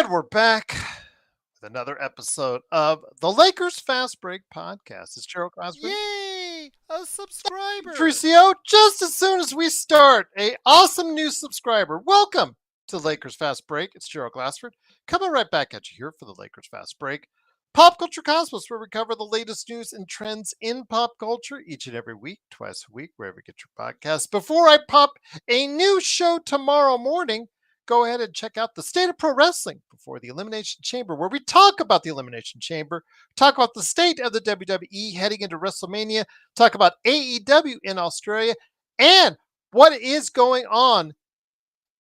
And we're back with another episode of the Lakers Fast Break Podcast. It's Gerald Glassford. Yay! A subscriber! Trucio, just as soon as we start, a awesome new subscriber. Welcome to Lakers Fast Break. It's Gerald Glassford. Coming right back at you here for the Lakers Fast Break. Pop Culture Cosmos, where we cover the latest news and trends in pop culture each and every week, twice a week, wherever you get your podcasts. Before I pop a new show tomorrow morning, go ahead and check out the State of Pro Wrestling before the Elimination Chamber, where we talk about the Elimination Chamber, talk about the state of the WWE heading into WrestleMania, talk about AEW in Australia, and what is going on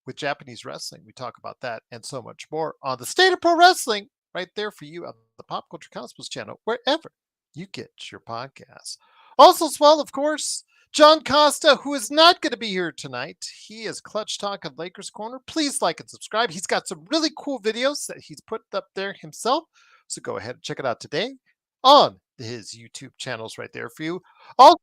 with Japanese wrestling. We talk about that and so much more on the State of Pro Wrestling right there for you on the Pop Culture Cosmos channel, wherever you get your podcasts. Also, as well, of course, John Costa, who is not going to be here tonight. He is Clutch Talk of Lakers Corner. Please like and subscribe. He's got some really cool videos that he's put up there himself. So go ahead and check it out today on his YouTube channels right there for you. Also,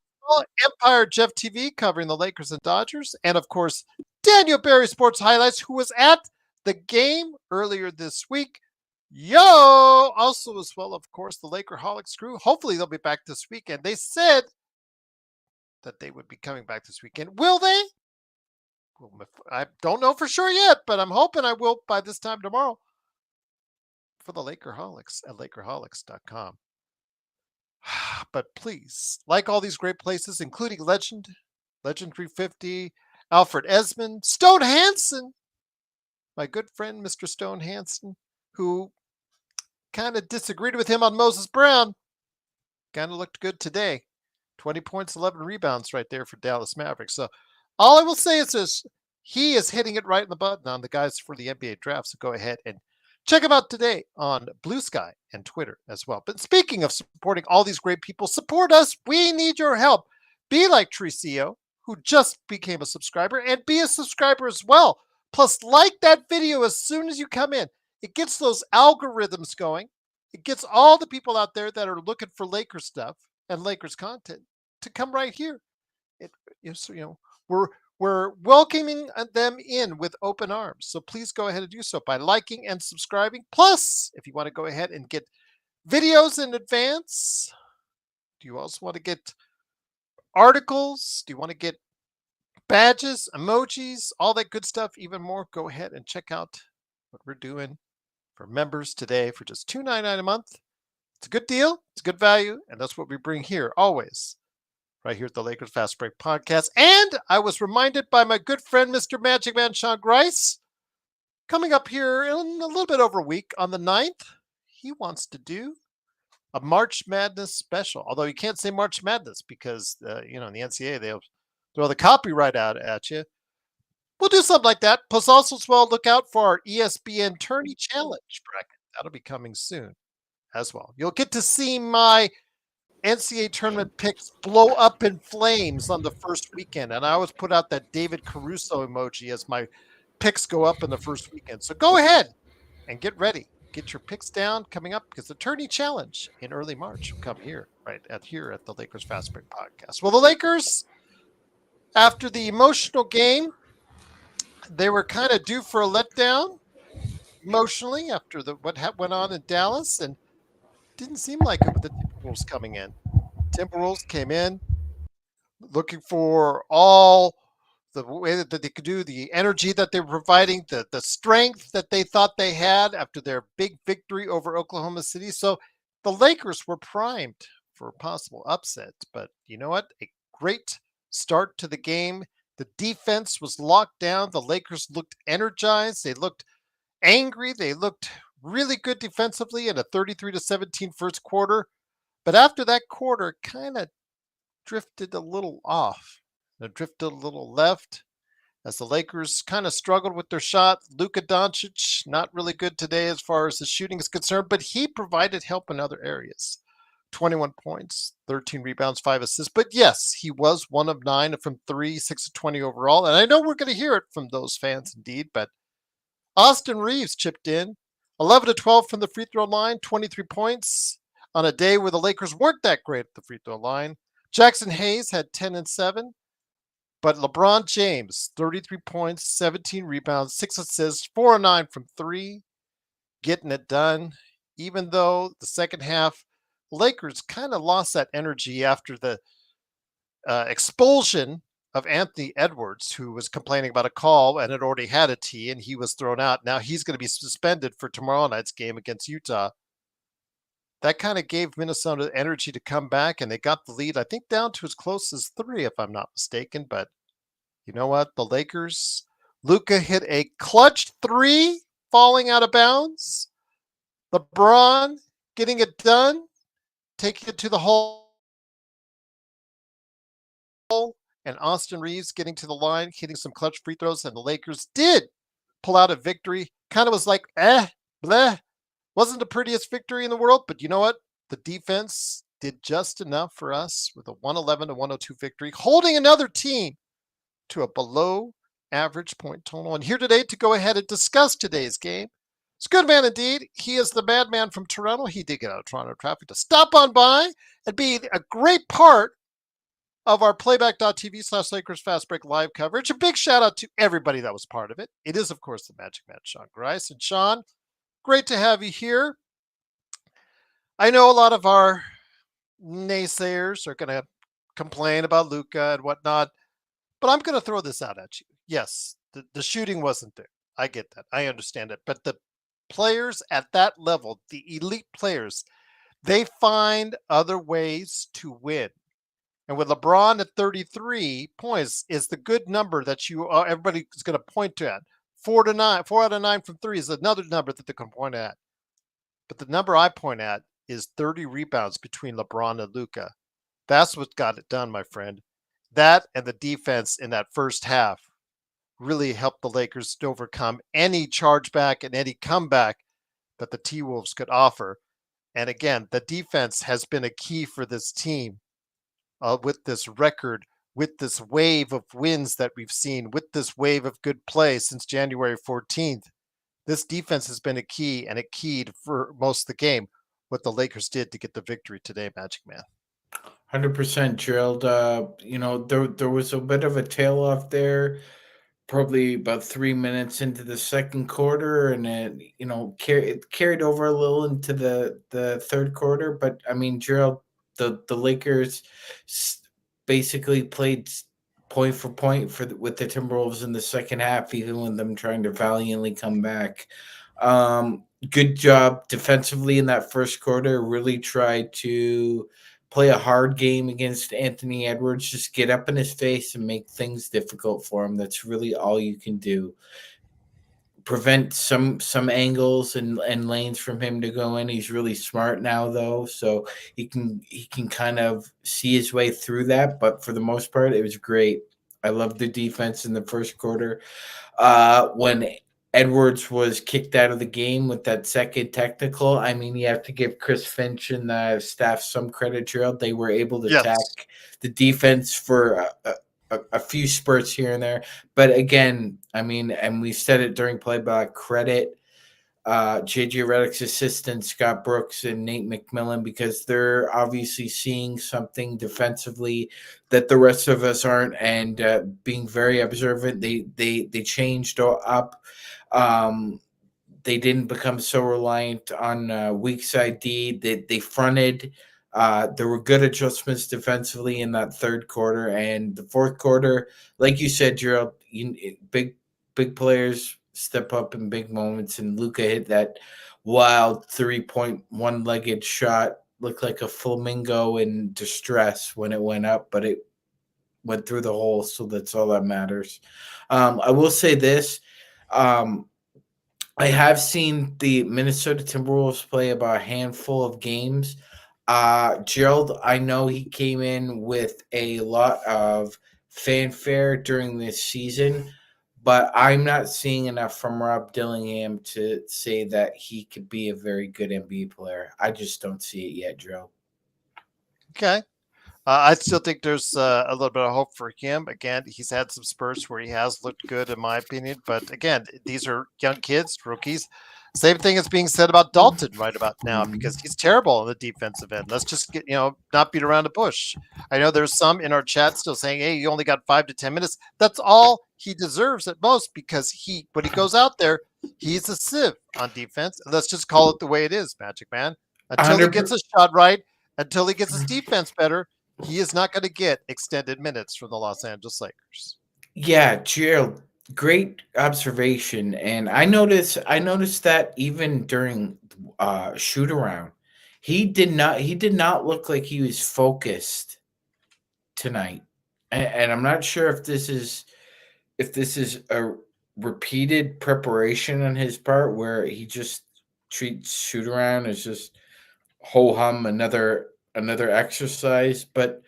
Empire Jeff TV covering the Lakers and Dodgers. And of course, Daniel Barry Sports Highlights, who was at the game earlier this week. Yo! Also, as well, of course, the Lakerholics crew. Hopefully, they'll be back this weekend. They said that they would be coming back this weekend. Will they? I don't know for sure yet, but I'm hoping I will by this time tomorrow for the Lakerholics at Lakerholics.com. But please, like all these great places, including Legend 350, Alfred Esmond, Stone Hansen, my good friend, Mr. Stone Hansen, who kind of disagreed with him on Moses Brown. Kind of looked good today. 20 points, 11 rebounds right there for Dallas Mavericks. So all I will say is this, he is hitting it right in the button on the guys for the NBA draft. So go ahead and check him out today on Blue Sky and Twitter as well. But speaking of supporting all these great people, support us. We need your help. Be like Tricio, who just became a subscriber, and be a subscriber as well. Plus, like that video as soon as you come in. It gets those algorithms going. It gets all the people out there that are looking for Lakers stuff and Lakers content to come right here. We're welcoming them in with open arms. So please go ahead and do so by liking and subscribing. Plus, if you want to go ahead and get videos in advance, do you also want to get articles? Do you want to get badges, emojis, all that good stuff, even more? Go ahead and check out what we're doing for members today for just $2.99 a month. It's a good deal. It's a good value. And that's what we bring here always, right here at the Lakers Fast Break Podcast. And I was reminded by my good friend, Mr. Magic Man Sean Grice, coming up here in a little bit over a week on the 9th, he wants to do a March Madness special. Although you can't say March Madness because, in the NCAA, they'll throw the copyright out at you. We'll do something like that. Plus, also as well, look out for our ESPN Tourney Challenge bracket. That'll be coming soon as well. You'll get to see my NCAA tournament picks blow up in flames on the first weekend. And I always put out that David Caruso emoji as my picks go up in the first weekend. So go ahead and get ready. Get your picks down coming up because the Tourney Challenge in early March will come here, right at the Lakers Fast Break Podcast. Well, the Lakers, after the emotional game, they were kind of due for a letdown emotionally after what went on in Dallas, and didn't seem like it with the Timberwolves coming in. Timberwolves came in looking for all the way that they could do, the energy that they were providing, the strength that they thought they had after their big victory over Oklahoma City. So the Lakers were primed for a possible upset. But you know what? A great start to the game. The defense was locked down. The Lakers looked energized. They looked angry. They looked really good defensively in a 33-17 first quarter. But after that quarter, kind of drifted a little off. It drifted a little left as the Lakers kind of struggled with their shot. Luka Doncic, not really good today as far as the shooting is concerned, but he provided help in other areas. 21 points, 13 rebounds, 5 assists. But yes, he was 1 of 9 from 3, 6 of 20 overall. And I know we're going to hear it from those fans indeed, but Austin Reeves chipped in 11 of 12 from the free throw line, 23 points on a day where the Lakers weren't that great at the free throw line. Jackson Hayes had 10 and 7. But LeBron James, 33 points, 17 rebounds, 6 assists, 4 of 9 from 3. getting it done, even though the second half, Lakers kind of lost that energy after the expulsion of Anthony Edwards, who was complaining about a call and had already had a tee, and he was thrown out. Now he's going to be suspended for tomorrow night's game against Utah. That kind of gave Minnesota energy to come back, and they got the lead, I think, down to as close as 3, if I'm not mistaken. But you know what? The Lakers, Luka hit a clutch 3 falling out of bounds. LeBron getting it done, taking it to the hole, and Austin Reeves getting to the line, hitting some clutch free throws, and the Lakers did pull out a victory. Kind of was like, bleh. Wasn't the prettiest victory in the world, but you know what? The defense did just enough for us with a 111 to 102 victory, holding another team to a below average point total. And here today to go ahead and discuss today's game. It's a good man indeed. He is the madman from Toronto. He did get out of Toronto traffic to stop on by and be a great part of our playback.tv/Lakers Fast Break live coverage. A big shout out to everybody that was part of it. It is, of course, the Magic Man, Sean Grice. And Sean, great to have you here. I know a lot of our naysayers are going to complain about Luka and whatnot, but I'm going to throw this out at you. Yes, the shooting wasn't there. I get that. I understand it. But the players at that level, the elite players, they find other ways to win. And with LeBron at 33 points is the good number that everybody is going to point to at. 4 out of 9 from 3 is another number that they can point at. But the number I point at is 30 rebounds between LeBron and Luka. That's what got it done, my friend. That and the defense in that first half really helped the Lakers to overcome any chargeback and any comeback that the T-Wolves could offer. And again, the defense has been a key for this team with this record, with this wave of wins that we've seen, with this wave of good play since January 14th. This defense has been a key, and it keyed for most of the game what the Lakers did to get the victory today, Magic Man. 100% drilled. There was a bit of a tail off there, probably about 3 minutes into the second quarter, and it carried over a little into the third quarter. But I mean, Gerald, the Lakers basically played point for point with the Timberwolves in the second half, even with them trying to valiantly come back. Good job defensively in that first quarter. Really tried to play a hard game against Anthony Edwards. Just get up in his face and make things difficult for him. That's really all you can do. Prevent some angles and lanes from him to go in. He's really smart now though, so he can kind of see his way through that. But for the most part, it was great. I loved the defense in the first quarter. When Edwards was kicked out of the game with that second technical, I mean, you have to give Chris Finch and the staff some credit, Gerald. They were able to attack the defense for a few spurts here and there. But again, I mean, and we said it during playback, credit JJ Redick's assistant, Scott Brooks and Nate McMillan, because they're obviously seeing something defensively that the rest of us aren't, and being very observant. They changed up. They didn't become so reliant on weak side D. They fronted. There were good adjustments defensively in that third quarter, and the fourth quarter, like you said, Gerald, big players step up in big moments, and Luka hit that wild 3-point one-legged shot. Looked like a flamingo in distress when it went up, but it went through the hole, so that's all that matters. I will say this. I have seen the Minnesota Timberwolves play about a handful of games. Gerald, I know he came in with a lot of fanfare during this season, but I'm not seeing enough from Rob Dillingham to say that he could be a very good NBA player. I just don't see it yet, Gerald. Okay. I still think there's a little bit of hope for him. Again, he's had some spurts where he has looked good, in my opinion. But again, these are young kids, rookies. Same thing is being said about Dalton right about now, because he's terrible on the defensive end. Let's just get, not beat around the bush. I know there's some in our chat still saying, hey, you only got 5 to 10 minutes. That's all he deserves it most because when he goes out there, he's a sieve on defense. Let's just call it the way it is, Magic Man. Until he gets 100%. his shot right, until he gets his defense better, he is not going to get extended minutes from the Los Angeles Lakers. Yeah, Gerald, great observation. And I noticed that even during shoot around, he did not look like he was focused tonight. And I'm not sure if this is a repeated preparation on his part where he just treats shoot around as just ho hum another exercise, but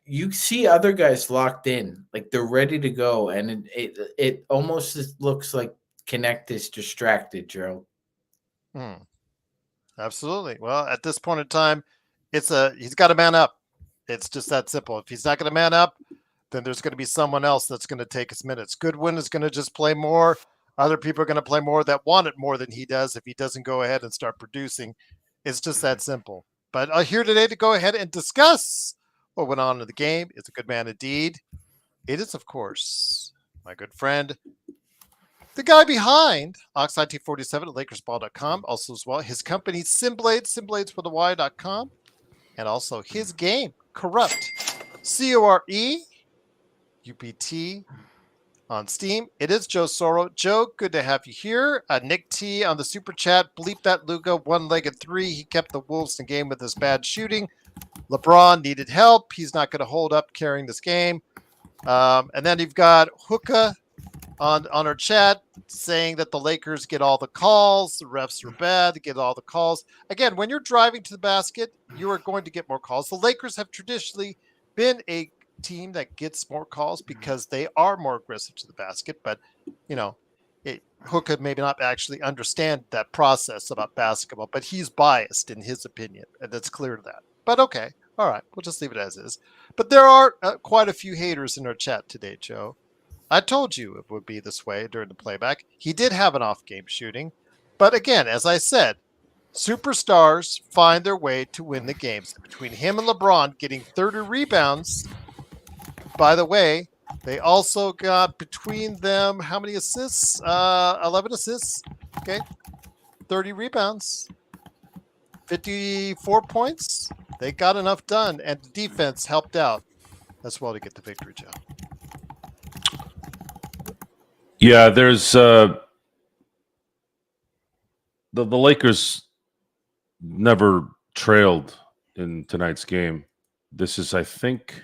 you see other guys locked in, like they're ready to go, and it almost looks like Connect is distracted, Joe. Hmm. Absolutely. Well, at this point in time, he's got to man up. It's just that simple. If he's not going to man up, then there's going to be someone else that's going to take his minutes. Goodwin is going to just play more. Other people are going to play more that want it more than he does if he doesn't go ahead and start producing. It's just that simple. But here today to go ahead and discuss what went on in the game. It's a good man indeed. It is, of course, my good friend, the guy behind Oxide T47 at LakersBall.com, also as well his company Simblades, SimbladesWithAY.com, and also his game, Corrupt, COREUPT on Steam. It is Joe Soro. Joe, good to have you here. Nick T on the super chat. Bleep that Luka, one-legged three. He kept the Wolves in game with his bad shooting. LeBron needed help. He's not going to hold up carrying this game. And then you've got Hookah on our chat saying that the Lakers get all the calls, the refs are bad, they get all the calls. Again, when you're driving to the basket, you are going to get more calls. The Lakers have traditionally been a team that gets more calls because they are more aggressive to the basket. But, Hookah maybe not actually understand that process about basketball, but he's biased in his opinion, and it's clear to that. But okay, all right, we'll just leave it as is. But there are quite a few haters in our chat today, Joe. I told you it would be this way during the playback. He did have an off-game shooting. But again, as I said, superstars find their way to win the games. Between him and LeBron getting 30 rebounds, by the way, they also got between them, how many assists? 11 assists. Okay. 30 rebounds. 54 points. They got enough done, and the defense helped out as well to get the victory, Joe. Yeah, there's the Lakers never trailed in tonight's game. This is, I think,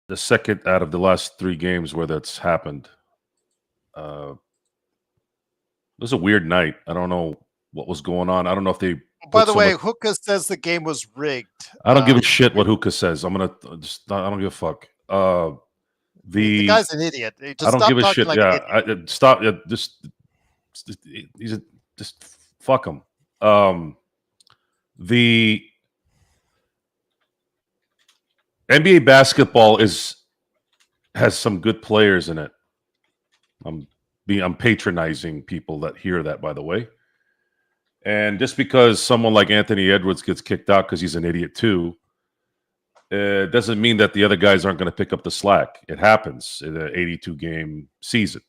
the second out of the last 3 games where that's happened. It was a weird night. I don't know what was going on. I don't know if they. By the way, Hookah says the game was rigged. I don't give a shit what Hookah says. I don't give a fuck. The guy's an idiot. Just I don't give a shit. Like stop. Just fuck him. The NBA basketball has some good players in it. I'm patronizing people that hear that, by the way. And just because someone like Anthony Edwards gets kicked out because he's an idiot too, doesn't mean that the other guys aren't going to pick up the slack. It happens in an 82-game season.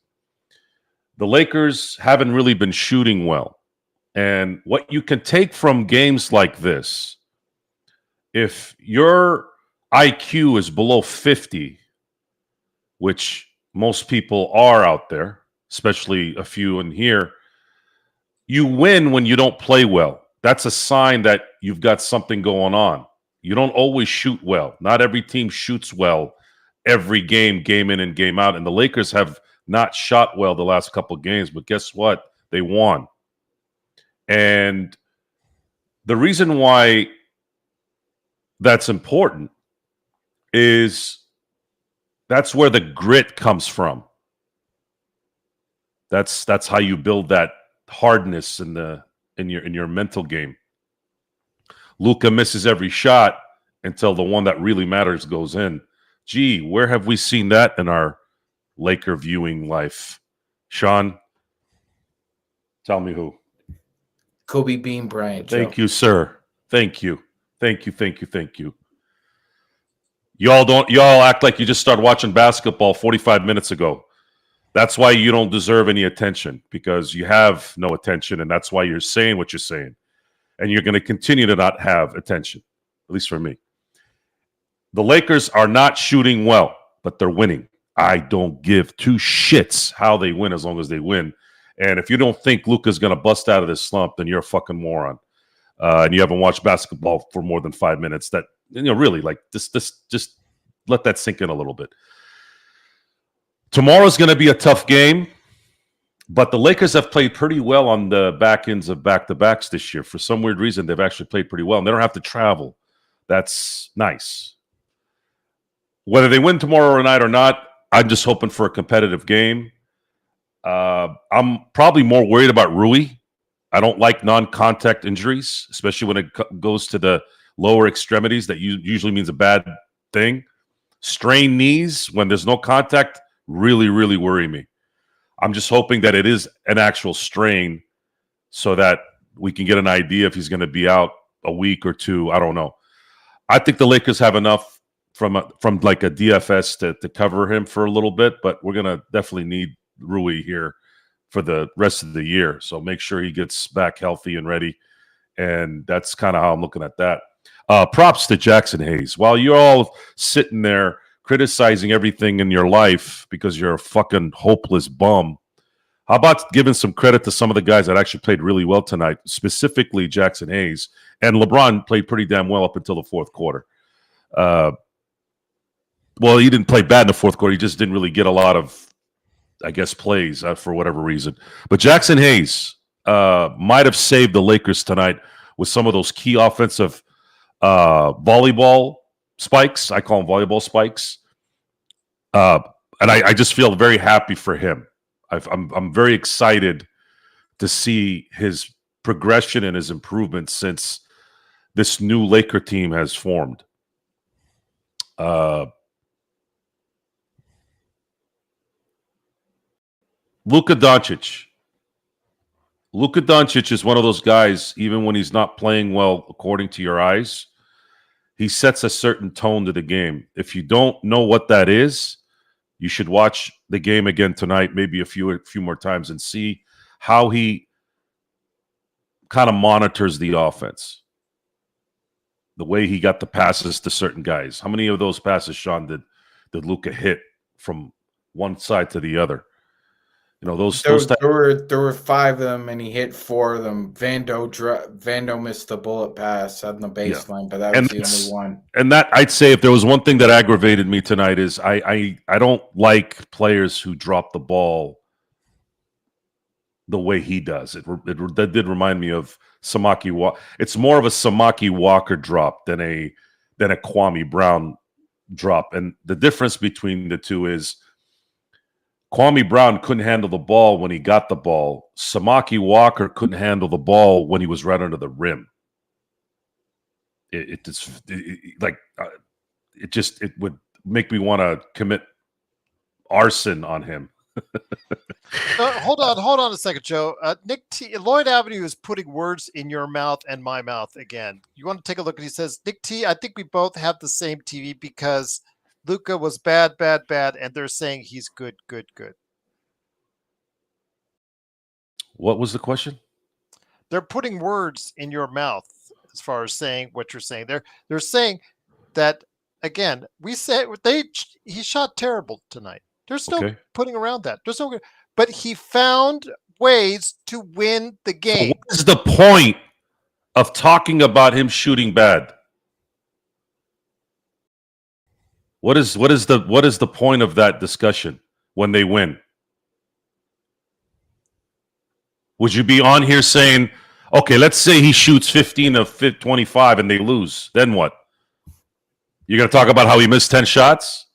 The Lakers haven't really been shooting well. And what you can take from games like this, if your IQ is below 50, which most people are out there, especially a few in here, you win when you don't play well. That's a sign that you've got something going on. You don't always shoot well. Not every team shoots well every game in and game out. And the Lakers have not shot well the last couple of games, but guess what? They won. And the reason why that's important is that's where the grit comes from. That's how you build that hardness in your mental game. Luka misses every shot until the one that really matters goes in. Gee, where have we seen that in our Laker viewing life? Sean, tell me who. Kobe Bean Bryant. Thank you, sir. Thank you. Y'all act like you just started watching basketball 45 minutes ago. That's why you don't deserve any attention, because you have no attention, and that's why you're saying what you're saying. And you're going to continue to not have attention, at least for me. The Lakers are not shooting well, but they're winning. I don't give two shits how they win as long as they win. And if you don't think Luka's going to bust out of this slump, then you're a fucking moron. And you haven't watched basketball for more than 5 minutes. That, really, like, just let that sink in a little bit. Tomorrow's going to be a tough game, but the Lakers have played pretty well on the back ends of back-to-backs this year. For some weird reason, they've actually played pretty well, and they don't have to travel. That's nice. Whether they win tomorrow night or not, I'm just hoping for a competitive game. I'm probably more worried about Rui. I don't like non-contact injuries, especially when it goes to the lower extremities. That usually means a bad thing. Strained knees when there's no contact really, really worry me. I'm just hoping that it is an actual strain so that we can get an idea if he's going to be out a week or two. I don't know. I think the Lakers have enough from like a DFS to cover him for a little bit, but we're going to definitely need Rui here for the rest of the year. So make sure he gets back healthy and ready. And that's kind of how I'm looking at that. Props to Jackson Hayes. While you're all sitting there criticizing everything in your life because you're a fucking hopeless bum, how about giving some credit to some of the guys that actually played really well tonight, specifically Jackson Hayes. And LeBron played pretty damn well up until the fourth quarter. Well, he didn't play bad in the fourth quarter. He just didn't really get a lot of, I guess, plays for whatever reason. But Jackson Hayes might have saved the Lakers tonight with some of those key offensive volleyball spikes. I call them volleyball spikes. And I just feel very happy for him. I'm very excited to see his progression and his improvement since this new Laker team has formed. Luka Doncic. Luka Doncic is one of those guys, even when he's not playing well, according to your eyes, he sets a certain tone to the game. If you don't know what that is, you should watch the game again tonight, maybe a few more times, and see how he kind of monitors the offense. The way he got the passes to certain guys. How many of those passes, Sean, did Luka hit from one side to the other? Those there were 5 of them, and he hit 4 of them. Vando missed the bullet pass on the baseline, but that was the only one. And that, I'd say, if there was one thing that aggravated me tonight, is I don't like players who drop the ball the way he does. That did remind me of Samaki Walker. It's more of a Samaki Walker drop than a Kwame Brown drop. And the difference between the two is Kwame Brown couldn't handle the ball when he got the ball. Samaki Walker couldn't handle the ball when he was right under the rim. It would make me want to commit arson on him. Hold on a second, Joe. Nick T. Lloyd Avenue is putting words in your mouth and my mouth again. You want to take a look? And he says, Nick T, I think we both have the same TV because Luka was bad, and they're saying he's good. What was the question? They're putting words in your mouth as far as saying what you're saying. They're saying that, again, we said he shot terrible tonight. There's no putting around that. But he found ways to win the game. So what is the point of talking about him shooting bad? What is the point of that discussion when they win? Would you be on here saying, okay, let's say he shoots 15 of 25 and they lose. Then what? You're going to talk about how he missed 10 shots?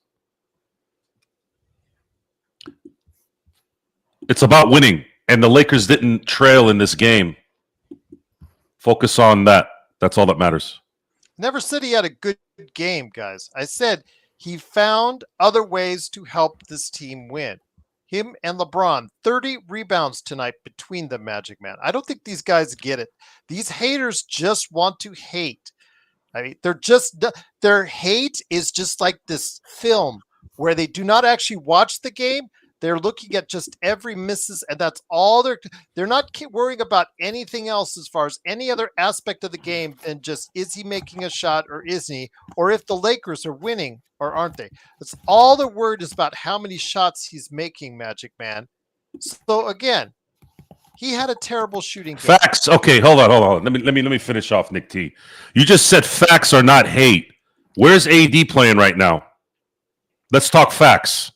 It's about winning, and the Lakers didn't trail in this game. Focus on that. That's all that matters. Never said he had a good game, guys. I said he found other ways to help this team win. Him and LeBron, 30 rebounds tonight between them, Magic Man. I don't think these guys get it. These haters just want to hate. I mean, their hate is just like this film where they do not actually watch the game. They're looking at just every misses, and that's all they're not worrying about anything else as far as any other aspect of the game than just is he making a shot or isn't he, or if the Lakers are winning or aren't they. That's all the word is about how many shots he's making, Magic Man. So again, he had a terrible shooting game. Facts. Okay, hold on. Let me finish off, Nick T. You just said facts are not hate. Where's AD playing right now? Let's talk facts.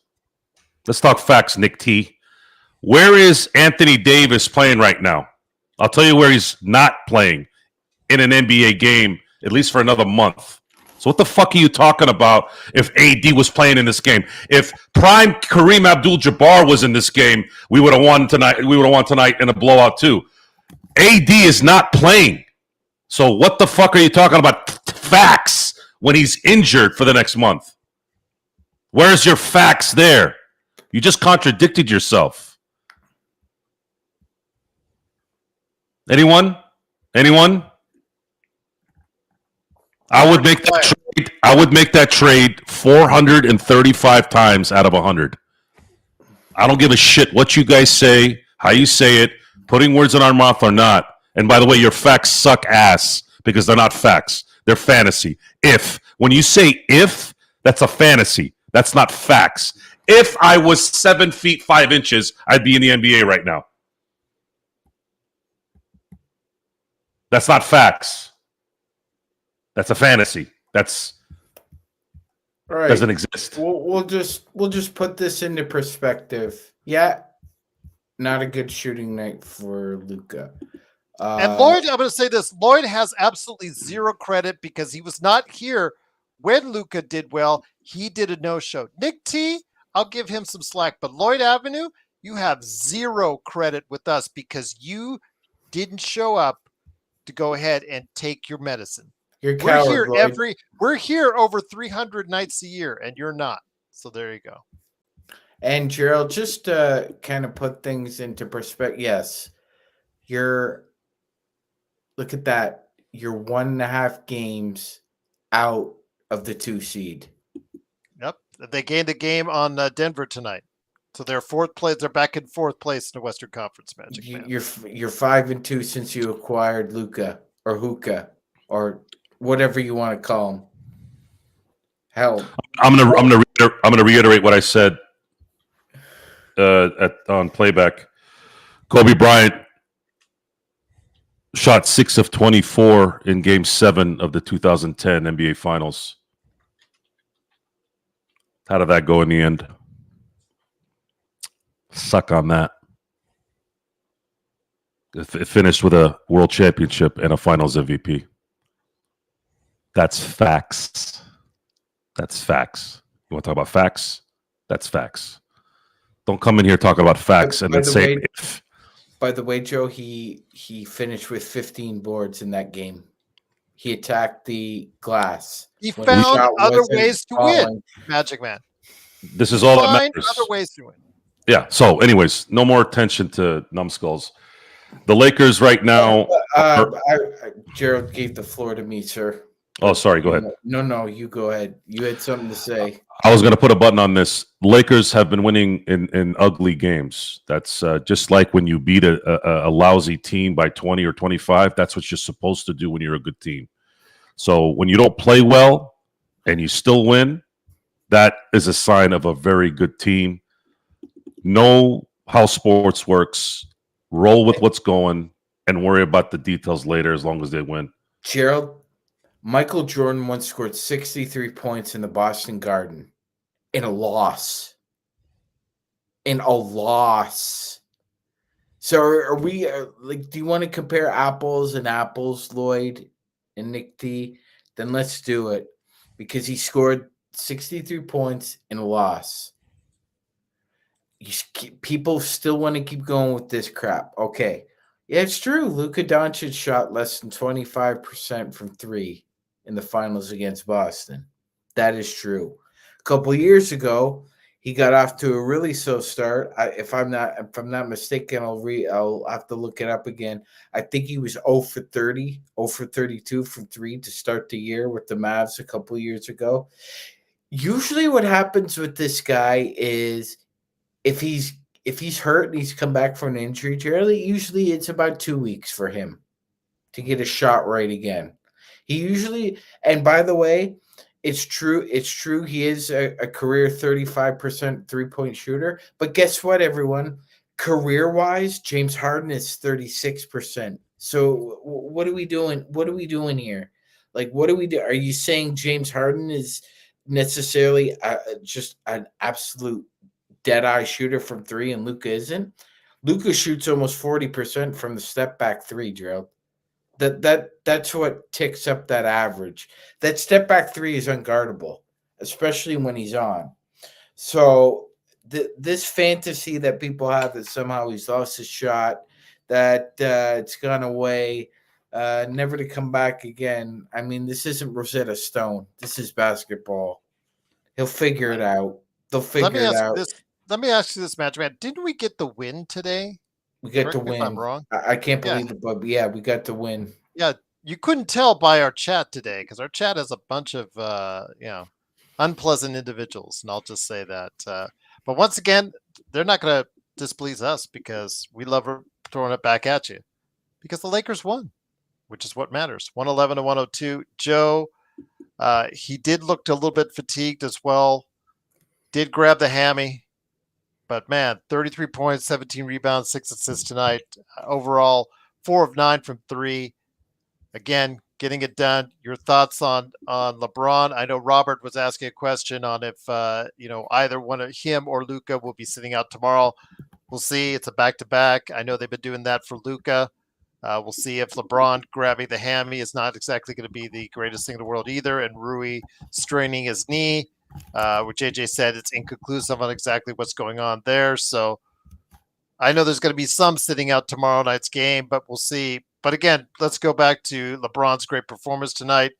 Let's talk facts, Nick T. Where is Anthony Davis playing right now? I'll tell you where he's not playing in an NBA game, at least for another month. So what the fuck are you talking about if AD was playing in this game? If prime Kareem Abdul-Jabbar was in this game, we would have won tonight. We would have won tonight in a blowout too. AD is not playing. So what the fuck are you talking about facts when he's injured for the next month? Where's your facts there? You just contradicted yourself. Anyone? I would make that trade. I would make that trade 435 times out of 100. I don't give a shit what you guys say, how you say it, putting words in our mouth or not. And by the way, your facts suck ass because they're not facts. They're fantasy. When you say if, that's a fantasy. That's not facts. If I was 7 feet 5 inches, I'd be in the NBA right now. That's not facts. That's a fantasy. That's right. Doesn't exist. We'll just put this into perspective. Yeah, not a good shooting night for Luka. And Lloyd, I'm going to say this: Lloyd has absolutely zero credit because he was not here when Luka did well. He did a no-show. Nick T, I'll give him some slack, but Lloyd Avenue, you have zero credit with us because you didn't show up to go ahead and take your medicine. You're coward, we're here over 300 nights a year, and you're not. So there you go. And Gerald, just to kind of put things into perspective, yes, look at that. You're 1.5 games out of the 2 seed. Yep, they gained a game on Denver tonight, so they're fourth place. They're back in fourth place in the Western Conference. Magic. You're 5-2 since you acquired Luka or Hookah or whatever you want to call him. Hell, I'm gonna reiterate what I said on playback. Kobe Bryant shot 6 of 24 in Game 7 of the 2010 NBA Finals. How did that go in the end? Suck on that. It finished with a world championship and a Finals MVP. That's facts. That's facts. You want to talk about facts? That's facts. Don't come in here talking about facts and then say if. By the way, Joe, he finished with 15 boards in that game. He attacked the glass. He found other ways to win, Magic Man. This is all that matters. Other ways to win. Yeah. So, anyways, no more attention to numbskulls. The Lakers right now. Gerald gave the floor to me, sir. Oh, sorry. Go ahead. No, you go ahead. You had something to say. I was going to put a button on this. Lakers have been winning in ugly games. That's just like when you beat a lousy team by 20 or 25. That's what you're supposed to do when you're a good team. So when you don't play well and you still win, that is a sign of a very good team. Know how sports works. Roll with what's going and worry about the details later as long as they win. Gerald, Michael Jordan once scored 63 points in the Boston Garden in a loss. So are we do you want to compare apples and apples, Lloyd and Nick T? Then let's do it because he scored 63 points in a loss. People still want to keep going with this crap. Okay. Yeah, it's true. Luka Doncic shot less than 25% from 3 in the finals against Boston. That is true. A couple years ago, He got off to a really slow start. If I'm not mistaken, I'll have to look it up again. I think he was 0 for 30, 0 for 32 from 3 to start the year with the Mavs a couple of years ago. Usually what happens with this guy is if he's hurt and he's come back from an injury, Charlie, usually it's about 2 weeks for him to get a shot right again. He usually, and by the way, it's true. It's true. He is a career 35% 3-point shooter. But guess what, everyone? Career-wise, James Harden is 36%. So what are we doing? What are we doing here? Like, what do we do? Are you saying James Harden is necessarily just an absolute dead-eye shooter from 3 and Luka isn't? Luka shoots almost 40% from the step-back 3, Gerald. That's what ticks up that average. That step back 3 is unguardable, especially when he's on. So this fantasy that people have that somehow he's lost his shot, that it's gone away, never to come back again. I mean, this isn't Rosetta Stone. This is basketball. He'll figure it out. They'll figure it out. Let me ask you this, Match Man. Didn't we get the win today? We get Correct the me if I'm win. wrong. I can't Yeah. believe it, but yeah, we got the win. Yeah, you couldn't tell by our chat today because our chat has a bunch of unpleasant individuals, and I'll just say that. But once again, they're not going to displease us because we love throwing it back at you. Because the Lakers won, which is what matters. 111 to 102. Joe, he did look a little bit fatigued as well. Did grab the hammy. But man, 33 points, 17 rebounds, 6 assists tonight. Overall, 4 of 9 from 3. Again, getting it done. Your thoughts on LeBron? I know Robert was asking a question on if either one of him or Luka will be sitting out tomorrow. We'll see. It's a back-to-back. I know they've been doing that for Luka. We'll see if LeBron grabbing the hammy is not exactly going to be the greatest thing in the world either, and Rui straining his knee. Which AJ said it's inconclusive on exactly what's going on there. So I know there's going to be some sitting out tomorrow night's game, but we'll see. But again, let's go back to LeBron's great performance tonight.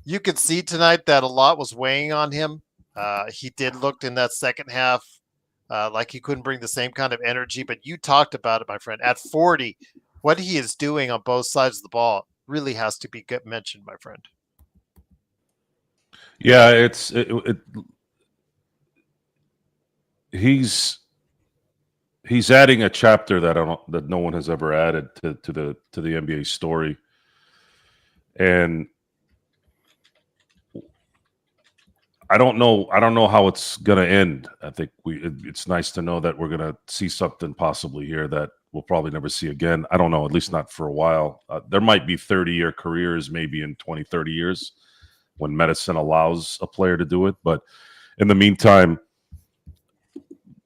You could see tonight that a lot was weighing on him. He did look in that second half like he couldn't bring the same kind of energy, but you talked about it, my friend. At 40, what he is doing on both sides of the ball really has to be mentioned, my friend. Yeah, he's adding a chapter that no one has ever added to the NBA story, and I don't know how it's gonna end. I think it's nice to know that we're gonna see something possibly here that we'll probably never see again. I don't know, at least not for a while. There might be 30-year careers, maybe in 20, 30 years. When medicine allows a player to do it. But in the meantime,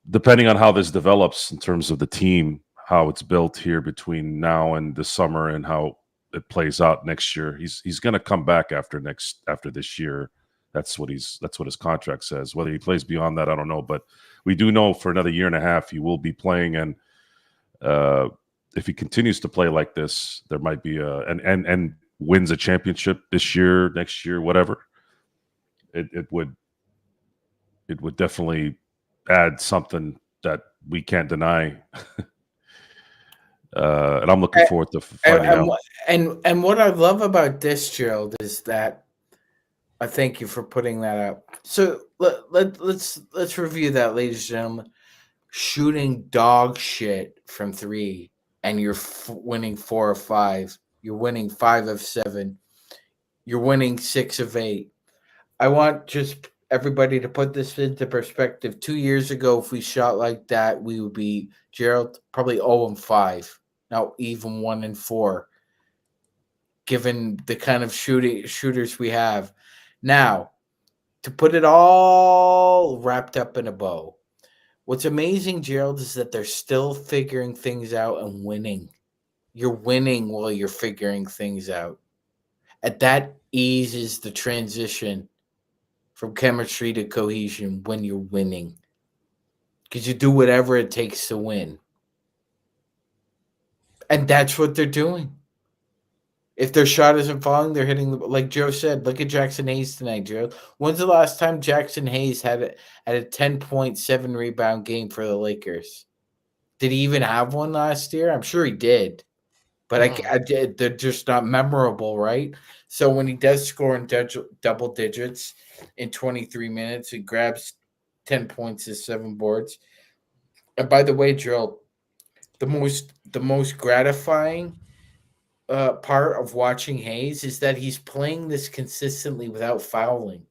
depending on how this develops in terms of the team, how it's built here between now and the summer and how it plays out next year, he's going to come back after this year. That's what his contract says. Whether he plays beyond that, I don't know. But we do know for another year and a half he will be playing, and if he continues to play like this, there might be and wins a championship this year, next year, whatever, it would definitely add something that we can't deny. And I'm looking forward to finding out. And what I love about this, Gerald, is that I thank you for putting that up. So let's review that, ladies and gentlemen. Shooting dog shit from 3, and you're winning 4 of 5. You're winning 5 of 7. You're winning 6 of 8. I want just everybody to put this into perspective. 2 years ago, if we shot like that, we would be, Gerald, probably 0 and 5. Now even 1 and 4, given the kind of shooters we have. Now, to put it all wrapped up in a bow, what's amazing, Gerald, is that they're still figuring things out and winning. You're winning while you're figuring things out. And that eases the transition from chemistry to cohesion when you're winning. Because you do whatever it takes to win. And that's what they're doing. If their shot isn't falling, they're hitting the, like Joe said. Look at Jackson Hayes tonight, Joe. When's the last time Jackson Hayes had a 10.7 rebound game for the Lakers? Did he even have one last year? I'm sure he did, but I did. They're just not memorable, right? So when he does score in double digits in 23 minutes, he grabs 10 points and 7 boards. And by the way, Joe, the most gratifying part of watching Hayes is that he's playing this consistently without fouling.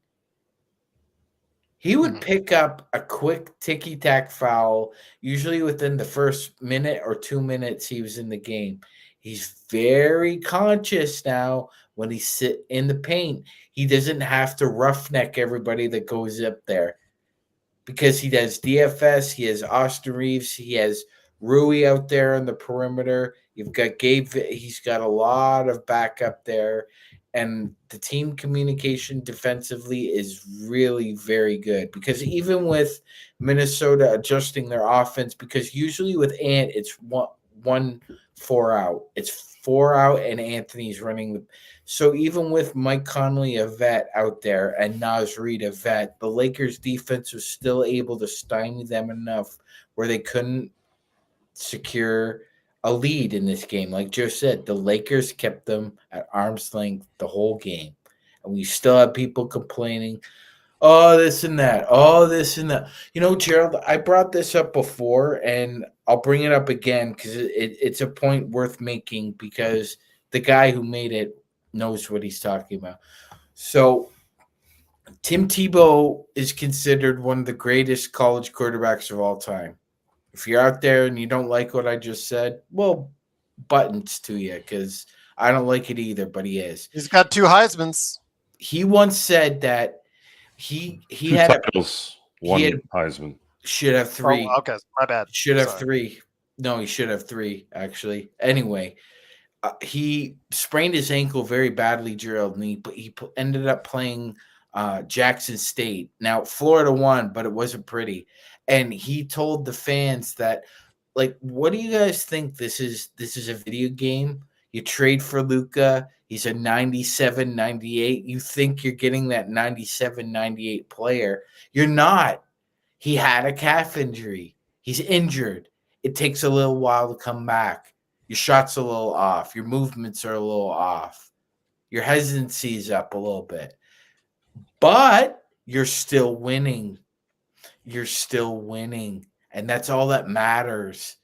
He would pick up a quick ticky-tack foul, usually within the first minute or 2 minutes he was in the game. He's very conscious now when he sit in the paint. He doesn't have to roughneck everybody that goes up there because he has DFS, he has Austin Reeves, he has Rui out there on the perimeter. You've got Gabe. He's got a lot of backup there. And the team communication defensively is really very good because even with Minnesota adjusting their offense, because usually with Ant, it's one 4 out. It's 4 out and Anthony's running. So even with Mike Conley, a vet out there, and Naz Reid, a vet, the Lakers defense was still able to stymie them enough where they couldn't secure a lead in this game. Like Joe said, the Lakers kept them at arm's length the whole game. And we still have people complaining, oh, this and that. Oh, this and that. You know, Gerald, I brought this up before, and I'll bring it up again because it's a point worth making because the guy who made it knows what he's talking about. So Tim Tebow is considered one of the greatest college quarterbacks of all time. If you're out there and you don't like what I just said, well, buttons to you because I don't like it either, but he is. He's got 2 Heismans. He once said that he 2 had titles, 1 Heisman. Should have 3. Oh, okay, my bad. Should have 3. No, he should have 3, actually. Anyway, he sprained his ankle very badly, Gerald, and he ended up playing Jackson State. Now, Florida won, but it wasn't pretty. And he told the fans that, like, what do you guys think this is? This is a video game? You trade for Luka. He's a 97, 98. You think you're getting that 97, 98 player. You're not. He had a calf injury. He's injured. It takes a little while to come back. Your shot's a little off. Your movements are a little off. Your hesitancy is up a little bit. But you're still winning. You're still winning. And that's all that matters.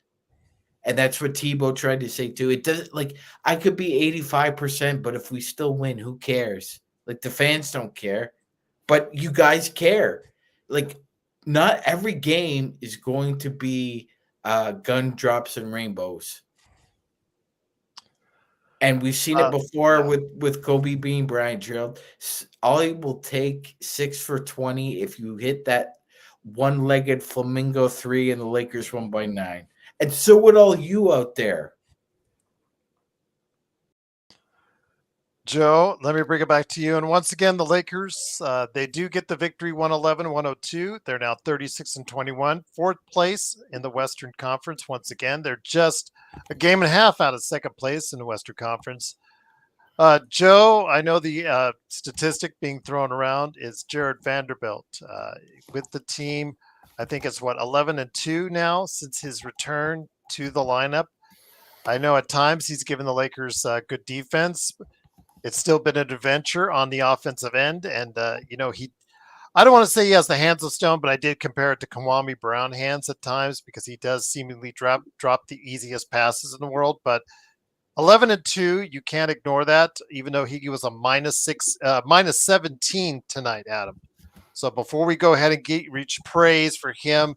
And that's what Tebow tried to say too. It doesn't, like, I could be 85%, but if we still win, who cares? Like, the fans don't care. But you guys care. Like, not every game is going to be gun drops and rainbows. And we've seen it before with Kobe being Bryant, Gerald. Ollie will take 6 for 20 if you hit that one-legged flamingo 3 and the Lakers won by 9. And so would all you out there. Joe, let me bring it back to you. And once again, the Lakers, they do get the victory 111-102. They're now 36-21, 4th place in the Western Conference. Once again, they're just a game and a half out of 2nd place in the Western Conference. Joe, I know the statistic being thrown around is Jared Vanderbilt with the team. I think it's 11-2 now since his return to the lineup. I know at times he's given the Lakers good defense. It's still been an adventure on the offensive end, and I don't want to say he has the hands of stone, but I did compare it to Kwame Brown hands at times because he does seemingly drop the easiest passes in the world. But 11-2, you can't ignore that, even though he was a minus 17 tonight, Adam. So before we go ahead and reach praise for him,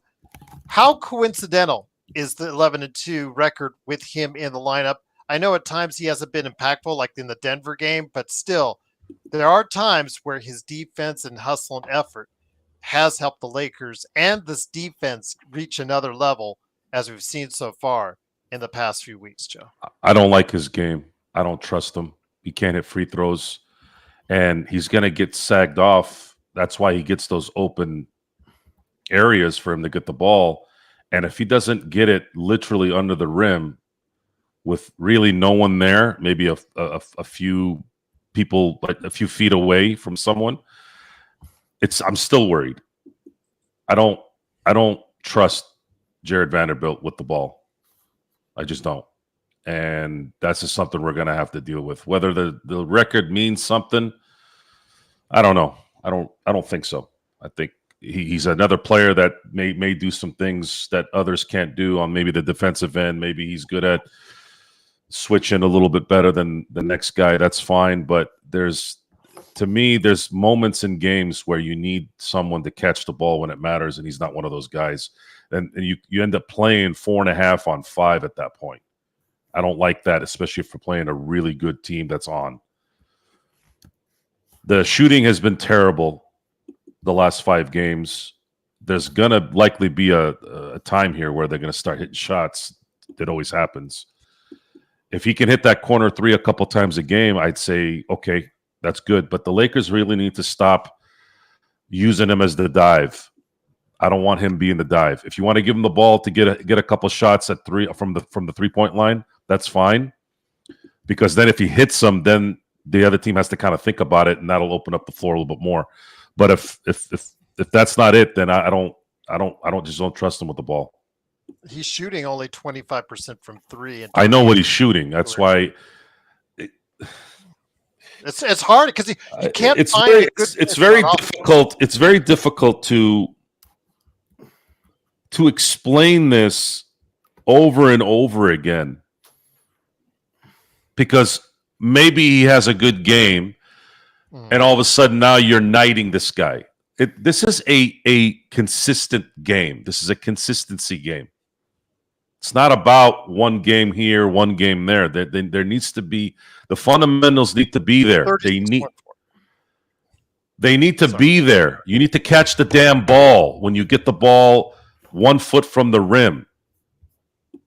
how coincidental is the 11-2 record with him in the lineup? I know at times he hasn't been impactful, like in the Denver game, but still, there are times where his defense and hustle and effort has helped the Lakers and this defense reach another level, as we've seen so far in the past few weeks, Joe. I don't like his game. I don't trust him. He can't hit free throws, and he's going to get sagged off. That's why he gets those open areas for him to get the ball. And if he doesn't get it literally under the rim, with really no one there, maybe a few people like a few feet away from someone, I'm still worried. I don't trust Jared Vanderbilt with the ball. I just don't. And that's just something we're going to have to deal with. Whether the record means something, I don't know. I don't think so. I think he's another player that may do some things that others can't do on maybe the defensive end. Maybe he's good at switching a little bit better than the next guy. That's fine. But to me, there's moments in games where you need someone to catch the ball when it matters, and he's not one of those guys. And you end up playing 4.5 on 5 at that point. I don't like that, especially if we're playing a really good team that's on. The shooting has been terrible the last 5 games. There's going to likely be a time here where they're going to start hitting shots. It always happens. If he can hit that corner 3 a couple times a game, I'd say, okay, that's good. But the Lakers really need to stop using him as the dive. I don't want him being the dive. If you want to give him the ball to get a couple shots at 3 from the 3-point line, that's fine. Because then if he hits them, then the other team has to kind of think about it, and that'll open up the floor a little bit more. But if that's not it, then I don't trust him with the ball. He's shooting only 25% from 3. And I know what he's shooting. That's why it's hard because you can't find a good. It's very difficult. It's very difficult to explain this over and over again, because maybe he has a good game, and all of a sudden now you're knighting this guy. This is a consistent game. This is a consistency game. It's not about one game here, one game there. There needs to be the fundamentals need to be there. They need to be there. You need to catch the damn ball when you get the ball 1 foot from the rim.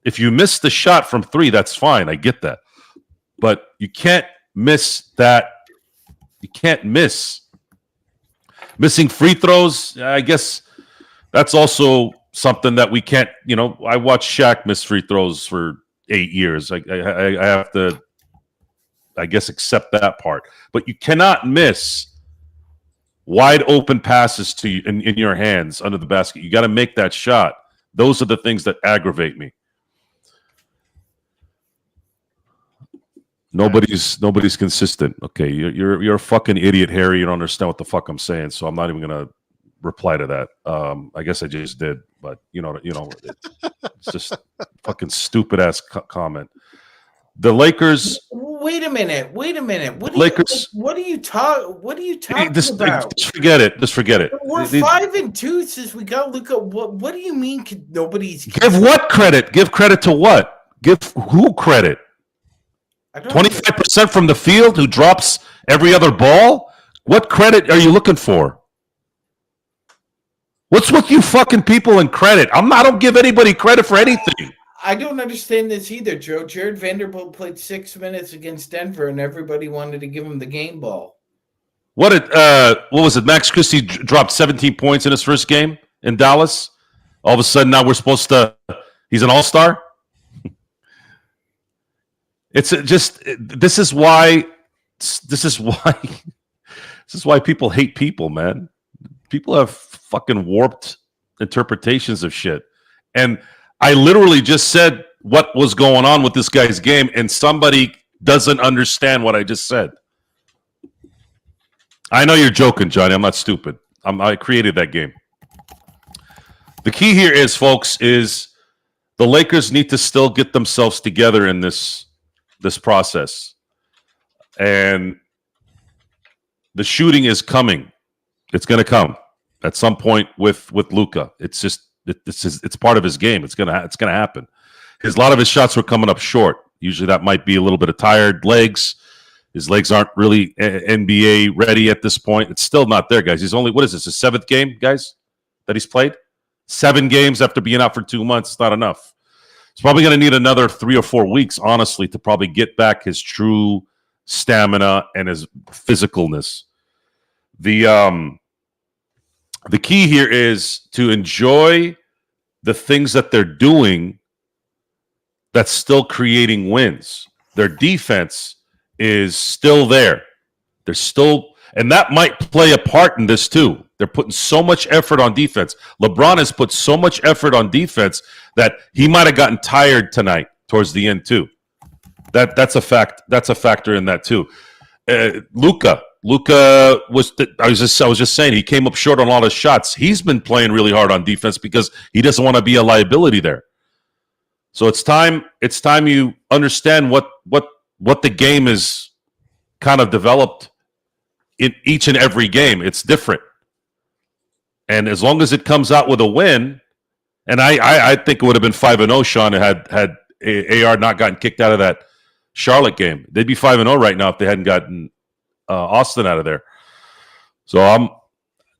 If you miss the shot from 3, that's fine. I get that. But you can't miss that. You can't miss. Missing free throws, I guess that's also something that we can't, I watched Shaq miss free throws for 8 years. I have to, I guess, accept that part. But you cannot miss wide open passes to you in your hands under the basket. You got to make that shot. Those are the things that aggravate me. Nobody's consistent. Okay, you're a fucking idiot, Harry. You don't understand what the fuck I'm saying, so I'm not even gonna reply to that. I guess I just did, but it's just fucking stupid ass comment. The Lakers. Wait a minute. What are you talking about? Just forget it. We're 5-2 since we got Luka. What do you mean? Nobody's give what credit? Give credit to what? Give who credit? 25% from the field, who drops every other ball? What credit are you looking for? What's with you fucking people and credit? I don't give anybody credit for anything. I don't understand this either, Joe. Jared Vanderbilt played 6 minutes against Denver, and everybody wanted to give him the game ball. What was it? Max Christie dropped 17 points in his first game in Dallas. All of a sudden, now he's an all-star? It's just this is why people hate people, man. People have fucking warped interpretations of shit. And I literally just said what was going on with this guy's game, and somebody doesn't understand what I just said. I know you're joking, Johnny. I'm not stupid. I created that game. The key here is, folks, is the Lakers need to still get themselves together in this process. And the shooting is coming. It's going to come at some point with Luka. It's just it's part of his game. It's gonna happen. A lot of his shots were coming up short. Usually that might be a little bit of tired legs. His legs aren't really NBA ready at this point. It's still not there, guys. He's only, what is this, his 7th game, guys, that he's played? 7 games after being out for 2 months. It's not enough. He's probably going to need another 3 or 4 weeks, honestly, to probably get back his true stamina and his physicalness. The key here is to enjoy the things that they're doing that's still creating wins. Their defense is still there. They're still, and that might play a part in this too. They're putting so much effort on defense. LeBron has put so much effort on defense that he might have gotten tired tonight towards the end too. That's a fact. That's a factor in that too. Luka was. I was just saying he came up short on a lot of shots. He's been playing really hard on defense because he doesn't want to be a liability there. So it's time. It's time you understand what the game is kind of developed in each and every game. It's different, and as long as it comes out with a win, and I think it would have been 5-0, Sean, had AR not gotten kicked out of that Charlotte game. They'd be 5-0 right now if they hadn't gotten Austin out of there. So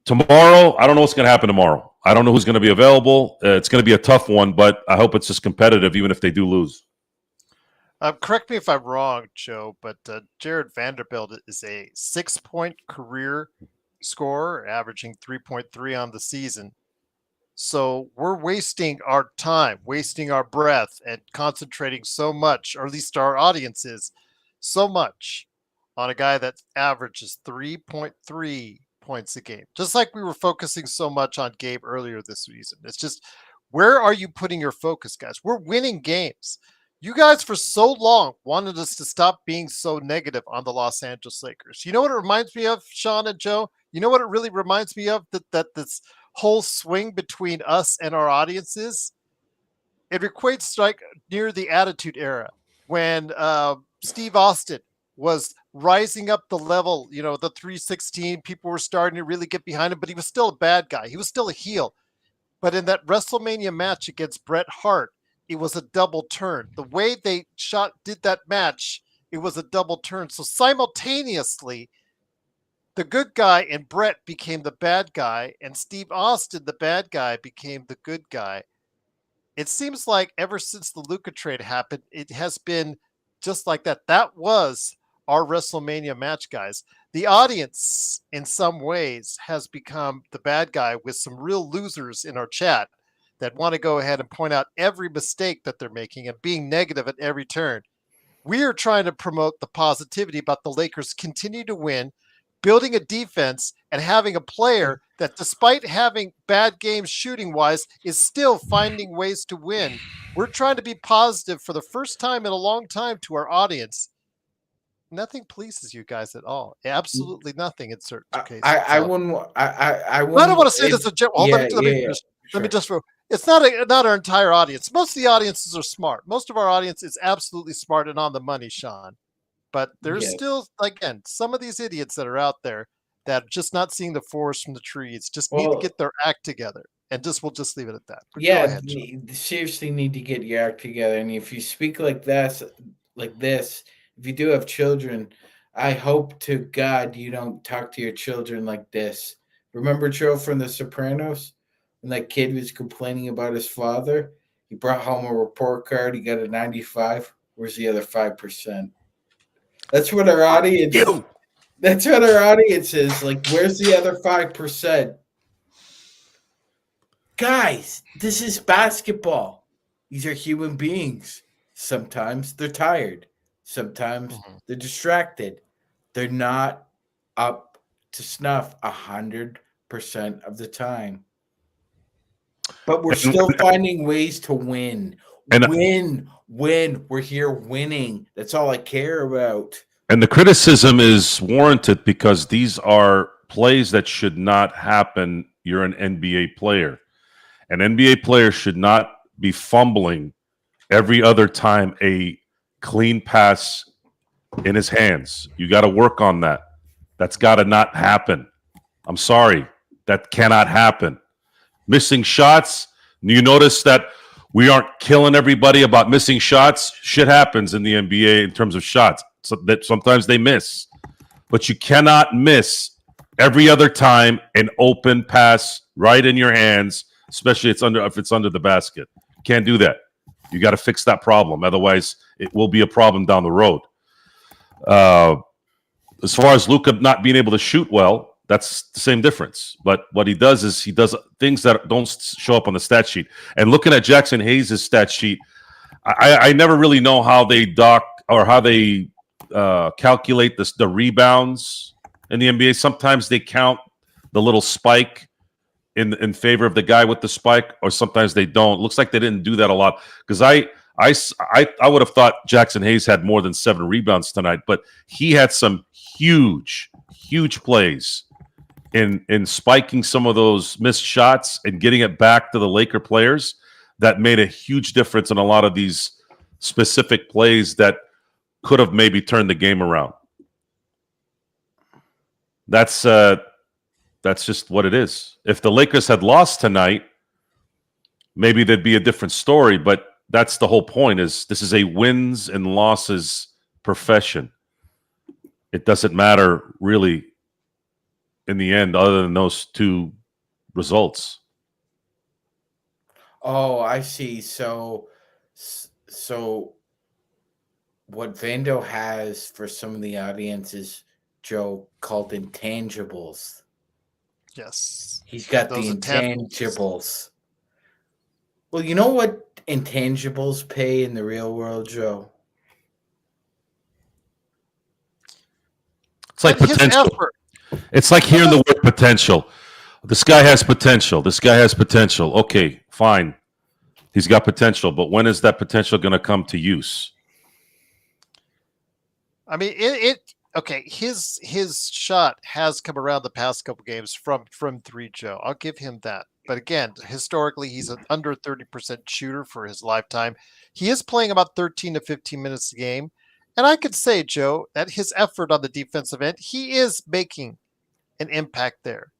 tomorrow, I don't know what's going to happen tomorrow. I don't know who's going to be available. It's going to be a tough one, but I hope it's just competitive, even if they do lose. Correct me if I'm wrong, Joe, but Jared Vanderbilt is a 6-point career scorer, averaging 3.3 on the season. So we're wasting our time, wasting our breath, and concentrating so much, or at least our audience is, so much on a guy that averages 3.3 points a game. Just like we were focusing so much on Gabe earlier this season. It's just, where are you putting your focus, guys? We're winning games. You guys for so long wanted us to stop being so negative on the Los Angeles Lakers. You know what it reminds me of, Sean and Joe? You know what it really reminds me of? That this whole swing between us and our audiences, it equates like near the Attitude Era when Steve Austin was rising up the level, the 316, people were starting to really get behind him, but he was still a bad guy. He was still a heel. But in that WrestleMania match against Bret Hart, it was a double turn. The way they did that match, it was a double turn. So simultaneously, the good guy and Bret became the bad guy, and Steve Austin, the bad guy, became the good guy. It seems like ever since the Luka trade happened, it has been just like that. That was our WrestleMania match, guys. The audience, in some ways, has become the bad guy with some real losers in our chat that want to go ahead and point out every mistake that they're making and being negative at every turn. We are trying to promote the positivity about the Lakers continue to win, building a defense, and having a player that, despite having bad games shooting-wise, is still finding ways to win. We're trying to be positive for the first time in a long time to our audience. Nothing pleases you guys at all. Absolutely nothing in certain cases. I wouldn't. I don't want to say this. Let me just. It's not our entire audience. Most of the audiences are smart. Most of our audience is absolutely smart and on the money, Sean. But there's still, again, some of these idiots that are out there that are just not seeing the forest from the trees, just need to get their act together. And we'll just leave it at that. But yeah, ahead, seriously need to get your act together. And if you speak like this, if you do have children, I hope to God you don't talk to your children like this. Remember Joe from The Sopranos? When that kid was complaining about his father? He brought home a report card. He got a 95. Where's the other 5%? That's what our audience. That's what our audience is like. Where's the other 5%? Guys, this is basketball. These are human beings. Sometimes they're tired. Sometimes they're distracted. They're not up to snuff 100% of the time. But we're still finding ways to win. Win. We're here winning. That's all I care about. And the criticism is warranted because these are plays that should not happen. You're an NBA player. An NBA player should not be fumbling every other time a clean pass in his hands. You got to work on that. That's got to not happen. I'm sorry. That cannot happen. Missing shots. You notice that we aren't killing everybody about missing shots. Shit happens in the NBA in terms of shots. So that sometimes they miss. But you cannot miss every other time an open pass right in your hands, especially if it's under the basket. You can't do that. You got to fix that problem. Otherwise, it will be a problem down the road. As far as Luka not being able to shoot well, that's the same difference. But what he does is he does things that don't show up on the stat sheet. And looking at Jackson Hayes' stat sheet, I never really know how they dock or how they calculate the rebounds in the NBA. Sometimes they count the little spike in favor of the guy with the spike, or sometimes they don't. Looks like they didn't do that a lot because I would have thought Jackson Hayes had more than 7 rebounds tonight, but he had some huge plays in spiking some of those missed shots and getting it back to the Laker players. That made a huge difference in a lot of these specific plays that could have maybe turned the game around. That's just what it is. If the Lakers had lost tonight, maybe there'd be a different story, but that's the whole point. Is this is a wins and losses profession. It doesn't matter really in the end other than those 2 results. Oh, I see. So what Vando has for some of the audience is, Joe, called intangibles. Yes. He's got Those the intangibles. intangibles. Well, you know what intangibles pay in the real world, Joe? It's like But his potential. effort. It's like hearing the word potential. This guy has potential. This guy has potential. Okay, fine. He's got potential, but when is that potential going to come to use? I mean, okay, his shot has come around the past couple games from 3, Joe. I'll give him that. But again, historically, he's an under 30% shooter for his lifetime. He is playing about 13 to 15 minutes a game. And I could say, Joe, that his effort on the defensive end, he is making an impact there.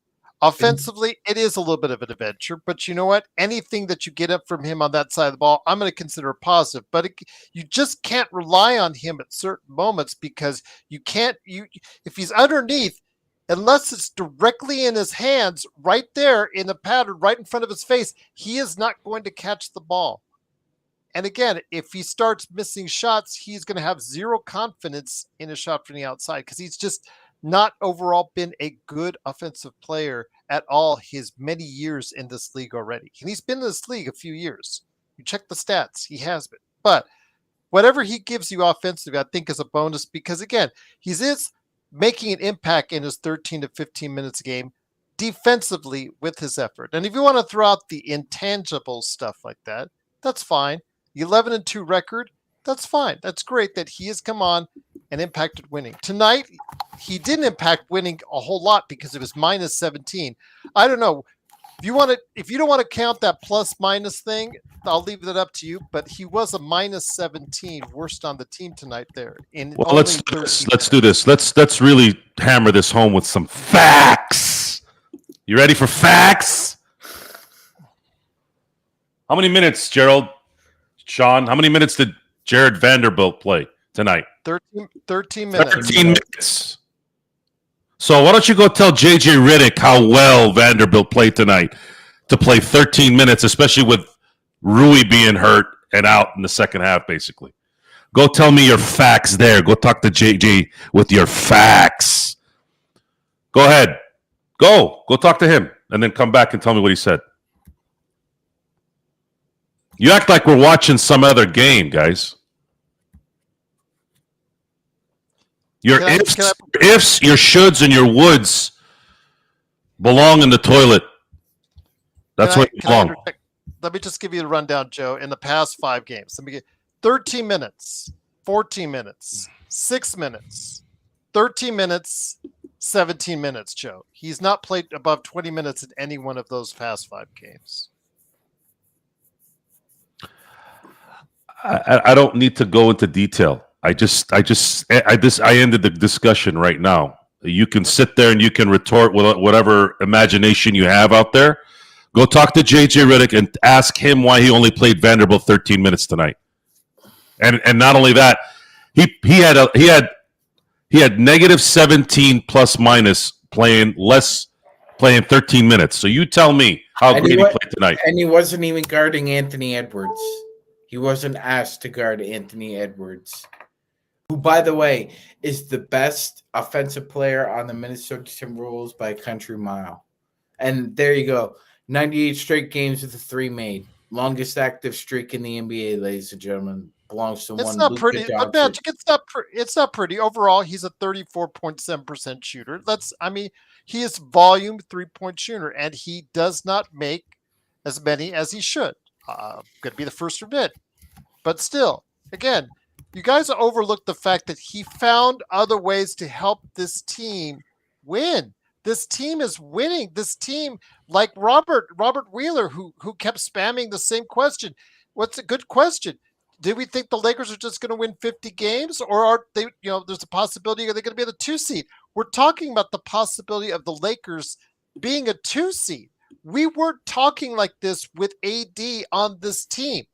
Offensively, it is a little bit of an adventure, but you know what? Anything that you get up from him on that side of the ball, I'm going to consider a positive. But you just can't rely on him at certain moments because you can't. If he's underneath, unless it's directly in his hands, right there in the pattern, right in front of his face, he is not going to catch the ball. And again, if he starts missing shots, he's going to have zero confidence in a shot from the outside because he's just not overall been a good offensive player at all his many years in this league already. And he's been in this league a few years. You check the stats, he has been. But whatever he gives you offensively, I think is a bonus because, again, he is making an impact in his 13 to 15 minutes a game defensively with his effort. And if you want to throw out the intangible stuff like that, that's fine. The 11-2 record, that's fine. That's great that he has come on and impacted winning. Tonight, he didn't impact winning a whole lot because it was minus 17. I don't know. If you don't want to count that plus minus thing, I'll leave that up to you. But he was a minus 17, worst on the team tonight there. Well, let's do this. Let's really hammer this home with some facts. You ready for facts? How many minutes, Gerald? Sean, how many minutes did Jared Vanderbilt play tonight? 13 minutes. 13 minutes. So why don't you go tell JJ Redick how well Vanderbilt played tonight to play 13 minutes, especially with Rui being hurt and out in the second half, basically. Go tell me your facts there. Go talk to JJ with your facts. Go ahead. Go talk to him and then come back and tell me what he said. You act like we're watching some other game, guys. Your ifs, your shoulds, and your woulds belong in the toilet. That's where you belong. Let me just give you the rundown, Joe. In the past 5 games, let me get 13 minutes, 14 minutes, 6 minutes, 13 minutes, 17 minutes, Joe. He's not played above 20 minutes in any one of those past 5 games. I don't need to go into detail. I ended the discussion right now. You can sit there and you can retort with whatever imagination you have out there. Go talk to JJ Redick and ask him why he only played Vanderbilt 13 minutes tonight. And not only that, he had negative 17 plus minus playing 13 minutes. So you tell me how great he played tonight. And he wasn't even guarding Anthony Edwards. He wasn't asked to guard Anthony Edwards, who, by the way, is the best offensive player on the Minnesota Timberwolves by a country mile. And there you go. 98 straight games with a 3 made. longest active streak in the NBA, ladies and gentlemen, belongs to It's one not Luka pretty, but Doncic. Magic, it's not pretty. Overall, he's a 34.7% shooter. He is volume 3-point shooter, and he does not make as many as he should. Going to be the first to admit. But still, again, you guys overlook the fact that he found other ways to help this team win. This team is winning. This team, like Robert Wheeler, who kept spamming the same question. What's a good question? Do we think the Lakers are just going to win 50 games, or are they? There's a possibility they're going to be the 2 seed. We're talking about the possibility of the Lakers being a 2 seed. We weren't talking like this with AD on this team.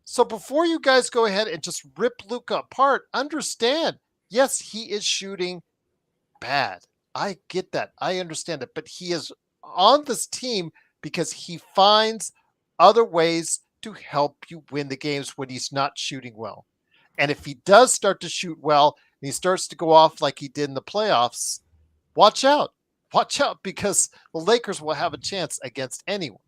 So before you guys go ahead and just rip Luka apart, understand, yes, he is shooting bad. I get that. I understand it. But he is on this team because he finds other ways to help you win the games when he's not shooting well. And if he does start to shoot well and he starts to go off like he did in the playoffs, watch out. Watch out, because the Lakers will have a chance against anyone.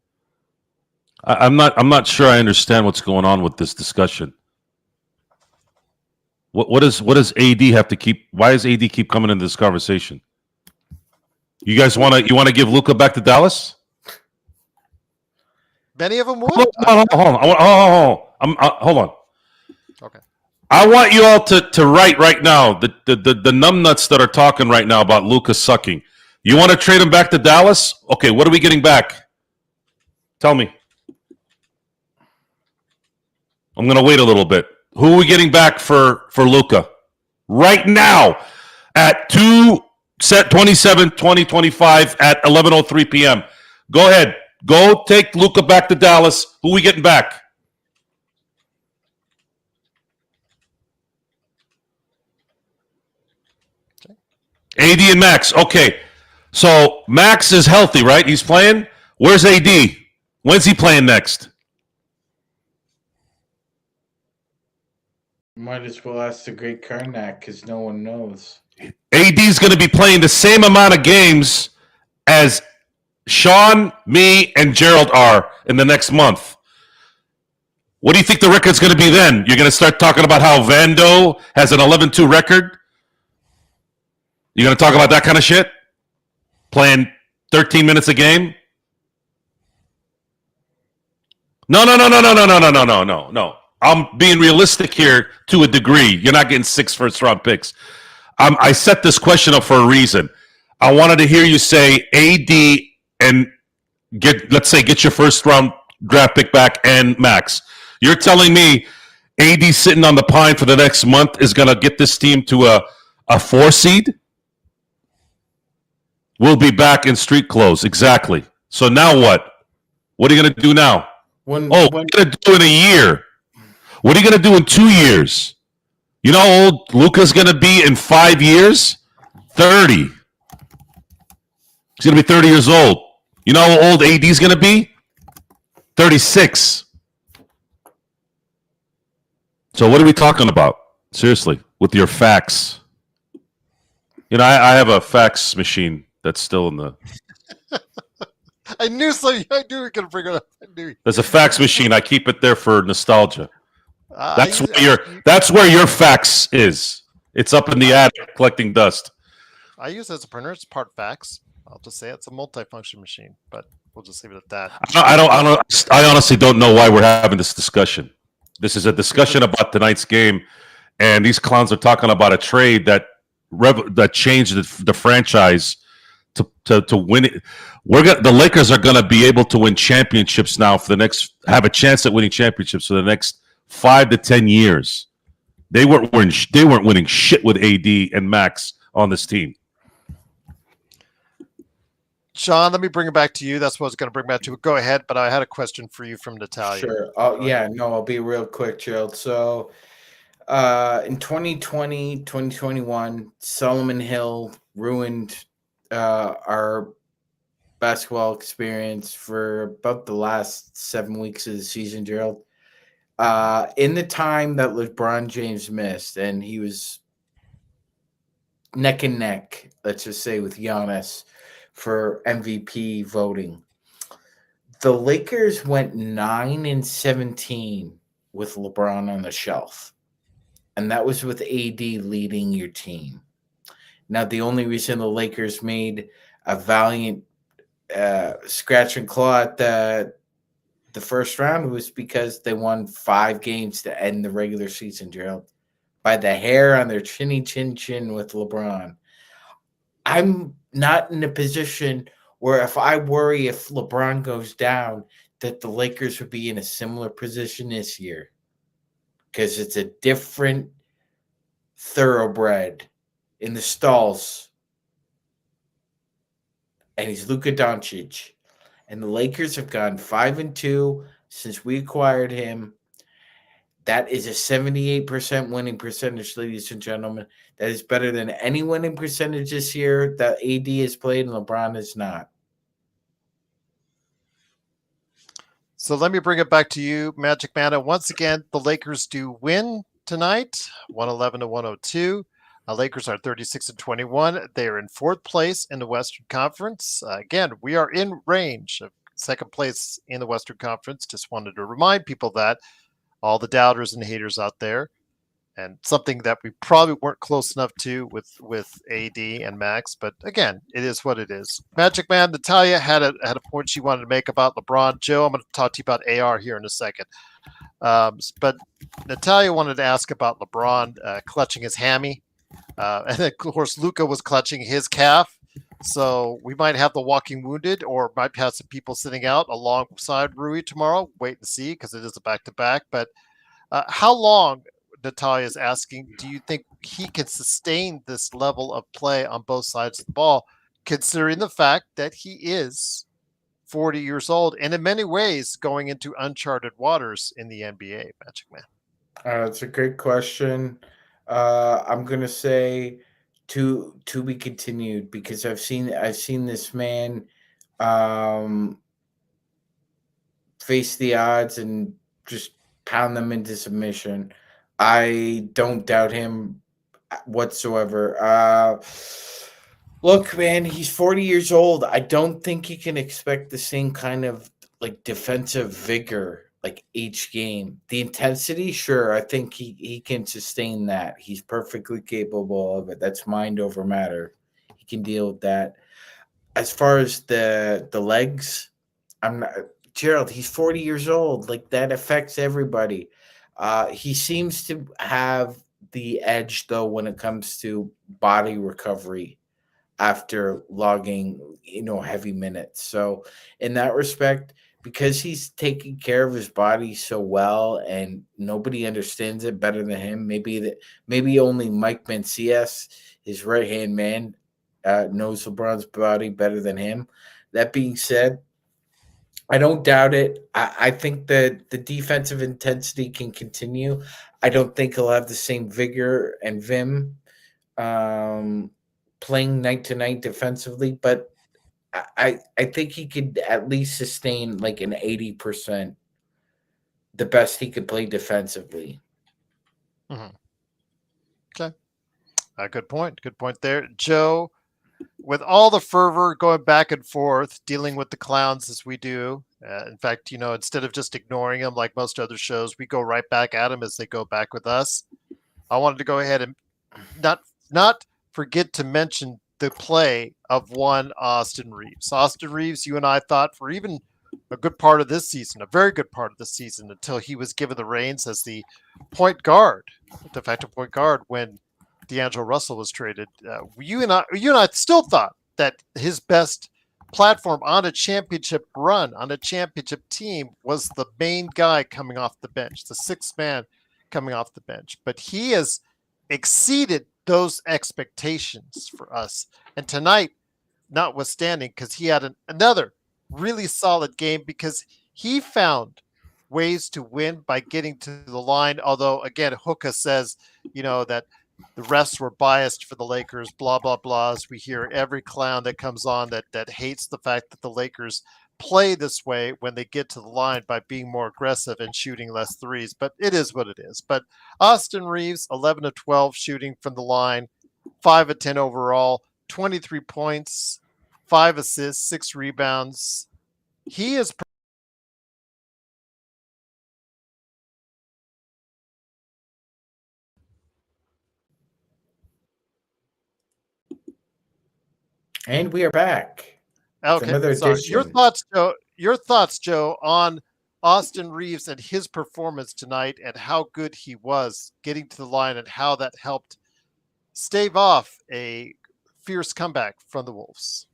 I'm not sure I understand what's going on with this discussion. What does AD have to keep? Why does AD keep coming into this conversation? You guys want to give Luka back to Dallas? Many of them would. Hold on. Hold on. Okay. I want you all to write right now the numbnuts that are talking right now about Luka sucking. You want to trade him back to Dallas? Okay, what are we getting back? Tell me. I'm going to wait a little bit. Who are we getting back for Luka? Right now at 2/27/2025 at 11:03 p.m. Go ahead. Go take Luka back to Dallas. Who are we getting back? Okay. AD and Max. Okay. So Max is healthy, right? He's playing. Where's AD? When's he playing next? Might as well ask the great Karnak because no one knows. AD's going to be playing the same amount of games as Sean, me, and Gerald are in the next month. What do you think the record's going to be then? You're going to start talking about how Vando has an 11-2 record? You're going to talk about that kind of shit? Playing 13 minutes a game? No. I'm being realistic here to a degree. You're not getting 6 first-round picks. I set this question up for a reason. I wanted to hear you say AD and get your first-round draft pick back and Max. You're telling me AD sitting on the pine for the next month is going to get this team to a 4 seed? We'll be back in street clothes. Exactly. So now what? What are you going to do now? What are you going to do in a year? What are you going to do in 2 years? You know how old Luka's going to be in 5 years? 30. He's going to be 30 years old. You know how old AD's going to be? 36. So what are we talking about? Seriously, with your facts. You know, I have a fax machine that's still in the... I knew you were going to bring it up. There's a fax machine. I keep it there for nostalgia. That's where your fax is. It's up in the attic collecting dust. I use it as a printer. It's part fax. I'll just say it's a multifunction machine, but we'll just leave it at that. I honestly don't know why we're having this discussion. This is a discussion about tonight's game, and these clowns are talking about a trade that changed the franchise to win it. The Lakers are going to be able to win championships now have a chance at winning championships for the next 5 to 10 years. They weren't winning shit with AD and Max on this team. Sean, let me bring it back to you. That's what I was going to bring back to you. Go ahead, but I had a question for you from Natalia. Sure. I'll be real quick, Gerald. So in 2020, 2021, Solomon Hill ruined our basketball experience for about the last 7 weeks of the season, Gerald. In the time that LeBron James missed, and he was neck and neck, let's just say, with Giannis for MVP voting, The Lakers went 9-17 with LeBron on the shelf, and that was with AD leading your team. Now, the only reason the Lakers made a valiant scratch and claw at the first round was because they won 5 games to end the regular season, Gerald, by the hair on their chinny chin with LeBron. I'm not in a position where if I worry if LeBron goes down, that the Lakers would be in a similar position this year, because it's a different thoroughbred in the stalls, and he's Luka Doncic. And the Lakers have gone 5-2 since we acquired him. That is a 78% winning percentage, ladies and gentlemen. That is better than any winning percentage this year that AD has played and LeBron has not. So let me bring it back to you, Magic Man. And once again, the Lakers do win tonight, 111-102. Lakers are 36-21. They are in 4th place in the Western Conference. Again, we are in range of 2nd place in the Western Conference. Just wanted to remind people that, all the doubters and haters out there, and something that we probably weren't close enough to with AD and Max. But again, it is what it is. Magic Man, Natalia had a point she wanted to make about LeBron. Joe, I'm going to talk to you about AR here in a second. But Natalia wanted to ask about LeBron clutching his hammy. And of course, Luka was clutching his calf. So we might have the walking wounded, or might have some people sitting out alongside Rui tomorrow. Wait and see, because it is a back-to-back. But how long, Natalia is asking, do you think he can sustain this level of play on both sides of the ball, considering the fact that he is 40 years old and in many ways going into uncharted waters in the NBA, Magic Man? It's a great question. I'm gonna say to be continued, because I've seen this man face the odds and just pound them into submission. I don't doubt him whatsoever. Look, man, he's 40 years old. I don't think you can expect the same kind of like defensive vigor like each game. The intensity, sure, I think he can sustain that. He's perfectly capable of it. That's mind over matter. He can deal with that. As far as the legs, I'm not Gerald, he's 40 years old. Like, that affects everybody. He seems to have the edge, though, when it comes to body recovery after logging, heavy minutes. So in that respect, because he's taking care of his body so well and nobody understands it better than him, maybe only Mike Mancias, his right-hand man, knows LeBron's body better than him. That being said, I don't doubt it. I think that the defensive intensity can continue. I don't think he'll have the same vigor and vim playing night to night defensively, but I think he could at least sustain like an 80%, the best he could play defensively. Mm-hmm. Okay. Good point. Good point there. Joe, with all the fervor going back and forth, dealing with the clowns as we do, in fact, instead of just ignoring them like most other shows, we go right back at them as they go back with us. I wanted to go ahead and not forget to mention the play of one Austin Reeves. Austin Reeves, you and I thought for even a good part of this season, a very good part of the season, until he was given the reins as the point guard, de facto point guard, when D'Angelo Russell was traded. You and I still thought that his best platform on a championship run, on a championship team, was the main guy coming off the bench, the sixth man coming off the bench. But he has exceeded those expectations for us. And tonight, notwithstanding, because he had another really solid game, because he found ways to win by getting to the line. Although, again, Hookah says, that the refs were biased for the Lakers, blah, blah, blah. As we hear every clown that comes on that hates the fact that the Lakers play this way when they get to the line by being more aggressive and shooting less threes. But it is what it is. But Austin Reeves, 11 of 12 shooting from the line, 5 of 10 overall, 23 points, 5 assists, 6 rebounds. He is And we are back. With Okay, another sorry. edition. Your thoughts, Joe, on Austin Reeves and his performance tonight, and how good he was getting to the line, and how that helped stave off a fierce comeback from the Wolves.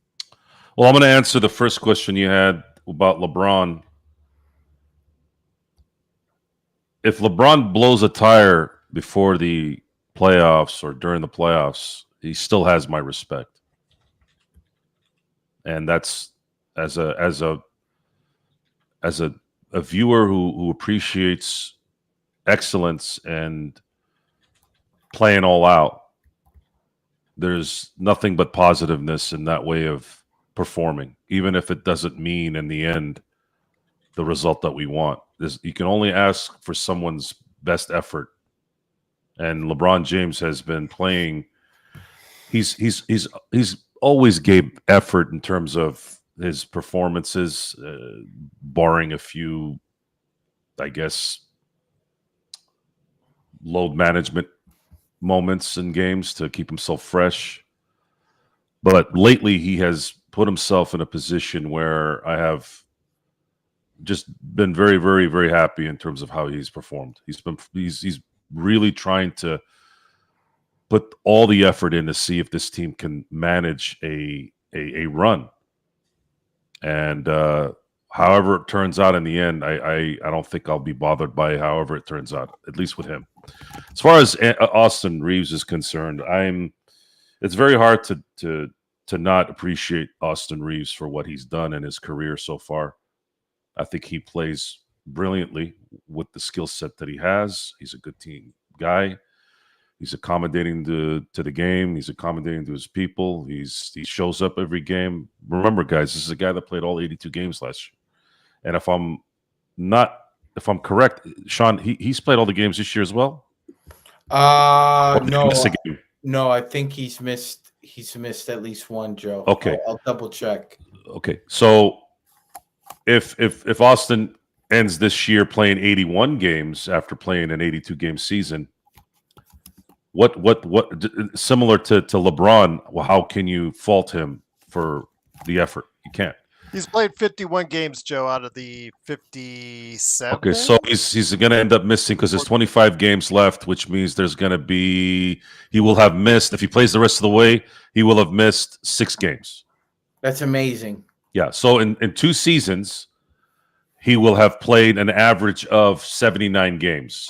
Well, I'm going to answer the first question you had about LeBron. If LeBron blows a tire before the playoffs or during the playoffs, he still has my respect. And that's as a viewer who appreciates excellence and playing all out. There's nothing but positiveness in that way of performing, even if it doesn't mean in the end the result that we want. You can only ask for someone's best effort, and LeBron James has been playing. He's always gave effort in terms of his performances, barring a few, I guess, load management moments in games to keep himself fresh. But lately, he has put himself in a position where I have just been very, very, very happy in terms of how he's performed. He's really trying to put all the effort in to see if this team can manage a run. And however it turns out in the end, I don't think I'll be bothered by however it turns out, at least with him. As far as Austin Reeves is concerned, it's very hard to not appreciate Austin Reeves for what he's done in his career so far. I think he plays brilliantly with the skill set that he has. He's a good team guy. He's accommodating to the game. He's accommodating to his people. He shows up every game. Remember, guys, this is a guy that played all 82 games last year. And if I'm correct, Sean, he's played all the games this year as well. No, I think he's missed at least one, Joe. Okay, I'll double check. Okay, so if Austin ends this year playing 81 games after playing an 82 game season, what similar to LeBron, well, how can you fault him for the effort? You can't. He's played 51 games, Joe, out of the 57. Okay, so he's going to end up missing because there's 25 games left, which means he will have missed, if he plays the rest of the way, he will have missed 6 games. That's amazing. Yeah, so in 2 seasons, he will have played an average of 79 games.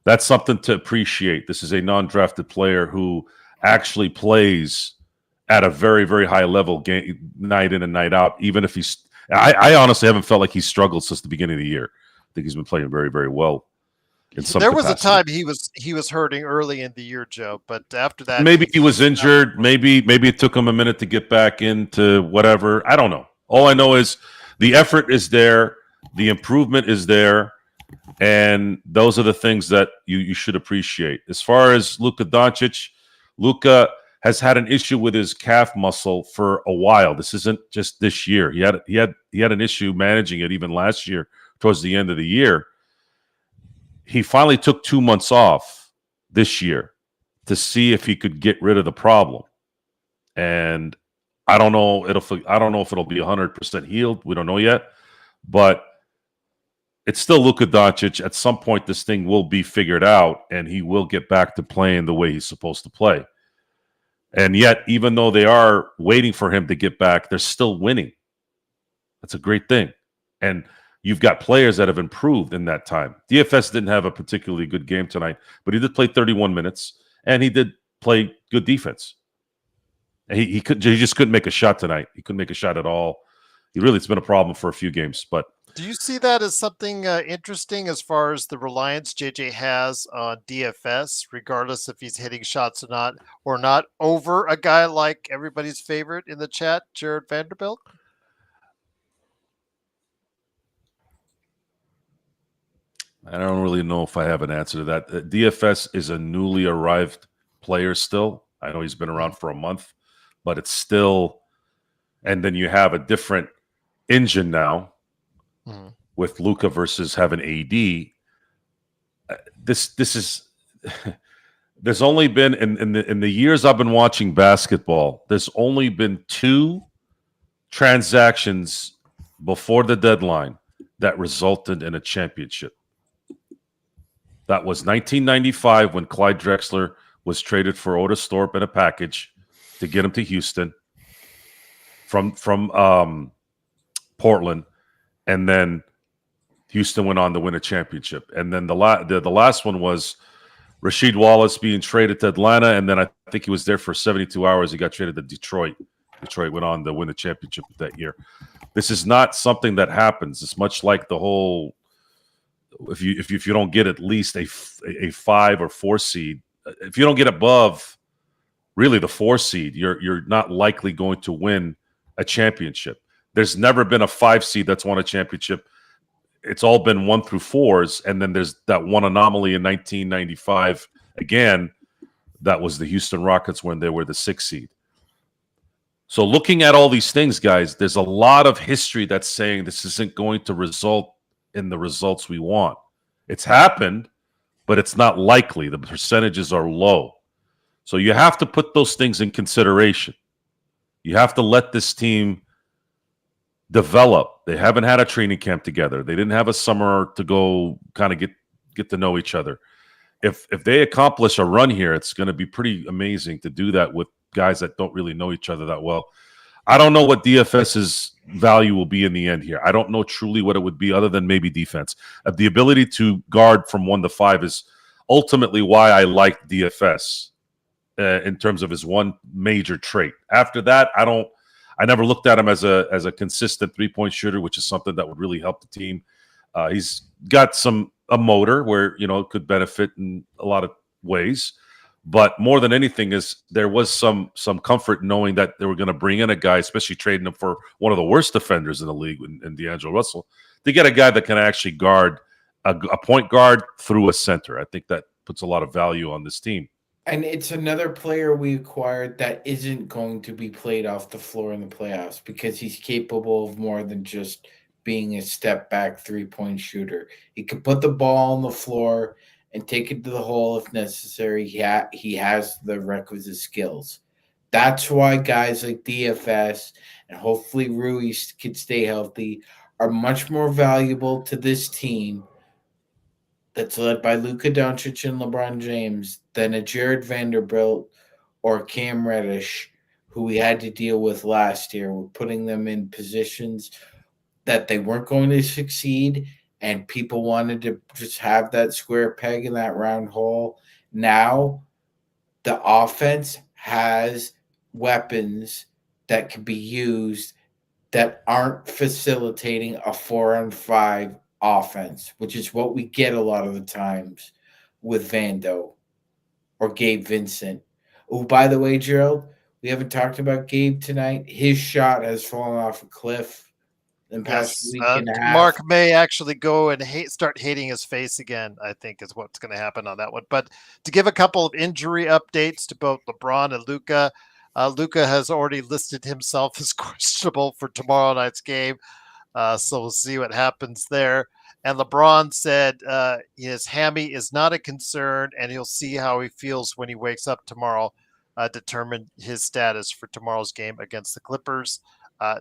That's something to appreciate. This is a non-drafted player who actually plays at a very, very high level, night in and night out. Even if I honestly haven't felt like he's struggled since the beginning of the year. I think he's been playing very, very well. There was a time he was hurting early in the year, Joe, but after that, maybe he was injured. Maybe it took him a minute to get back into whatever. I don't know. All I know is the effort is there, the improvement is there, and those are the things that you should appreciate. As far as Luka Doncic, Luka has had an issue with his calf muscle for a while. This isn't just this year. He had an issue managing it even last year towards the end of the year. He finally took 2 months off this year to see if he could get rid of the problem. And I don't know if it'll be 100% healed. We don't know yet, but it's still Luka Doncic. At some point, this thing will be figured out, and he will get back to playing the way he's supposed to play. And yet, even though they are waiting for him to get back, they're still winning. That's a great thing. And you've got players that have improved in that time. DFS didn't have a particularly good game tonight, but he did play 31 minutes, and he did play good defense. And he just couldn't make a shot tonight. He couldn't make a shot at all. It's been a problem for a few games. But do you see that as something interesting as far as the reliance JJ has on DFS, regardless if he's hitting shots or not, over a guy like everybody's favorite in the chat, Jared Vanderbilt? I don't really know if I have an answer to that. DFS is a newly arrived player still. I know he's been around for a month, but it's still, and then you have a different engine now with Luka versus having AD. This is There's only been in the years I've been watching basketball, there's only been 2 transactions before the deadline that resulted in a championship. That was 1995 when Clyde Drexler was traded for Otis Thorpe in a package to get him to Houston from Portland, and then Houston went on to win a championship. And then the last one was Rasheed Wallace being traded to Atlanta, and then I think he was there for 72 hours. He got traded to Detroit. Detroit went on to win the championship that year. This is not something that happens. It's much like the whole if you don't get at least a 5 or 4 seed, if you don't get above really the 4 seed, you're not likely going to win a championship. There's never been a 5 seed that's won a championship. It's all been 1 through 4s, and then there's that one anomaly in 1995 again. That was the Houston Rockets when they were the 6 seed. So looking at all these things, guys, there's a lot of history that's saying this isn't going to result in the results we want. It's happened, but it's not likely. The percentages are low. So you have to put those things in consideration. You have to let this team develop. They haven't had a training camp together. They didn't have a summer to go kind of get to know each other. If they accomplish a run here, it's going to be pretty amazing to do that with guys that don't really know each other that well. I don't know what DFS's value will be in the end here. I don't know truly what it would be other than maybe defense. The ability to guard from 1 to 5 is ultimately why I like DFS in terms of his one major trait. After that, I never looked at him as a consistent 3-point shooter, which is something that would really help the team. He's got a motor where, it could benefit in a lot of ways. But more than anything is there was some comfort knowing that they were going to bring in a guy, especially trading him for one of the worst defenders in the league in D'Angelo Russell, to get a guy that can actually guard a point guard through a center. I think that puts a lot of value on this team. And it's another player we acquired that isn't going to be played off the floor in the playoffs because he's capable of more than just being a step back 3-point shooter. He can put the ball on the floor and take it to the hole if necessary. He has the requisite skills. That's why guys like DFS and hopefully Rui can stay healthy are much more valuable to this team that's led by Luka Doncic and LeBron James than a Jared Vanderbilt or Cam Reddish, who we had to deal with last year. We're putting them in positions that they weren't going to succeed, and people wanted to just have that square peg in that round hole. Now the offense has weapons that can be used that aren't facilitating a 4-on-5 offense, which is what we get a lot of the times with Vando or Gabe Vincent. Oh, by the way, Gerald, we haven't talked about Gabe tonight. His shot has fallen off a cliff in the past week and a half. Mark may actually go and start hating his face again, I think is what's going to happen on that one. But to give a couple of injury updates to both LeBron and Luka, Luka has already listed himself as questionable for tomorrow night's game. So we'll see what happens there. And LeBron said his hammy is not a concern, and he'll see how he feels when he wakes up tomorrow, determine his status for tomorrow's game against the Clippers.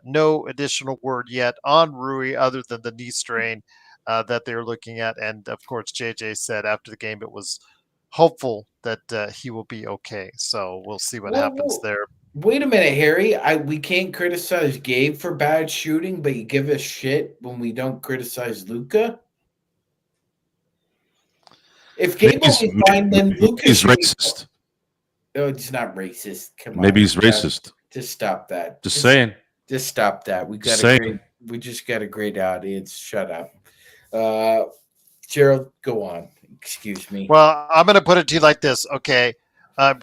No additional word yet on Rui other than the knee strain that they're looking at. And, of course, JJ said after the game it was hopeful that he will be okay. So we'll see what happens there. Wait a minute, Harry. We can't criticize Gabe for bad shooting, but you give us shit when we don't criticize Luka? If Gabe will be fine, then Luka is racist. No, it's not racist. Come on. Maybe he's racist. Just stop that. Just saying. Just stop that. We just got a great audience. Shut up. Gerald, go on. Excuse me. Well, I'm going to put it to you like this. Okay.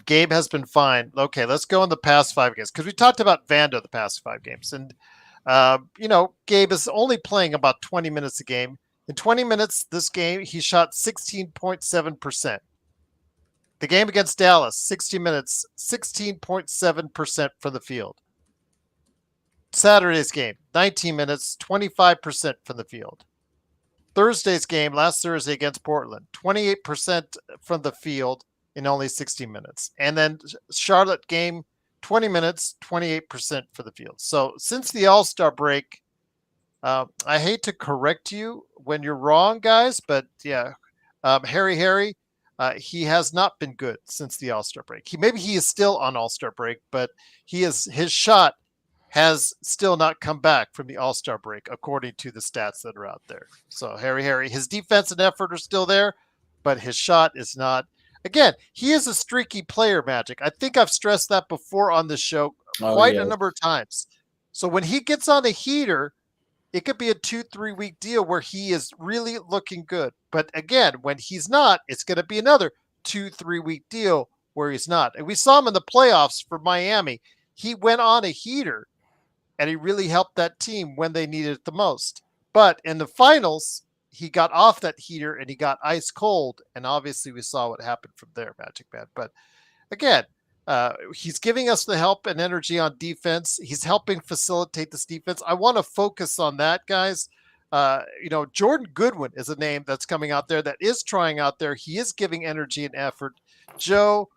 Gabe has been fine. Okay, let's go in the past 5 games because we talked about Vando the past 5 games. And, Gabe is only playing about 20 minutes a game. In 20 minutes this game, he shot 16.7%. The game against Dallas, 60 minutes, 16.7% from the field. Saturday's game, 19 minutes, 25% from the field. Thursday's game, last Thursday against Portland, 28% from the field in only 60 minutes. And then Charlotte game, 20 minutes, 28% for the field. So since the All-Star break, I hate to correct you when you're wrong, guys, but yeah, Harry, he has not been good since the All-Star break. Maybe he is still on All-Star break, but his shot has still not come back from the All-Star break, according to the stats that are out there. So Harry, his defense and effort are still there, but his shot is not. Again, he is a streaky player, Magic. I think I've stressed that before on this show quite a number of times. So when he gets on a heater, it could be a 2-3 week deal where he is really looking good. But again, when he's not, it's going to be another 2-3 week deal where he's not. And we saw him in the playoffs for Miami. He went on a heater and he really helped that team when they needed it the most. But in the finals, he got off that heater and he got ice cold. And obviously we saw what happened from there, Magic Man. But again, he's giving us the help and energy on defense. He's helping facilitate this defense. I want to focus on that, guys. Jordan Goodwin is a name that's coming out there that is trying out there. He is giving energy and effort. Joe,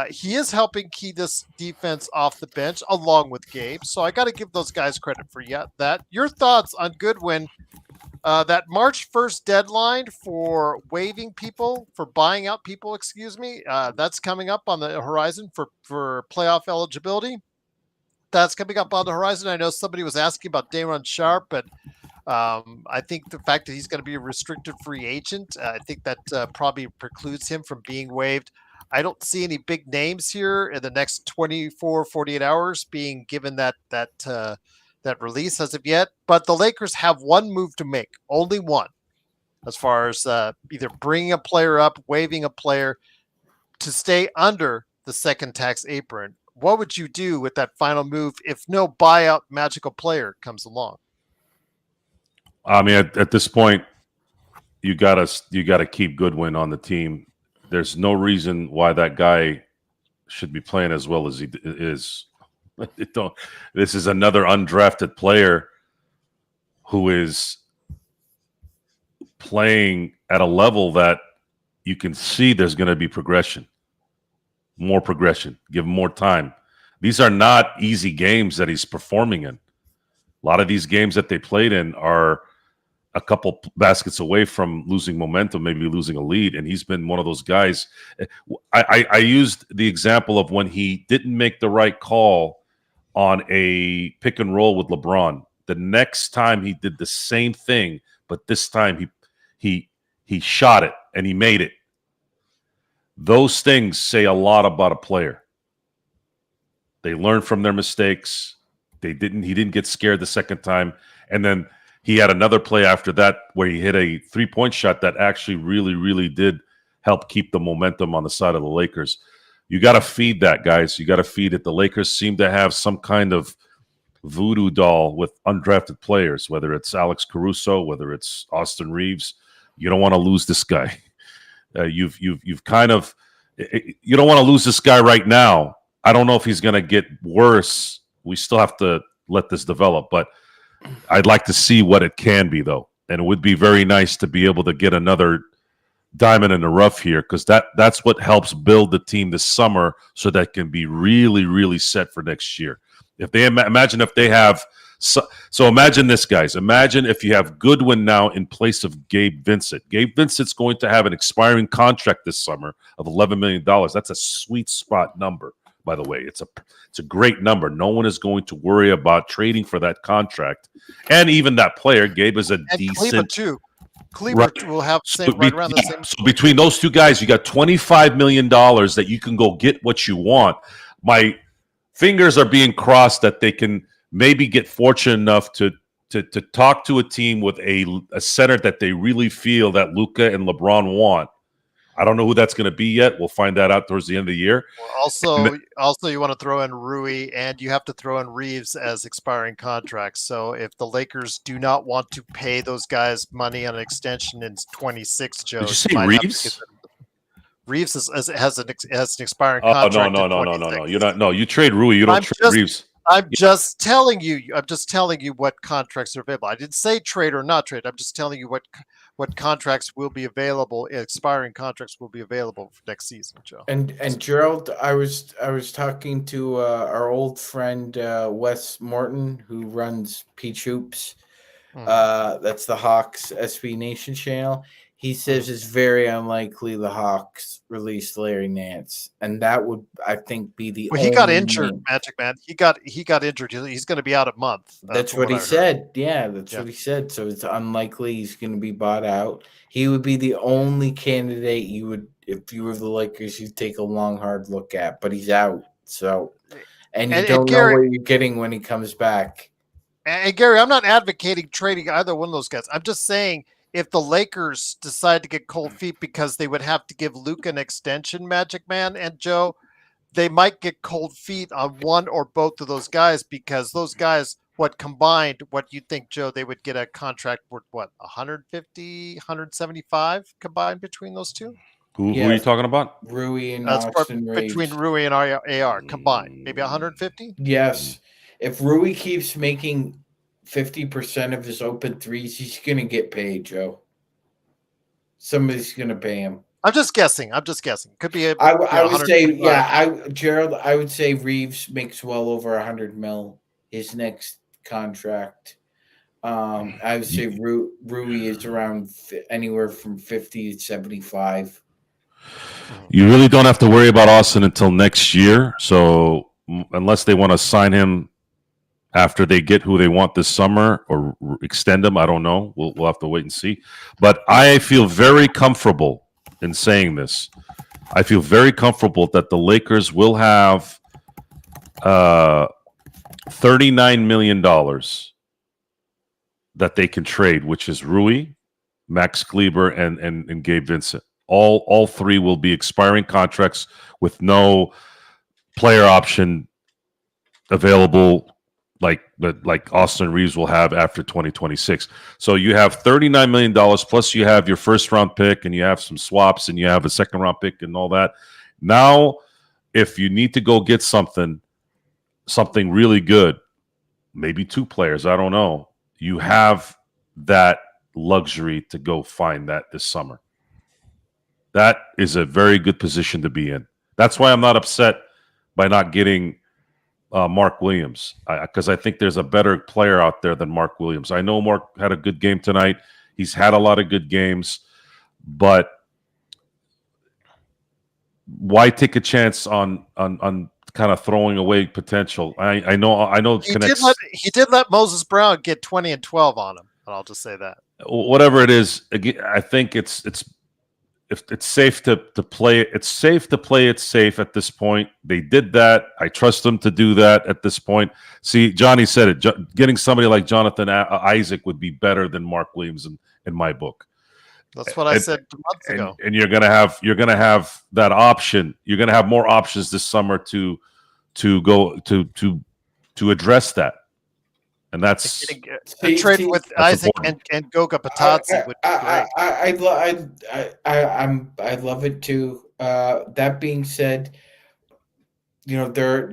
he is helping key this defense off the bench along with Gabe. So I got to give those guys credit for that. Your thoughts on Goodwin? That March 1st deadline for waiving people, for buying out people, that's coming up on the horizon for playoff eligibility. That's coming up on the horizon. I know somebody was asking about Day'Ron Sharp, but I think the fact that he's going to be a restricted free agent, I think that probably precludes him from being waived. I don't see any big names here in the next 24, 48 hours being given that release as of yet, but the Lakers have one move to make, only one, as far as either bringing a player up, waiving a player to stay under the second tax apron. What would you do with that final move if no buyout magical player comes along? I mean, at this point, you gotta keep Goodwin on the team. There's no reason why that guy should be playing as well as he is. This is another undrafted player who is playing at a level that you can see there's going to be progression, more progression. Give him more time. These are not easy games that he's performing in. A lot of these games that they played in are a couple baskets away from losing momentum, maybe losing a lead, and he's been one of those guys. I used the example of when he didn't make the right call on a pick and roll with LeBron. The next time he did the same thing, but this time he shot it and he made it. Those things say a lot about a player. They learn from their mistakes. He didn't get scared the second time. And then he had another play after that where he hit a three-point shot that actually really, really did help keep the momentum on the side of the Lakers. You got to feed that, guys. You got to feed it. The Lakers seem to have some kind of voodoo doll with undrafted players, whether it's Alex Caruso, whether it's Austin Reeves. You don't want to lose this guy. You don't want to lose this guy right now. I don't know if he's going to get worse. We still have to let this develop, but I'd like to see what it can be, though. And it would be very nice to be able to get another diamond in the rough here, because that's what helps build the team this summer so that can be really, really set for next year. If they imagine if they have so imagine this, guys. Imagine if you have Goodwin now in place of Gabe Vincent. Gabe Vincent's going to have an expiring contract this summer of $11 million. That's a sweet spot number, by the way. It's a great number. No one is going to worry about trading for that contract. And even that player, Gabe, is a decent. Kleber too. Kleber will have right around the same. So between those two guys, you got $25 million that you can go get what you want. My fingers are being crossed that they can maybe get fortunate enough to talk to a team with a center that they really feel that Luka and LeBron want. I don't know who that's going to be yet. We'll find that out towards the end of the year. Well, also, you want to throw in Rui, and you have to throw in Reeves as expiring contracts. So if the Lakers do not want to pay those guys money on an extension in 26, Joe, did you say Reeves? Reeves has an expiring contract. No. You're not. No, you trade Rui. You don't trade Reeves. I'm just telling you what contracts are available. I didn't say trade or not trade. I'm just telling you what contracts will be available, expiring contracts will be available for next season, Joe. And Gerald, I was talking to our old friend Wes Morton, who runs Peach Hoops. That's the Hawks SB Nation channel. He says it's very unlikely the Hawks release Larry Nance, and that would, I think, be the Well, he got only injured, name. Magic Man. He got injured. He's going to be out a month. That's from what he I heard. said. Yeah, that's what he said. So it's unlikely he's going to be bought out. He would be the only candidate you would, if you were the Lakers, you'd take a long, hard look at. But he's out. So, and you don't know what you're getting when he comes back. And Gary, I'm not advocating trading either one of those guys. I'm just saying if the Lakers decide to get cold feet because they would have to give Luka an extension, Magic Man and Joe, they might get cold feet on one or both of those guys because those guys, what you think, Joe, they would get a contract worth what, 150, 175 combined between those two? Who are you talking about? Rui and Austin Reeves. Between Rui and AR combined, maybe 150? Yes. If Rui keeps making 50% of his open threes, he's going to get paid, Joe. Somebody's going to pay him. I'm just guessing. Could be. I would say, Gerald. I would say Reeves makes well over 100 mil his next contract. I would say Rui is around anywhere from 50 to 75. You really don't have to worry about Austin until next year. So unless they want to sign him after they get who they want this summer or extend him, I don't know. We'll have to wait and see. But I feel very comfortable in saying this. I feel very comfortable that the Lakers will have $39 million that they can trade, which is Rui, Max Kleber, and Gabe Vincent. All three will be expiring contracts with no player option available like Austin Reeves will have after 2026. So you have $39 million plus you have your first round pick and you have some swaps and you have a second round pick and all that. Now, if you need to go get something really good, maybe two players, I don't know, you have that luxury to go find that this summer. That is a very good position to be in. That's why I'm not upset by not getting Mark Williams, because I think there's a better player out there than Mark Williams. I know Mark had a good game tonight. He's had a lot of good games, but why take a chance on kind of throwing away potential? I know. He did let Moses Brown get 20 and 12 on him, and I'll just say that. Whatever it is, again, I think it's safe to play it. It's safe to play it safe at this point. They did that. I trust them to do that at this point. See, Johnny said it. Getting somebody like Jonathan Isaac would be better than Mark Williams in my book. That's what I said months ago. And you're gonna have that option. You're gonna have more options this summer to go to address that. And that's a trade with Isaac and Goga Patadze would be great. I love it too. That being said, there are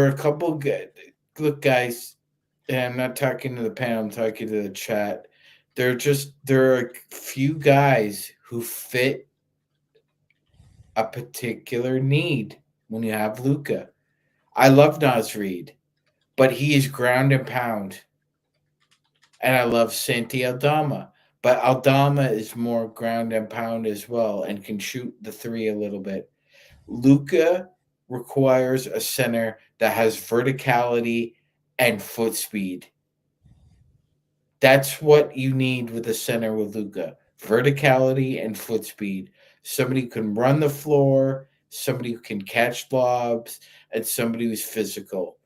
a couple good guys, and I'm not talking to the panel, I'm talking to the chat. There are a few guys who fit a particular need when you have Luka. I love Naz Reid, but he is ground and pound. And I love Santi Aldama, but Aldama is more ground and pound as well and can shoot the three a little bit. Luka requires a center that has verticality and foot speed. That's what you need with a center with Luka. Verticality and foot speed. Somebody who can run the floor, somebody who can catch lobs, and somebody who's physical.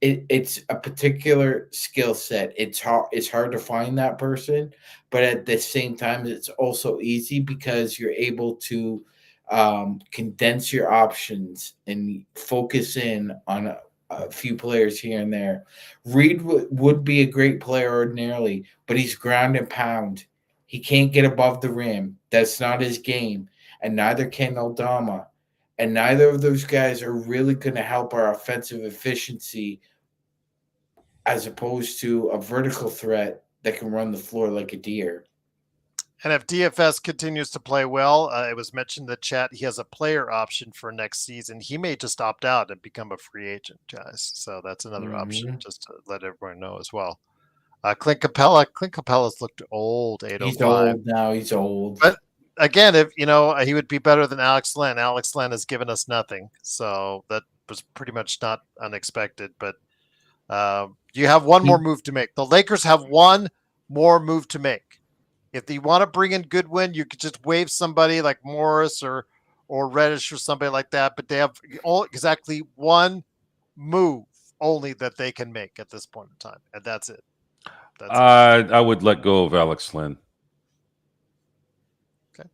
It's a particular skill set. It's hard to find that person, but at the same time, it's also easy because you're able to condense your options and focus in on a few players here and there. Reed would be a great player ordinarily, but he's ground and pound. He can't get above the rim. That's not his game, and neither can Aldama. And neither of those guys are really going to help our offensive efficiency as opposed to a vertical threat that can run the floor like a deer. And if DFS continues to play well, it was mentioned in the chat he has a player option for next season. He may just opt out and become a free agent, guys. So that's another option, just to let everyone know as well. Clint Capella's looked old, He's 805. old now. He's old. But again, if he would be better than Alex Len. Alex Len has given us nothing, so that was pretty much not unexpected. But you have one more move to make. The Lakers have one more move to make. If you want to bring in Goodwin, you could just waive somebody like Morris or Reddish or somebody like that. But they have exactly one move only that they can make at this point in time, and that's it. I would let go of Alex Len. Okay.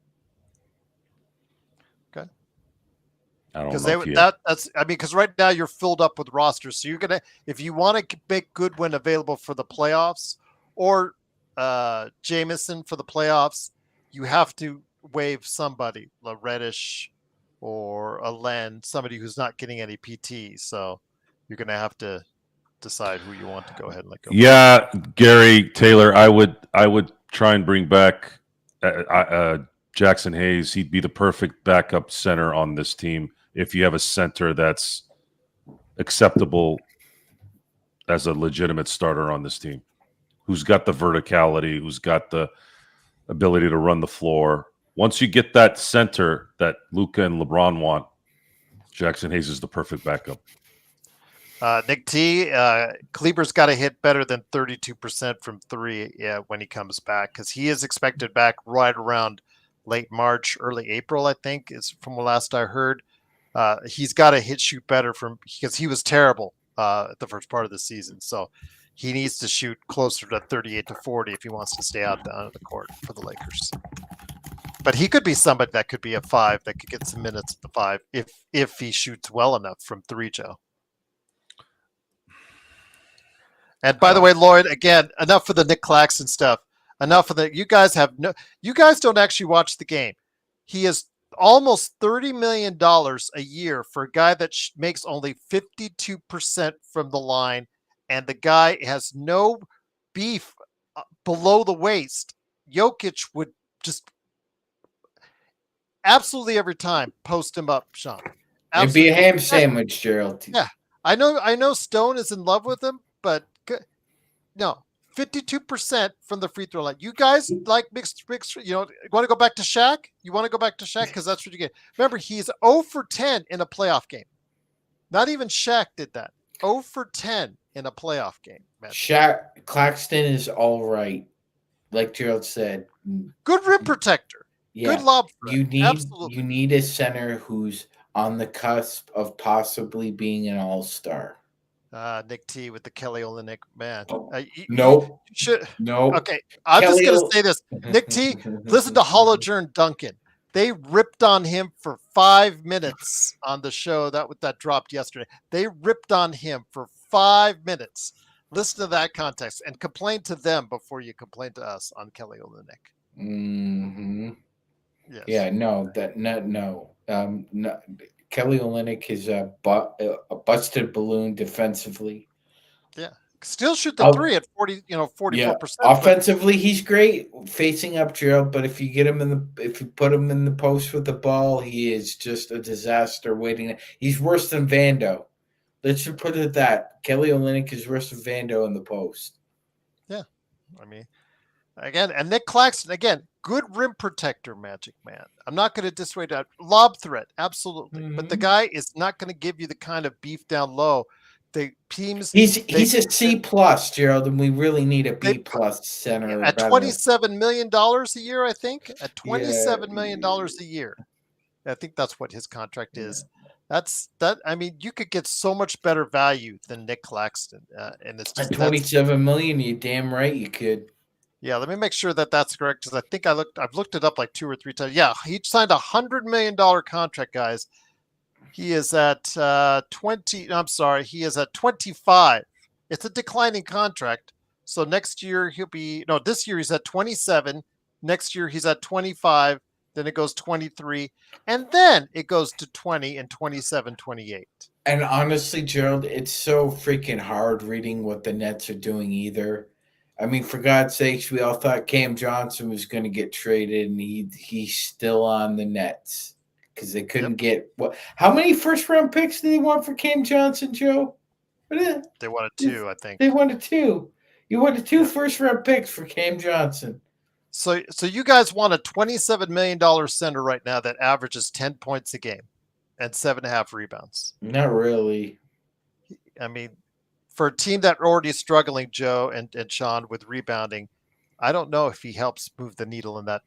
I don't Because know. because right now you're filled up with rosters, so you're gonna, if you want to make Goodwin available for the playoffs or Jameson for the playoffs, you have to waive somebody, a Reddish or a Len, somebody who's not getting any PT. So you're gonna have to decide who you want to go ahead and let go. Yeah, Gary Taylor, I would try and bring back Jackson Hayes. He'd be the perfect backup center on this team if you have a center that's acceptable as a legitimate starter on this team, who's got the verticality, who's got the ability to run the floor. Once you get that center that Luka and LeBron want, Jackson Hayes is the perfect backup. Nick T, Kleber's got to hit better than 32% from three when he comes back, because he is expected back right around late March, early April, I think, is from the last I heard. He's got to shoot better because he was terrible at the first part of the season. So he needs to shoot closer to 38 to 40 if he wants to stay out on the court for the Lakers. But he could be somebody that could be a 5 that could get some minutes at the 5 if he shoots well enough from 3, Joe. And by the way, Lloyd, again, enough of the Nick Claxton stuff. Enough of the. You guys don't actually watch the game. He is almost $30 million a year for a guy that makes only 52% from the line, and the guy has no beef below the waist. Jokic would just absolutely every time post him up, Sean. It'd be a ham sandwich, Gerald. Yeah, I know Stone is in love with him, but no, 52% from the free throw line. You guys like mixed. You want to go back to Shaq? You want to go back to Shaq because that's what you get. Remember, he's 0 for 10 in a playoff game. Not even Shaq did that. 0 for 10 in a playoff game. Shaq Claxton is all right, like Gerald said. Good rim protector. Yeah. Good lob. You need a center who's on the cusp of possibly being an all-star. Nick T with the Kelly Olynyk, man. Nope. Nope. Okay, I'm just going to say this. Nick T, listen to Hollow-Jern Duncan. They ripped on him for 5 minutes on the show that dropped yesterday. They ripped on him for 5 minutes. Listen to that context and complain to them before you complain to us on Kelly Olynyk. Mm-hmm. Yes. Yeah, no. Kelly Olynyk is a busted balloon defensively. Yeah, still shoot the 3 at 44%. Yeah. Offensively, he's great facing up, Gerald. But if you put him in the post with the ball, he is just a disaster waiting. He's worse than Vando. Let's just put it at that. Kelly Olynyk is worse than Vando in the post. Yeah, I mean, again, and Nick Claxton again. Good rim protector, Magic Man. I'm not going to dissuade that. Lob threat, absolutely. Mm-hmm. But the guy is not going to give you the kind of beef down low. The teams. He's a C plus, Gerald, and we really need a B plus center. At $27 million a year, I think. At $27 million a year, I think that's what his contract is. That. I mean, you could get so much better value than Nick Claxton, and it's just at $27 million. You damn right you could. Yeah, let me make sure that that's correct because I think I've looked it up like 2 or 3 times. Yeah, he signed a $100 million contract, guys. He is at 20. I'm sorry, he is at 25. It's a declining contract. So next year this year he's at 27. Next year he's at 25. Then it goes 23, and then it goes to 20 and 27, 28. And honestly, Gerald, it's so freaking hard reading what the Nets are doing either. I mean, for God's sakes, we all thought Cam Johnson was going to get traded, and he's still on the Nets because they couldn't get what? How many first-round picks did they want for Cam Johnson, Joe? They wanted 2, I think. They wanted 2. You wanted 2 first-round picks for Cam Johnson. So you guys want a $27 million center right now that averages 10 points a game and 7.5 rebounds. Not really. I mean, for a team that already is struggling, Joe and Sean, with rebounding, I don't know if he helps move the needle in that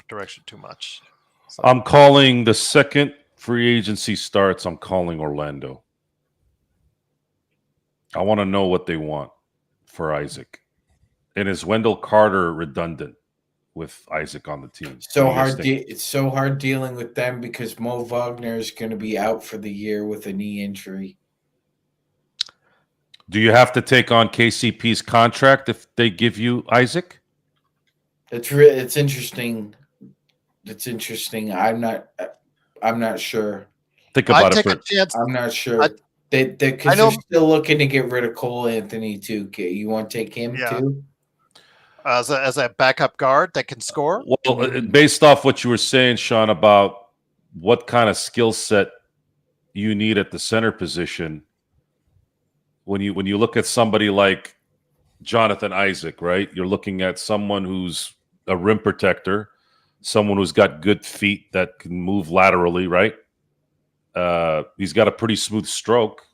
direction too much. So, I'm calling the second free agency starts. I'm calling Orlando. I want to know what they want for Isaac. And is Wendell Carter redundant with Isaac on the team? So hard. It's so hard dealing with them because Mo Wagner is going to be out for the year with a knee injury. Do you have to take on KCP's contract if they give you Isaac? It's interesting. It's interesting. I'm not sure. Think about I it. take a chance. I'm not sure. Because they're still looking to get rid of Cole Anthony too. You want to take him too? As a backup guard that can score? Well, based off what you were saying, Sean, about what kind of skill set you need at the center position, when you look at somebody like Jonathan Isaac, right? You're looking at someone who's a rim protector, someone who's got good feet that can move laterally, right? He's got a pretty smooth stroke.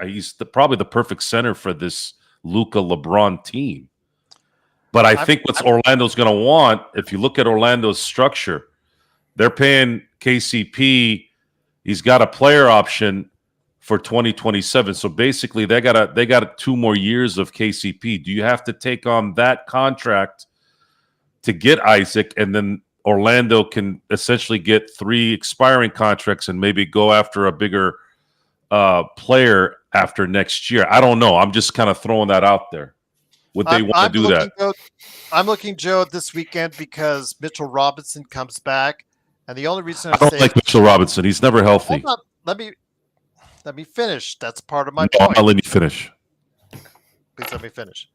He's probably the perfect center for this Luka LeBron team. But I think what Orlando's going to want, if you look at Orlando's structure, they're paying KCP. He's got a player option for 2027. So basically, they got 2 more years of KCP. Do you have to take on that contract to get Isaac, and then Orlando can essentially get 3 expiring contracts and maybe go after a bigger player after next year? I don't know. I'm just kind of throwing that out there. Would they want to do that? I'm looking, Joe, this weekend because Mitchell Robinson comes back, and the only reason I don't like Mitchell Robinson. He's never healthy. Hold on. Let me finish. That's part of my point. point. I'll let me finish. Please let me finish.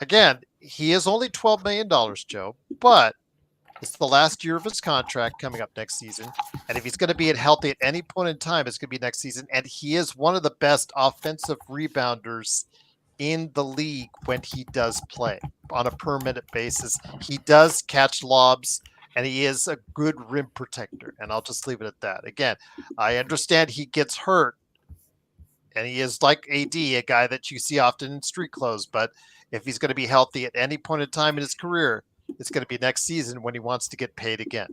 Again, he is only $12 million, Joe, but it's the last year of his contract coming up next season. And if he's going to be healthy at any point in time, it's going to be next season. And he is one of the best offensive rebounders in the league when he does play on a per minute basis. He does catch lobs, and he is a good rim protector. And I'll just leave it at that. Again, I understand he gets hurt, and he is like AD, a guy that you see often in street clothes. But if he's going to be healthy at any point in time in his career, it's going to be next season when he wants to get paid again.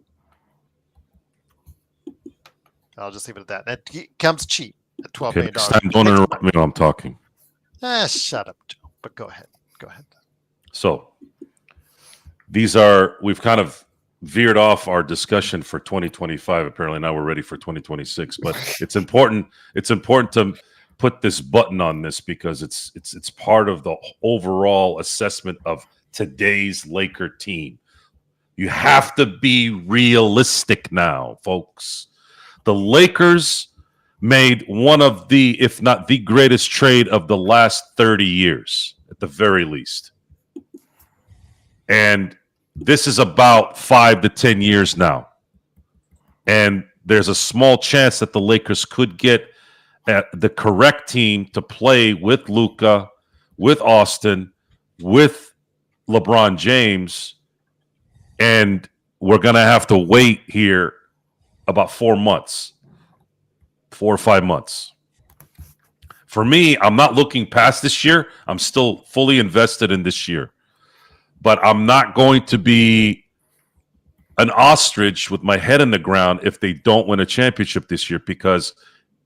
I'll just leave it at that. And he comes cheap at $12 million. Next time, don't interrupt me when I'm talking. Shut up, Joe. But go ahead. So we've kind of veered off our discussion for 2025. Apparently now we're ready for 2026. But it's important to put this button on this because it's part of the overall assessment of today's Laker team. You have to be realistic now, folks. The Lakers made one of the, if not the greatest trade of the last 30 years, at the very least. And this is about 5 to 10 years now. And there's a small chance that the Lakers could get the correct team to play with Luka, with Austin, with LeBron James. And we're going to have to wait here about 4 months. 4 or 5 months. For me, I'm not looking past this year. I'm still fully invested in this year. But I'm not going to be an ostrich with my head in the ground if they don't win a championship this year, because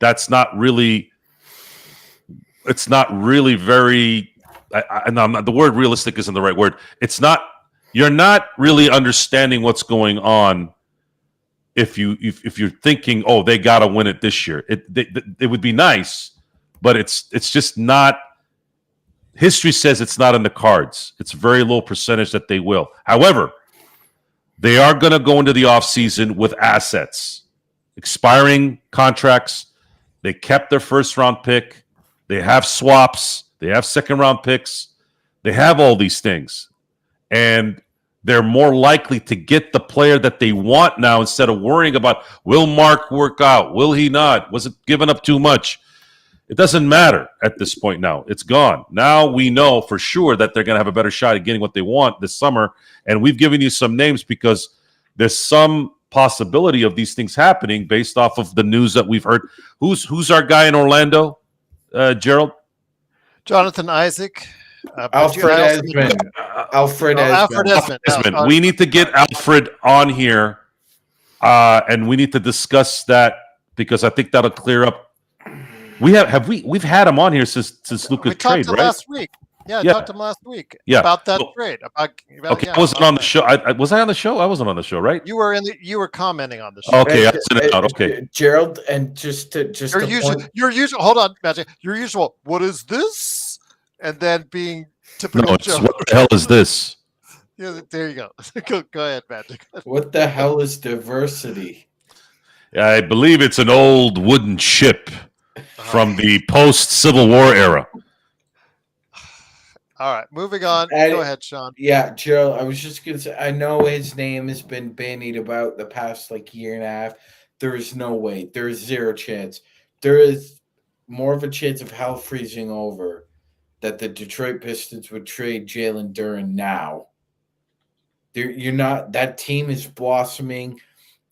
it's not really very, the word realistic isn't the right word. You're not really understanding what's going on if you're thinking, oh, they got to win it this year. It would be nice, but it's just not. History says it's not in the cards. It's a very low percentage that they will. However, they are going to go into the offseason with assets, expiring contracts. They kept their first-round pick. They have swaps. They have second-round picks. They have all these things, and they're more likely to get the player that they want now instead of worrying about, will Mark work out? Will he not? Was it giving up too much? It doesn't matter at this point now. It's gone. Now we know for sure that they're going to have a better shot at getting what they want this summer, and we've given you some names because there's some possibility of these things happening based off of the news that we've heard. Who's our guy in Orlando, Gerald? Jonathan Isaac. Alfred Esmond. Alfred Esmond. Esmond. We need to get Alfred on here, and we need to discuss that because I think that'll clear up. We've had him on here since Luka's trade, right? Last week. Yeah, I talked to him last week about that trade. Okay, I wasn't on the show. Was I on the show? I wasn't on the show, right? You were commenting on the show. Okay, I was in and out. Okay, Gerald, and just your usual. Hold on, Magic. Your usual. What is this? And then being typical. No, it's what the hell is this? Yeah, there you go. Go ahead, Magic. What the hell is diversity? I believe it's an old wooden ship from the post-Civil War era. All right, moving on. Go ahead, Sean. Yeah, Gerald, I was just going to say, I know his name has been bandied about the past year and a half. There is no way. There is zero chance. There is more of a chance of hell freezing over that the Detroit Pistons would trade Jalen Duren now. That team is blossoming.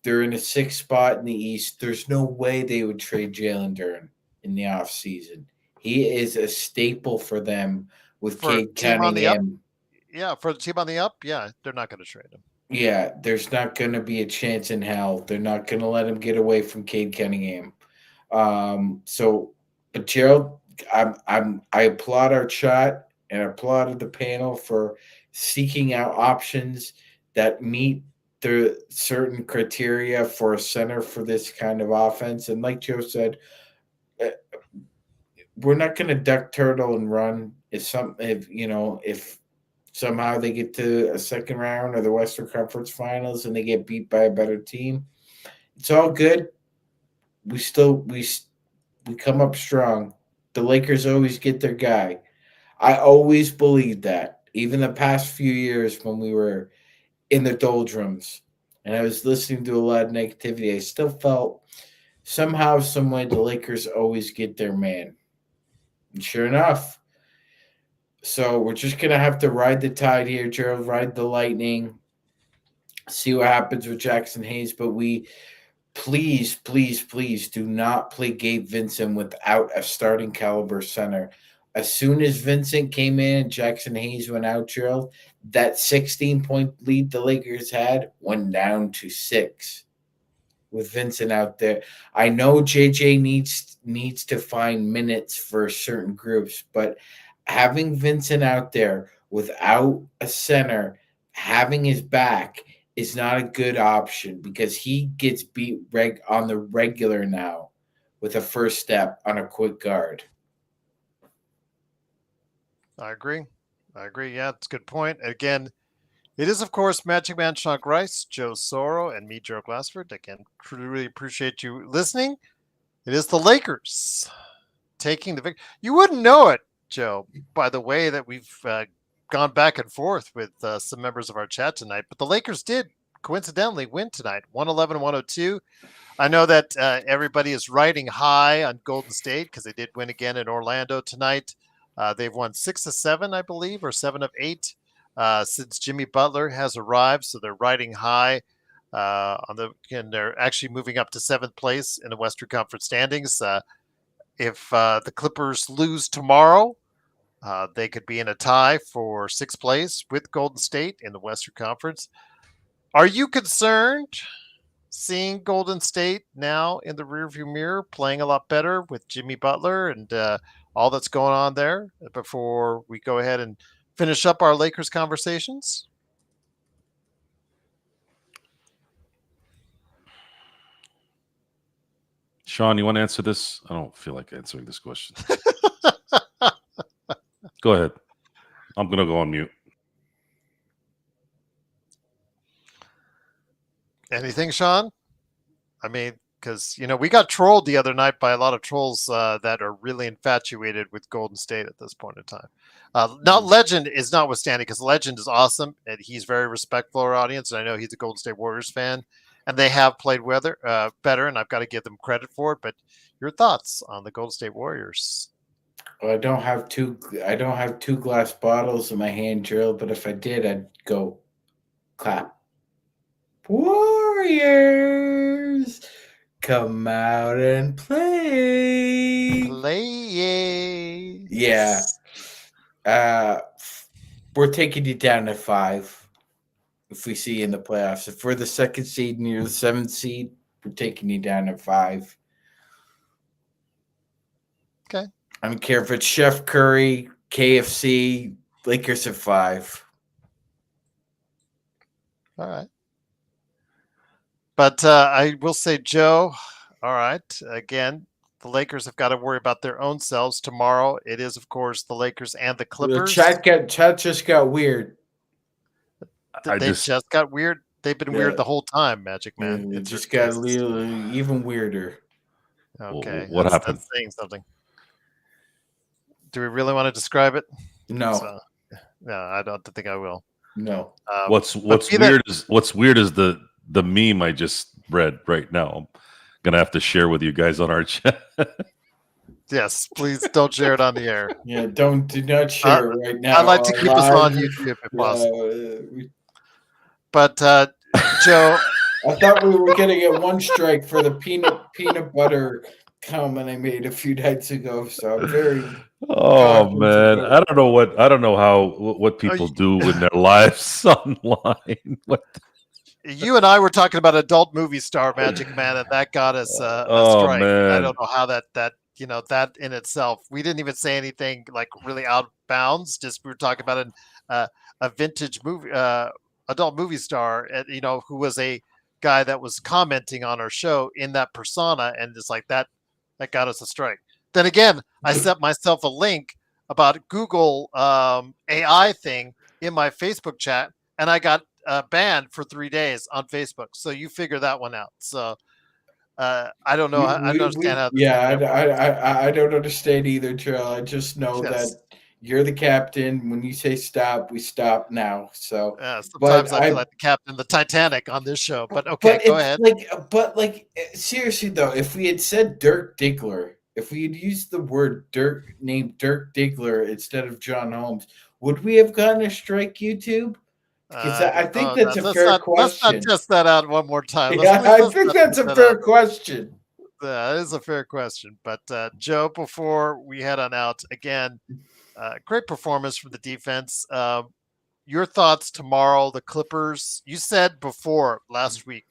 They're in a 6th spot in the East. There's no way they would trade Jalen Duren in the offseason. He is a staple for them with Cade Cunningham. Yeah, for the team on the up, yeah, they're not going to trade him. Yeah, there's not going to be a chance in hell. They're not going to let him get away from Cade Cunningham. But Gerald, I applaud our chat and applauded the panel for seeking out options that meet the certain criteria for a center for this kind of offense. And like Joe said, we're not going to duck turtle and run. If somehow they get to a second round or the Western Conference Finals and they get beat by a better team, it's all good. We come up strong. The Lakers always get their guy. I always believed that. Even the past few years when we were in the doldrums and I was listening to a lot of negativity, I still felt somehow, some way, the Lakers always get their man. And sure enough. So we're just going to have to ride the tide here, Gerald, ride the lightning, see what happens with Jackson Hayes. But we please do not play Gabe Vincent without a starting caliber center. As soon as Vincent came in and Jackson Hayes went out, Gerald, that 16-point lead the Lakers had went down to 6 with Vincent out there. I know JJ needs to find minutes for certain groups, but having Vincent out there without a center, having his back is not a good option because he gets beat on the regular now with a first step on a quick guard. I agree. Yeah, it's a good point. Again, it is, of course, Magic Man Sean Grice, Joe Soro, and me, Joe Glassford. Again, really appreciate you listening. It is the Lakers taking the victory. You wouldn't know it, Joe, by the way that we've gone back and forth with some members of our chat tonight, but the Lakers did coincidentally win tonight, 111-102. I know that everybody is riding high on Golden State because they did win again in Orlando tonight. They've won 6 of 7, I believe, or 7 of 8 since Jimmy Butler has arrived. So they're riding high and they're actually moving up to 7th place in the Western Conference standings. If the Clippers lose tomorrow, they could be in a tie for 6th place with Golden State in the Western Conference. Are you concerned seeing Golden State now in the rearview mirror playing a lot better with Jimmy Butler and all that's going on there before we go ahead and finish up our Lakers conversations? Sean, you want to answer this? I don't feel like answering this question. Go ahead. I'm going to go on mute. Anything, Sean? I mean, because we got trolled the other night by a lot of trolls that are really infatuated with Golden State at this point in time. Not Legend is notwithstanding, because Legend is awesome and he's very respectful of our audience, and I know he's a Golden State Warriors fan, and they have played better, and I've got to give them credit for it. But your thoughts on the Golden State Warriors? Well, I don't have two glass bottles in my hand, Gerald. But if I did, I'd go clap. Warriors, come out and play. Yeah. We're taking you down to 5 if we see you in the playoffs. If we're the 2nd seed and you're the 7th seed, we're taking you down to 5. Okay. I don't care if it's Chef Curry, KFC, Lakers at 5. All right. But I will say, Joe, all right, again, the Lakers have got to worry about their own selves. Tomorrow, it is, of course, the Lakers and the Clippers. The chat just got weird. They just got weird. They've been weird the whole time, Magic Man. It just got a little even weirder. Okay. What happened? That's saying something. Do we really want to describe it? No. No, I don't think I will. No. What's weird is the meme I just read right now. I'm gonna have to share with you guys on our chat. Yes, please don't share it on the air. Yeah, do not share it right now. I'd like to keep us on YouTube if possible. But Joe, I thought we were going to get 1 strike for the peanut butter comment I made a few nights ago. So I'm very. Oh man, I don't know what people do in their lives online. You and I were talking about adult movie star, Magic Man, and that got us a strike. Man. I don't know how that that in itself. We didn't even say anything like really out of bounds. Just we were talking about a vintage movie, adult movie star, who was a guy that was commenting on our show in that persona, and just like that got us a strike. Then again, I sent myself a link about Google AI thing in my Facebook chat, and I got banned for 3 days on Facebook. So you figure that one out. So I don't know. I don't understand how. I don't understand either, Trill. I just know that you're the captain. When you say stop, we stop now. So sometimes I feel like the captain of the Titanic on this show. But okay, go ahead. Seriously though, if we had said Dirk Diggler, if we had used the word named Dirk Diggler instead of John Holmes, would we have gotten a strike, YouTube? Because I think that's a fair question. Let's not test that out one more time. I think that's a fair question. That is a fair question. But Joe, before we head on out, again, great performance from the defense. Your thoughts tomorrow, the Clippers. You said before last week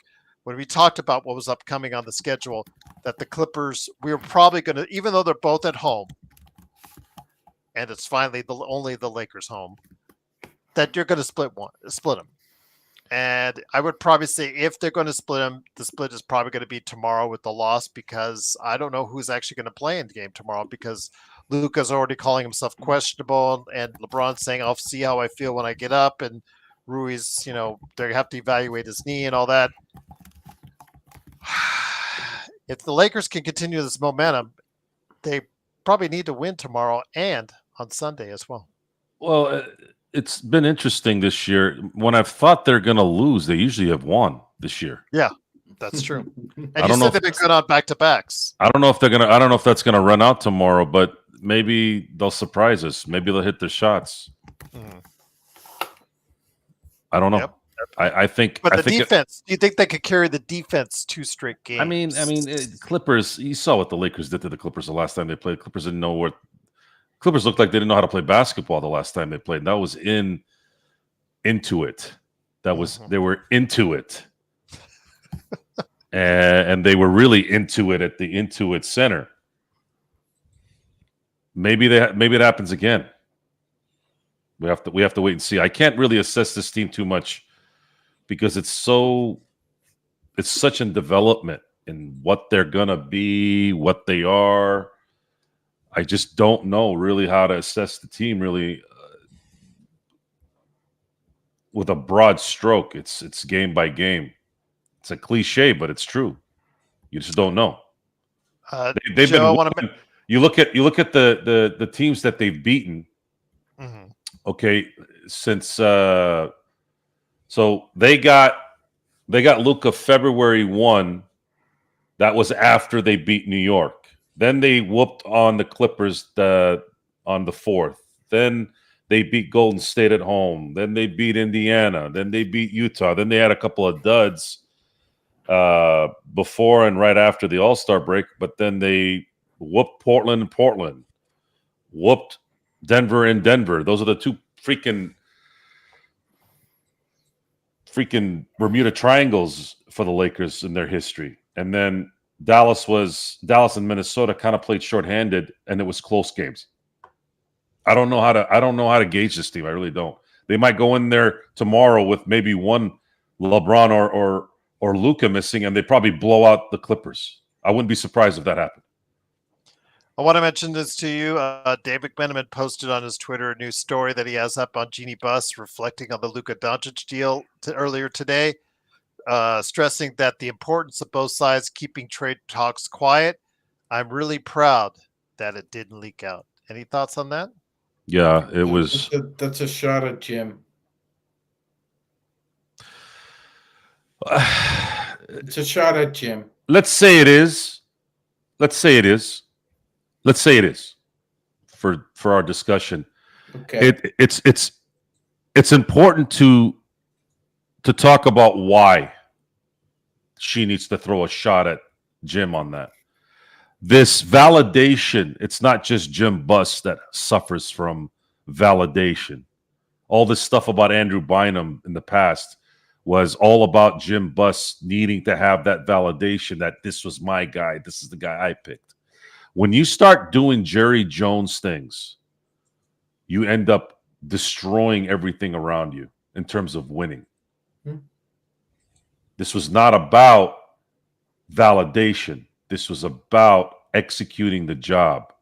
when we talked about what was upcoming on the schedule that the Clippers, we were probably going to, even though they're both at home, and it's finally only the Lakers home, that you're going to split them. And I would probably say if they're going to split them, the split is probably going to be tomorrow with the loss, because I don't know who's actually going to play in the game tomorrow, because Luka's already calling himself questionable, and LeBron's saying, I'll see how I feel when I get up. And Rui's, they have to evaluate his knee and all that. If the Lakers can continue this momentum, they probably need to win tomorrow and on Sunday as well. Well, it's been interesting this year. When I've thought they're going to lose, they usually have won this year. Yeah, that's true. And you said they've been good on back-to-backs. I don't know if that's going to run out tomorrow, but maybe they'll surprise us. Maybe they'll hit their shots. I don't know. Yep. I think. But the defense, do you think they could carry the defense 2 straight games? I mean, Clippers. You saw what the Lakers did to the Clippers the last time they played. Clippers didn't know what. Clippers looked like they didn't know how to play basketball the last time they played. That was into it. They were into it, and they were really into it at the Intuit Center. Maybe it happens again. We have to wait and see. I can't really assess this team too much because it's such in development in what they're gonna be, what they are. I just don't know really how to assess the team really with a broad stroke. It's game by game. It's a cliche, but it's true. You just don't know. They've Joe, I been. want to. You look at the teams that they've beaten. Mhm. Okay, since so they got Luka February 1. That was after they beat New York. Then they whooped on the Clippers on the 4th. Then they beat Golden State at home. Then they beat Indiana. Then they beat Utah. Then they had a couple of duds before and right after the All-Star break. But then they whooped Portland and Portland. Whooped Denver and Denver. Those are the two freaking Bermuda Triangles for the Lakers in their history. And then Dallas and Minnesota kind of played shorthanded, and it was close games. I don't know how to gauge this team. I really don't. They might go in there tomorrow with maybe one LeBron or Luka missing, and they probably blow out the Clippers. I wouldn't be surprised if that happened. I want to mention this to you. Dave McMenamin posted on his Twitter a new story that he has up on Genie Bus reflecting on the Luka Doncic deal earlier today, stressing that the importance of both sides keeping trade talks quiet. I'm really proud that it didn't leak out. Any thoughts on that? Yeah, it was. That's a shot at Jim. It's a shot at Jim. Let's say it is. For our discussion. Okay. It's important to talk about why she needs to throw a shot at Jim on that. This validation, it's not just Jim Buss that suffers from validation. All this stuff about Andrew Bynum in the past was all about Jim Buss needing to have that validation that this was my guy, this is the guy I picked. When you start doing Jerry Jones things, you end up destroying everything around you in terms of winning. This was not about validation. This was about executing the job.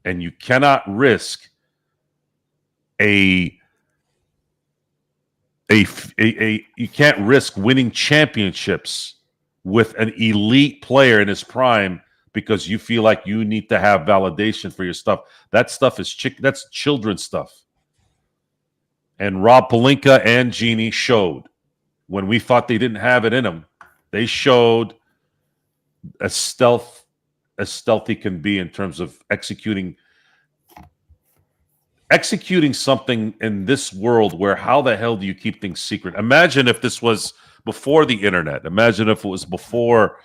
And you cannot risk you can't risk winning championships with an elite player in his prime because you feel like you need to have validation for your stuff. That stuff is that's children's stuff. And Rob Pelinka and Jeannie showed when we thought they didn't have it in them. They showed as stealthy can be in terms of executing something in this world where how the hell do you keep things secret? Imagine if this was before the internet. Imagine if it was before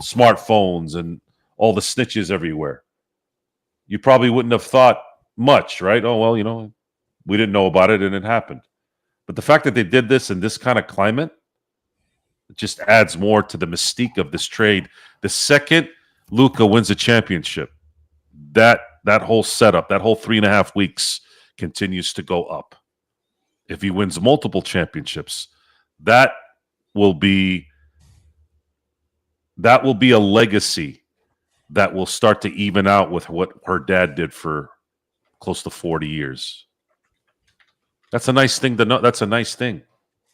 smartphones and all the snitches everywhere. You probably wouldn't have thought much, right? Oh, well, we didn't know about it and it happened. But the fact that they did this in this kind of climate, it just adds more to the mystique of this trade. The second Luka wins a championship, that whole setup, that whole 3.5 weeks continues to go up. If he wins multiple championships, that will be a legacy that will start to even out with what her dad did for close to 40 years. That's a nice thing to know. That's a nice thing.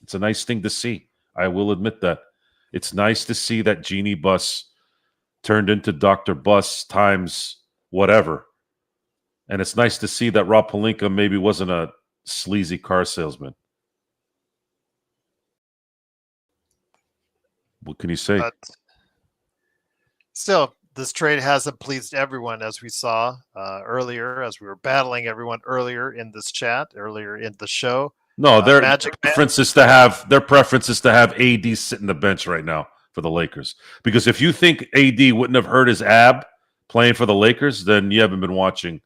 It's a nice thing to see. I will admit that. It's nice to see that Jeannie Buss turned into Dr. Buss times whatever. And it's nice to see that Rob Pelinka maybe wasn't a sleazy car salesman. What can you say? But still, this trade hasn't pleased everyone, as we saw earlier, as we were battling everyone earlier in this chat, earlier in the show. No, their Magic preference is to have AD sit in the bench right now for the Lakers. Because if you think AD wouldn't have hurt his ab playing for the Lakers, then you haven't been watching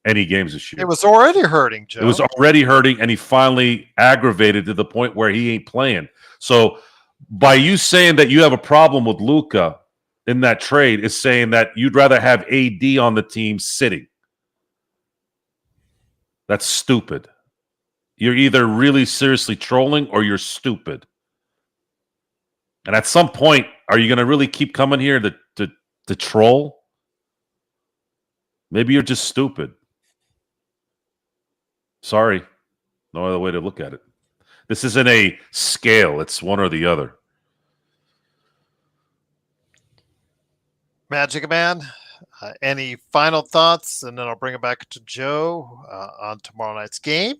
any games this year. It was already hurting, Joe. It was already hurting, and he finally aggravated to the point where he ain't playing. So by you saying that you have a problem with Luka in that trade is saying that you'd rather have AD on the team sitting. That's stupid. You're either really seriously trolling or you're stupid. And at some point, are you going to really keep coming here to troll? Maybe you're just stupid. Sorry. No other way to look at it. This isn't a scale. It's one or the other. Magic Man, any final thoughts? And then I'll bring it back to Joe on tomorrow night's game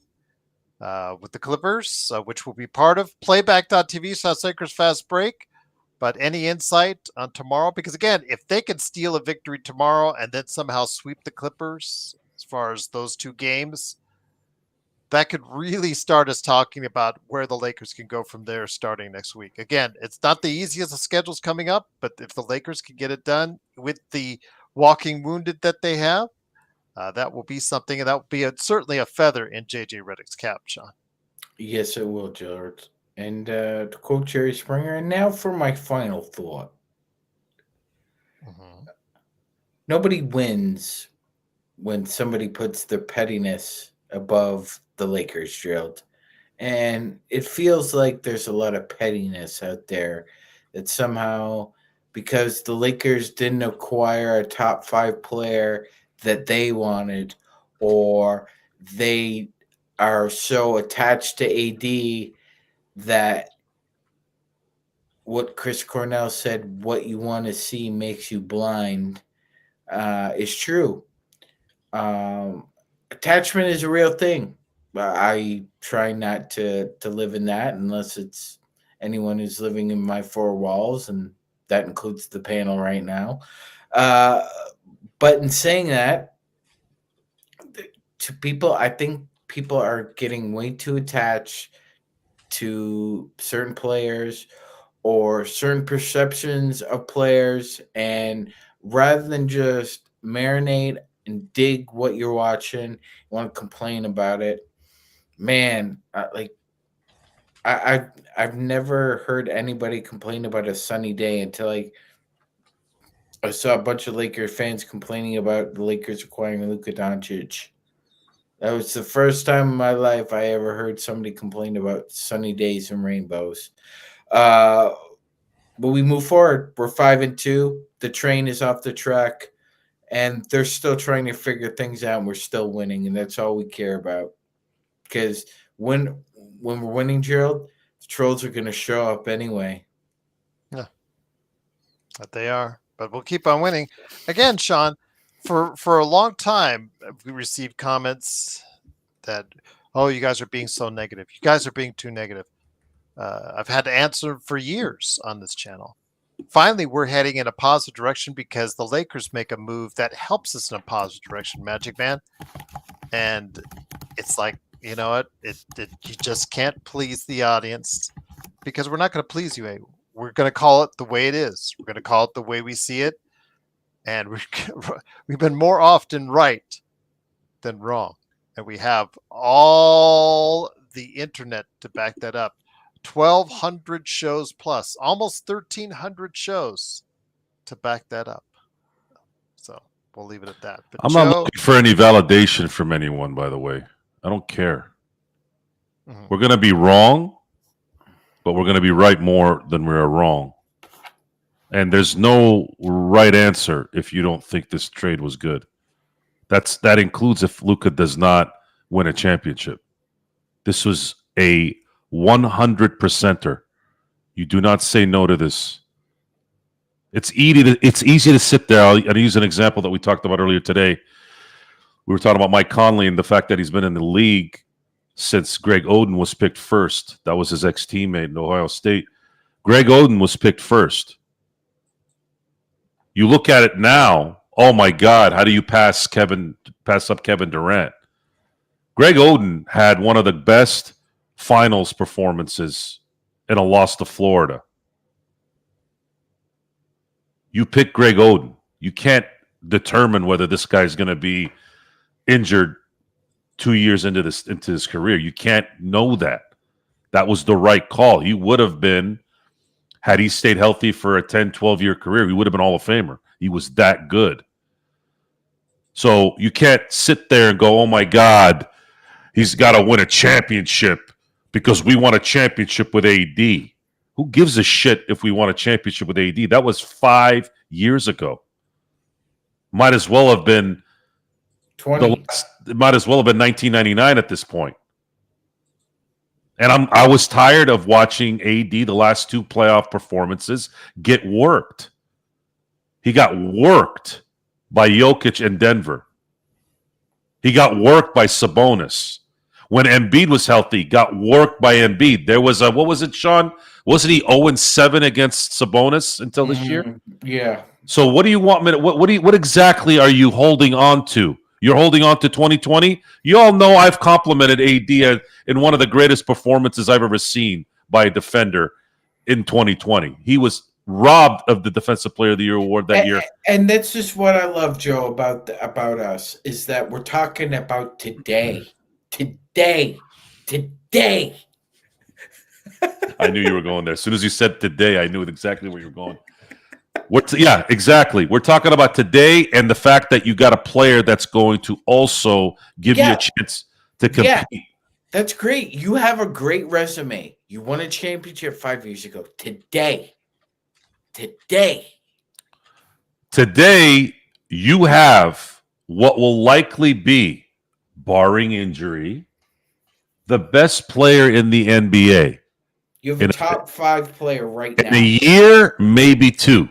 with the Clippers, which will be part of playback.tv/Lakers Fast Break. But any insight on tomorrow? Because again, if they can steal a victory tomorrow and then somehow sweep the Clippers as far as those two games, that could really start us talking about where the Lakers can go from there starting next week. Again, it's not the easiest of schedules coming up, but if the Lakers can get it done with the walking wounded that they have, that will be something, and that will be certainly a feather in JJ Redick's cap, Sean. Yes, it will, George. And to quote Jerry Springer, and now for my final thought. Mm-hmm. Nobody wins when somebody puts their pettiness above the Lakers, Gerald. And it feels like there's a lot of pettiness out there that somehow, because the Lakers didn't acquire a top 5 player that they wanted, or they are so attached to AD that what Chris Cornell said, what you want to see makes you blind, is true. Attachment is a real thing. I try not to live in that unless it's anyone who's living in my 4 walls, and that includes the panel right now. But in saying that, to people, I think people are getting way too attached to certain players or certain perceptions of players, and rather than just marinate and dig what you're watching, you want to complain about it. Man, I've never heard anybody complain about a sunny day until I saw a bunch of Lakers fans complaining about the Lakers acquiring Luka Doncic. That was the first time in my life I ever heard somebody complain about sunny days and rainbows. But we move forward. We're 5-2. The train is off the track, and they're still trying to figure things out, and we're still winning, and that's all we care about. Because when we're winning, Gerald, the trolls are going to show up anyway. Yeah, but they are. But we'll keep on winning. Again, Sean, for a long time, we received comments that, oh, you guys are being so negative. You guys are being too negative. I've had to answer for years on this channel. Finally, we're heading in a positive direction because the Lakers make a move that helps us in a positive direction, Magic Man. And it's like, you know what? You just can't please the audience because we're not going to please you. We're going to call it the way it is. We're going to call it the way we see it. And we've been more often right than wrong. And we have all the internet to back that up. 1,200 shows plus, almost 1,300 shows to back that up. So we'll leave it at that. But I'm Joe, not looking for any validation from anyone, by the way. I don't care. Mhm. We're going to be wrong, but we're going to be right more than we are wrong. And there's no right answer if you don't think this trade was good. That includes if Luka does not win a championship. This was a 100%er. You do not say no to this. It's easy to sit there. I'll use an example that we talked about earlier today. We were talking about Mike Conley and the fact that he's been in the league since Greg Oden was picked first. That was his ex-teammate in Ohio State. Greg Oden was picked first. You look at it now, oh my God, how do you pass up Kevin Durant? Greg Oden had one of the best finals performances in a loss to Florida. You pick Greg Oden. You can't determine whether this guy's going to be injured 2 years into his career. You can't know that. That was the right call. He would have been, had he stayed healthy for a 10, 12-year career, he would have been Hall of Famer. He was that good. So you can't sit there and go, oh my God, he's got to win a championship because we won a championship with AD. Who gives a shit if we won a championship with AD? That was 5 years ago. Might as well have been 20. It might as well have been 1999 at this point. And I was tired of watching AD the last 2 playoff performances get worked. He got worked by Jokic and Denver. He got worked by Sabonis. When Embiid was healthy, got worked by Embiid. There was a, what was it, Sean? Wasn't he 0-7 against Sabonis until this year? Yeah. So what do you want me to, what exactly are you holding on to? You're holding on to 2020? You all know I've complimented AD in one of the greatest performances I've ever seen by a defender in 2020. He was robbed of the Defensive Player of the Year award that year. And that's just what I love, Joe, about us, is that we're talking about today. Today. I knew you were going there. As soon as you said today, I knew exactly where you were going. Yeah, exactly. We're talking about today and the fact that you got a player that's going to also give you a chance to compete. Yeah, that's great. You have a great resume. You won a championship 5 years ago. Today, you have what will likely be, barring injury, the best player in the NBA. You have a top 5 player right now. In a year, maybe 2.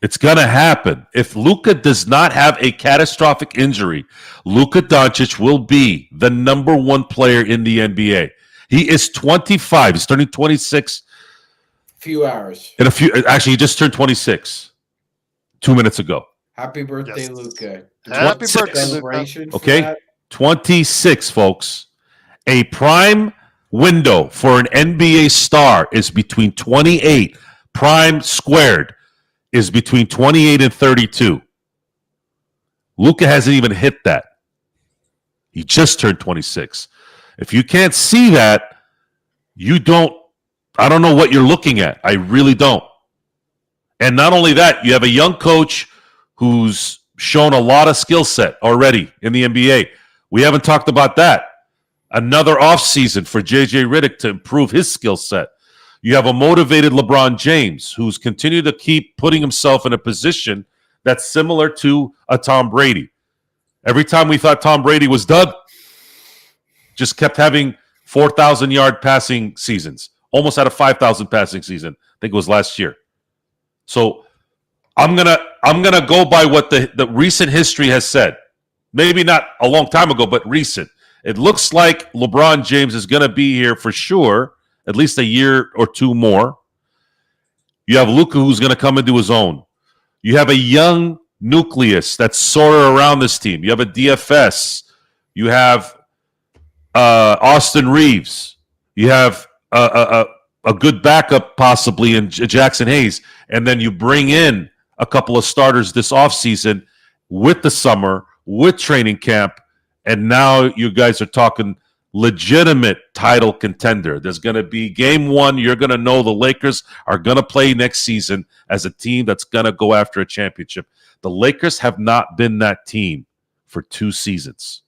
It's going to happen. If Luka does not have a catastrophic injury, Luka Doncic will be the number 1 player in the NBA. He is 25. He's turning 26. Few hours. Actually, he just turned 26 2 minutes ago. Happy birthday, Luka. Happy birthday, Luka. Okay, 26, folks. A prime window for an NBA star is between 28. Prime squared is between 28 and 32. Luka hasn't even hit that. He just turned 26. If you can't see that, I don't know what you're looking at. I really don't. And not only that, you have a young coach who's shown a lot of skill set already in the NBA. We haven't talked about that. Another offseason for J.J. Redick to improve his skill set. You have a motivated LeBron James who's continued to keep putting himself in a position that's similar to a Tom Brady. Every time we thought Tom Brady was done, just kept having 4,000-yard passing seasons. Almost had a 5,000 passing season. I think it was last year. So I'm gonna go by what the recent history has said. Maybe not a long time ago, but recent. It looks like LeBron James is going to be here for sure, at least a year or 2 more. You have Luka who's going to come into his own. You have a young nucleus that's sort of around this team. You have a DFS. You have Austin Reeves. You have a good backup possibly in Jackson Hayes. And then you bring in a couple of starters this offseason with the summer, with training camp, and now you guys are talking legitimate title contender. There's going to be game 1. You're going to know the Lakers are going to play next season as a team that's going to go after a championship. The Lakers have not been that team for 2 seasons.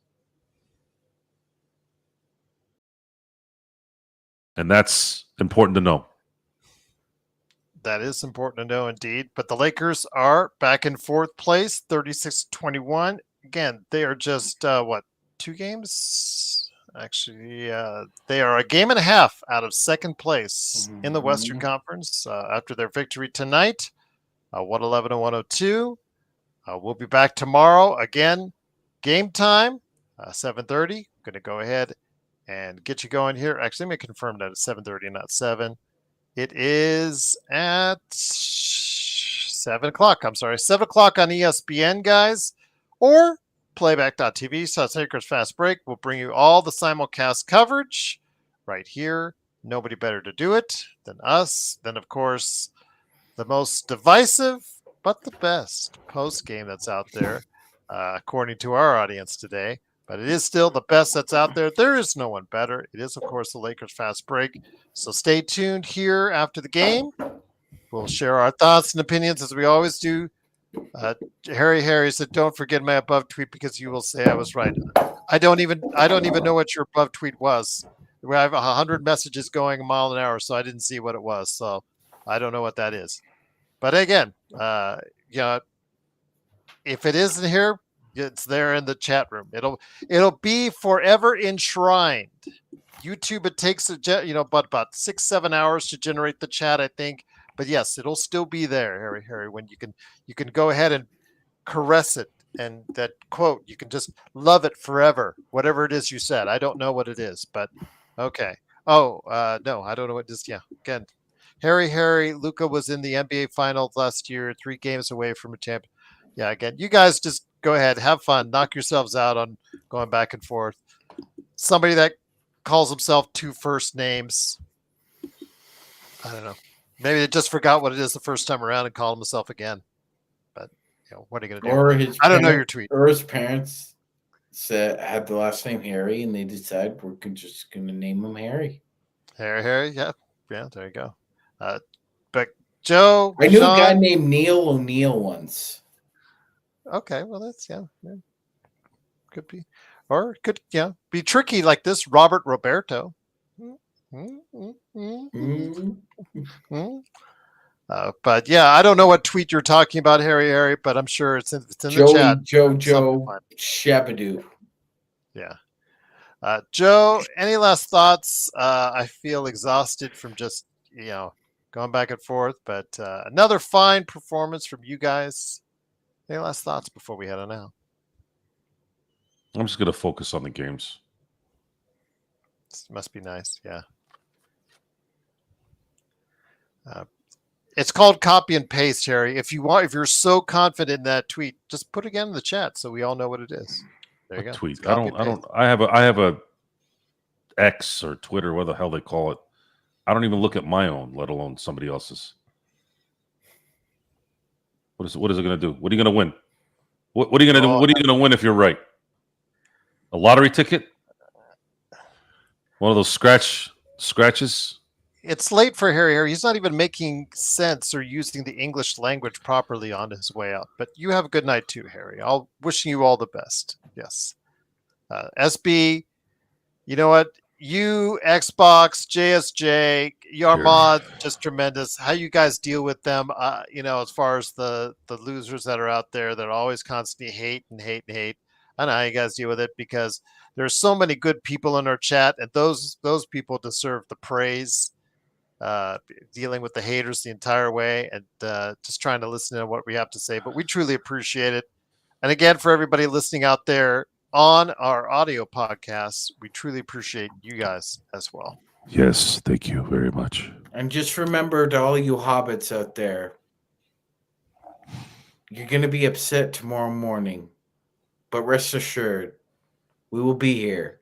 And that's important to know. That is important to know indeed. But the Lakers are back in 4th place, 36-21. Again, they are just, 2 games? Actually, they are a game and a half out of 2nd place in the Western Conference after their victory tonight, 111-102. We'll be back tomorrow. Again, game time, 7:30. Going to go ahead and get you going here. Actually, let me confirm that it's 7:30, not 7. It is at 7 o'clock. I'm sorry, 7 o'clock on ESPN, guys. Or playback.tv/Lakers Fast Break will bring you all the simulcast coverage right here. Nobody better to do it than us. Then, of course, the most divisive but the best post game that's out there, according to our audience today. But it is still the best that's out there. There is no one better. It is, of course, the Lakers Fast Break. So stay tuned here after the game. We'll share our thoughts and opinions as we always do. Harry said, "Don't forget my above tweet because you will say I was right." I don't even know what your above tweet was. We have 100 messages going a mile an hour, so I didn't see what it was. So I don't know what that is. But again, if it isn't here, it's there in the chat room. It'll be forever enshrined. YouTube, it takes about 6-7 hours to generate the chat, I think. But yes, it'll still be there, Harry. When you can go ahead and caress it, and that quote, you can just love it forever. Whatever it is you said, I don't know what it is, but okay. Oh, no, I don't know what this. Yeah, again, Harry, Luka was in the NBA Finals last year, 3 games away from a champion. Yeah, again, you guys just go ahead, have fun, knock yourselves out on going back and forth. Somebody that calls himself 2 first names. I don't know. Maybe they just forgot what it is the first time around and called himself again. But what are you gonna do? Or his I don't know your tweet. Or his parents had the last name Harry, and they decided we're just gonna name him Harry. Harry, yeah, there you go. But Joe, I knew Sean, a guy named Neil O'Neill once. Okay, well that's yeah, could be, or it could be tricky like this. Robert Roberto. But yeah, I don't know what tweet you're talking about, Harry, but I'm sure it's in the chat. Joe Shabadoo. Yeah. Joe, any last thoughts? I feel exhausted from just going back and forth, but another fine performance from you guys. Any last thoughts before we head on out? I'm just gonna focus on the games. This must be nice, yeah. It's called copy and paste, Harry. If you're so confident in that tweet, just put it again in the chat so we all know what it is. There you go. Tweet. I have a X or Twitter, what the hell they call it. I don't even look at my own, let alone somebody else's. What is it going to do? What are you going to win? What are you going to do? What are you going to win if you're right? A lottery ticket? One of those scratches? It's late for Harry. He's not even making sense or using the English language properly on his way out. But you have a good night too, Harry. I'll wishing you all the best. Yes. SB, you know what? You, Xbox, JSJ, Yarmod, just tremendous. How you guys deal with them, as far as the losers that are out there that always constantly hate. I know how you guys deal with it because there's so many good people in our chat, and those people deserve the praise. Dealing with the haters the entire way and just trying to listen to what we have to say. But we truly appreciate it. And again, for everybody listening out there on our audio podcasts, we truly appreciate you guys as well. Yes, thank you very much. And just remember to all you hobbits out there, you're going to be upset tomorrow morning, but rest assured, we will be here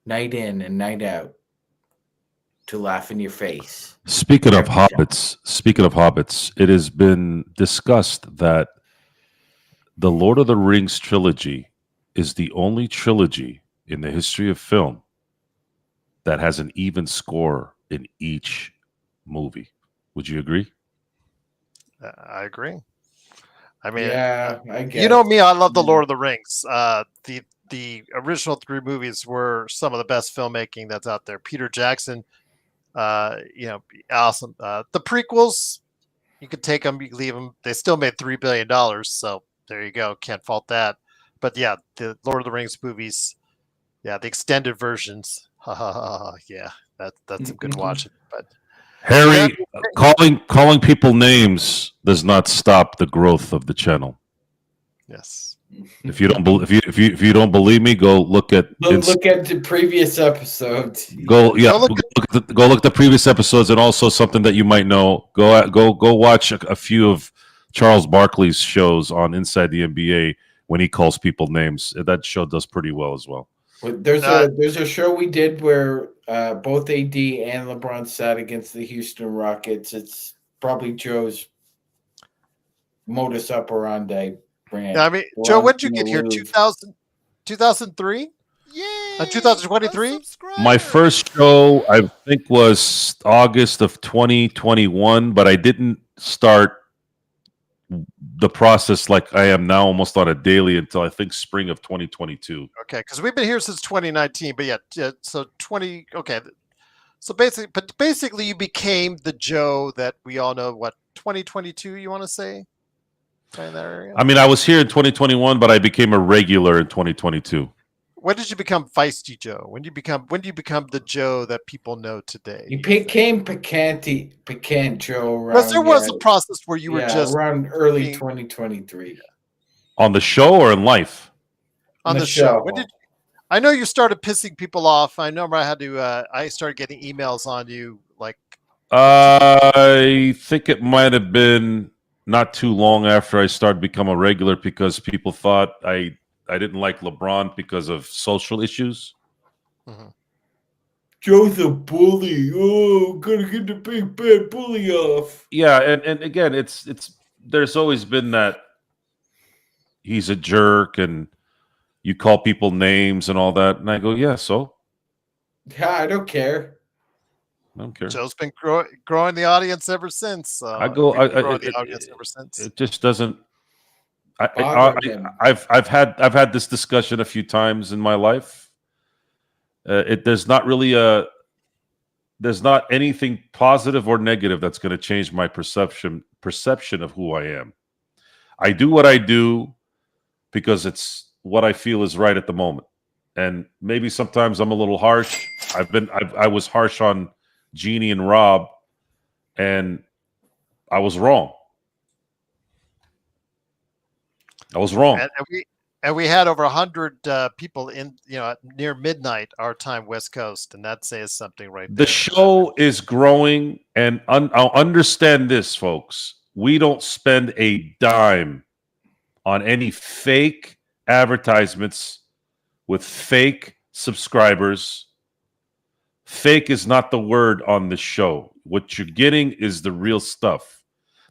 night in and night out to laugh in your face. Speaking of hobbits, it has been discussed that the Lord of the Rings trilogy is the only trilogy in the history of film that has an even score in each movie. Would you agree? I agree. I mean, I guess. You know me, I love the Lord of the Rings. The original 3 movies were some of the best filmmaking that's out there. Peter Jackson, awesome. The prequels, you could take them, you could leave them. They still made $3 billion, so there you go. Can't fault that. But yeah, the Lord of the Rings movies, the extended versions, that's some good watching. But Harry, calling people names does not stop the growth of the channel. Yes. If you don't believe me, go look at the previous episodes. Go look at the previous episodes, and also something that you might know. Go watch a few of Charles Barkley's shows on Inside the NBA when he calls people names. That show does pretty well as well. There's a show we did where both AD and LeBron sat against the Houston Rockets. It's probably Joe's modus operandi brand. Yeah, I mean, Joe, when did you get here? 2003? Yeah. 2023? My first show, I think, was August of 2021, but I didn't start the process like I am now, almost on a daily, until I think spring of 2022. Okay, because we've been here since 2019, but so 20. Okay, so basically, you became the Joe that we all know. What 2022? You want to say? In that area? I mean, I was here in 2021, but I became a regular in 2022. when did you become Feisty Joe? When do you become the Joe that people know today? He do you think? became Picant Joe Because there around was a process where you were just around early being 2023 On the show or in life? on the show. When did I know you started pissing people off? I remember I had to. I started getting emails on you like. I think it might have been not too long after I started to become a regular because people thought I didn't like LeBron because of social issues. Mhm. Joe's a bully. Oh, gotta get the big bad bully off. Yeah, and again, it's there's always been that he's a jerk and you call people names and all that, and I go, yeah, so Yeah, I don't care. I don't care. Joe's been growing the audience ever since. I go, We've been growing the audience ever since. it just doesn't. Bother him. I've had this discussion a few times in my life. There's not really there's not anything positive or negative that's going to change my perception of who I am. I do what I do because it's what I feel is right at the moment. And maybe sometimes I'm a little harsh. I was harsh on Jeannie and Rob, and I was wrong. I was wrong. And we had over 100 people in, near midnight our time, West Coast, and that says something right there. The show is growing, and I'll understand this, folks. We don't spend a dime on any fake advertisements with fake subscribers. Fake is not the word on the show. What you're getting is the real stuff.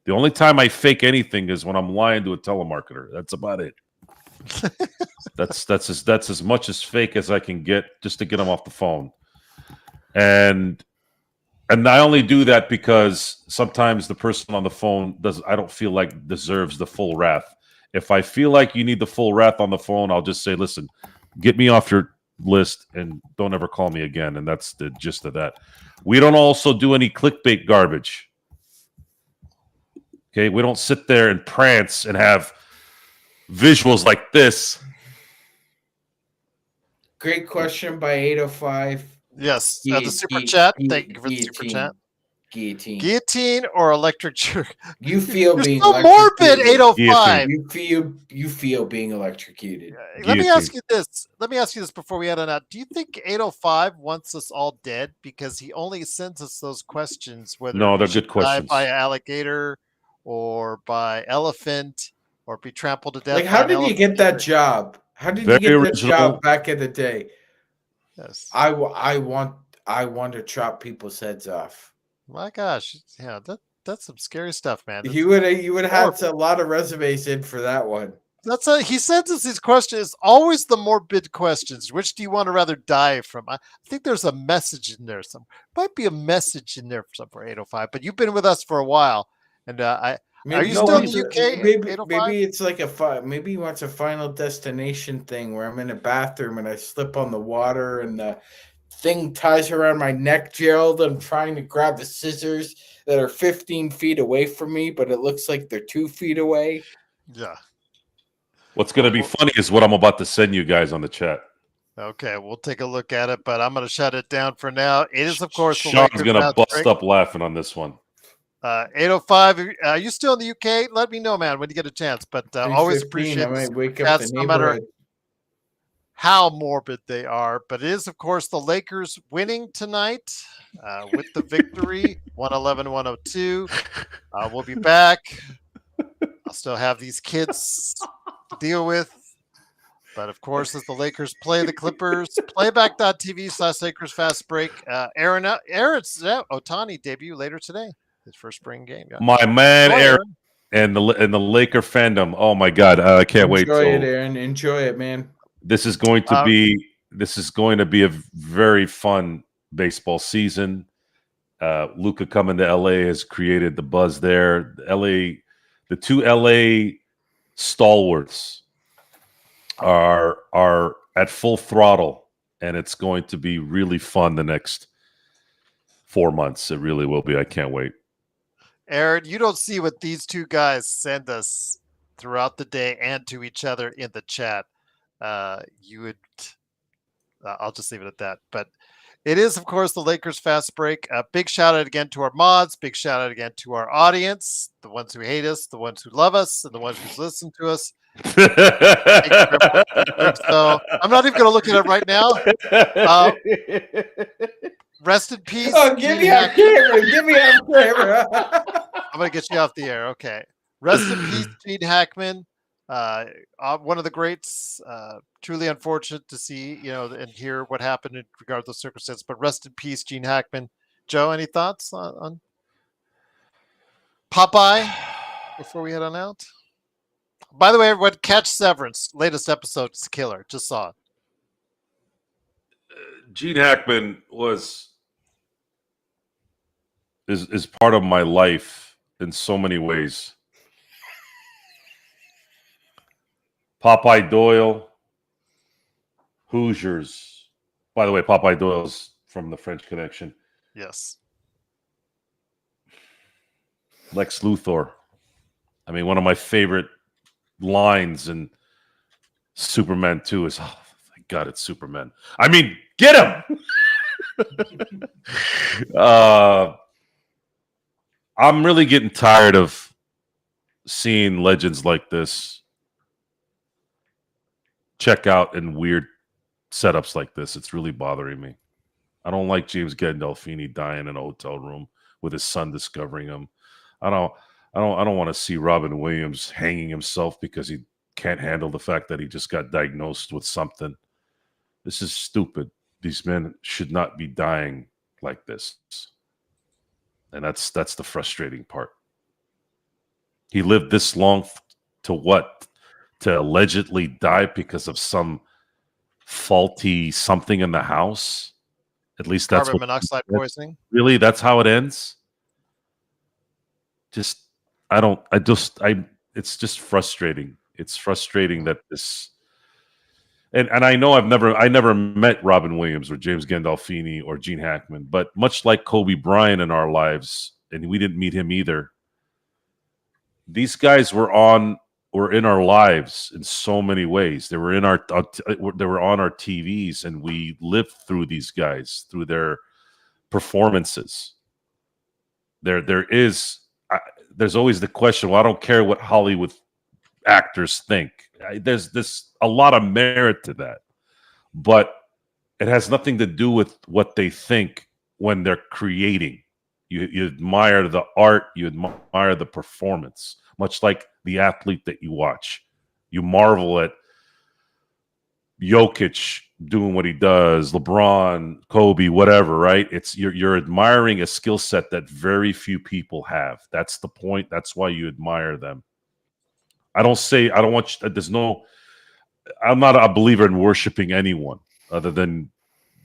The only time I fake anything is when I'm lying to a telemarketer. That's about it. that's as much as fake as I can get just to get them off the phone. And I only do that because sometimes the person on the phone I don't feel like deserves the full wrath. If I feel like you need the full wrath on the phone, I'll just say, listen, get me off your list and don't ever call me again. And that's the gist of that. We don't also do any clickbait garbage. Okay, we don't sit there and prance and have visuals like this. Great question by 805. Yes, the super chat. Thank you for the super chat. Guillotine or electric chair? You feel You're being so morbid, 805. You feel being electrocuted. Let me ask you this. Let me ask you this before we head on out. Do you think 805 wants us all dead because he only sends us those questions whether no, they're we good should die questions. by alligator or by elephant or be trampled to death? Like, how by an did you get that elephant? job? How did Very you get that original. job back in the day? Yes. I want to chop people's heads off. My gosh, yeah, that's some scary stuff, man. You would have had a lot of resumes in for that one. He sends us these questions. Always the morbid questions. Which do you want to rather die from? I think there's a message in there. Might be a message in there for 805. But you've been with us for a while, and are you still in the UK? Maybe it's like maybe he wants a Final Destination thing where I'm in a bathroom and I slip on the water and the thing ties around my neck, Gerald. I'm trying to grab the scissors that are 15 feet away from me, but it looks like they're 2 feet away. Yeah. What's going to be funny is what I'm about to send you guys on the chat. Okay, we'll take a look at it, but I'm going to shut it down for now. It is, of course, Sean's going to bust up laughing on this one. 805. Are you still in the UK? Let me know, man, when you get a chance. But always appreciate. I might wake up the no matter neighborhood. how morbid they are. But it is, of course, the Lakers winning tonight with the victory, 111-102. We'll be back. I'll still have these kids to deal with. But, of course, as the Lakers play the Clippers, playback.tv/Lakers Fast Break. Aaron's Ohtani debut later today. His first spring game. Yeah. My man, Aaron. And the Laker fandom. Oh, my God. I can't wait. Enjoy it, Aaron. Enjoy it, man. This is going to be a very fun baseball season. Luka coming to LA has created the buzz there. The two LA stalwarts are at full throttle, and it's going to be really fun the next 4 months. It really will be. I can't wait. Aaron, you don't see what these two guys send us throughout the day and to each other in the chat. You would I'll just leave it at that. But it is, of course, the Lakers fast break. Big shout out again to our mods. Big shout out again to our audience, the ones who hate us, the ones who love us, and the ones who listen to us. Thank you, everyone, for doing so. I'm not even going to look at it right now. Rest in peace. Oh, give me off camera. Give me off camera. I'm going to get you off the air. Okay. Rest in peace, Gene Hackman. One of the greats. Truly unfortunate to see, and hear what happened in regard to the circumstance. But rest in peace, Gene Hackman. Joe, any thoughts on Popeye before we head on out? By the way, everyone, catch Severance. Latest episode is killer. Just saw it. Gene Hackman is part of my life in so many ways. Popeye Doyle, Hoosiers. By the way, Popeye Doyle's from the French Connection. Yes. Lex Luthor. I mean, one of my favorite lines in Superman 2 is, oh, thank God it's Superman. I mean, get him! I'm really getting tired of seeing legends like this check out in weird setups like this. It's really bothering me. I don't like James Gandolfini dying in a hotel room with his son discovering him. I don't want to see Robin Williams hanging himself because he can't handle the fact that he just got diagnosed with something. This is stupid. These men should not be dying like this. And that's the frustrating part. He lived this long to what? To allegedly die because of some faulty something in the house? At least that's carbon monoxide poisoning. Really? That's how it ends? It's just frustrating. It's frustrating that this, and I know I never met Robin Williams or James Gandolfini or Gene Hackman, but much like Kobe Bryant in our lives, and we didn't meet him either. These guys were in our lives in so many ways. They were on our TVs, and we lived through these guys, through their performances. There's always the question, well, I don't care what Hollywood actors think. There's a lot of merit to that. But it has nothing to do with what they think when they're creating. You admire the art, you admire the performance, much like the athlete that you watch. You marvel at Jokic doing what he does, LeBron, Kobe, whatever, right? You're admiring a skill set that very few people have. That's the point. That's why you admire them. I'm not a believer in worshiping anyone other than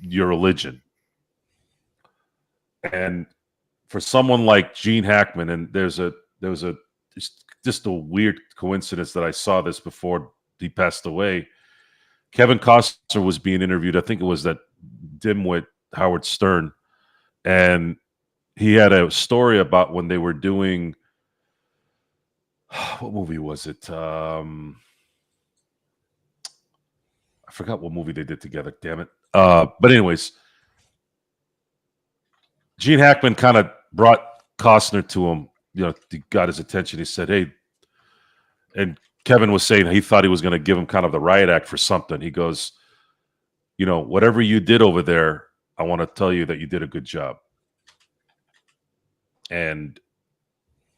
your religion. And for someone like Gene Hackman, and there was just a weird coincidence that I saw this before he passed away. Kevin Costner was being interviewed. I think it was that dimwit Howard Stern. And he had a story about when they were doing, what movie was it? I forgot what movie they did together. Damn it. But anyways, Gene Hackman kind of brought Costner to him. He got his attention. He said, hey, and Kevin was saying he thought he was going to give him kind of the riot act for something. He goes, whatever you did over there, I want to tell you that you did a good job. And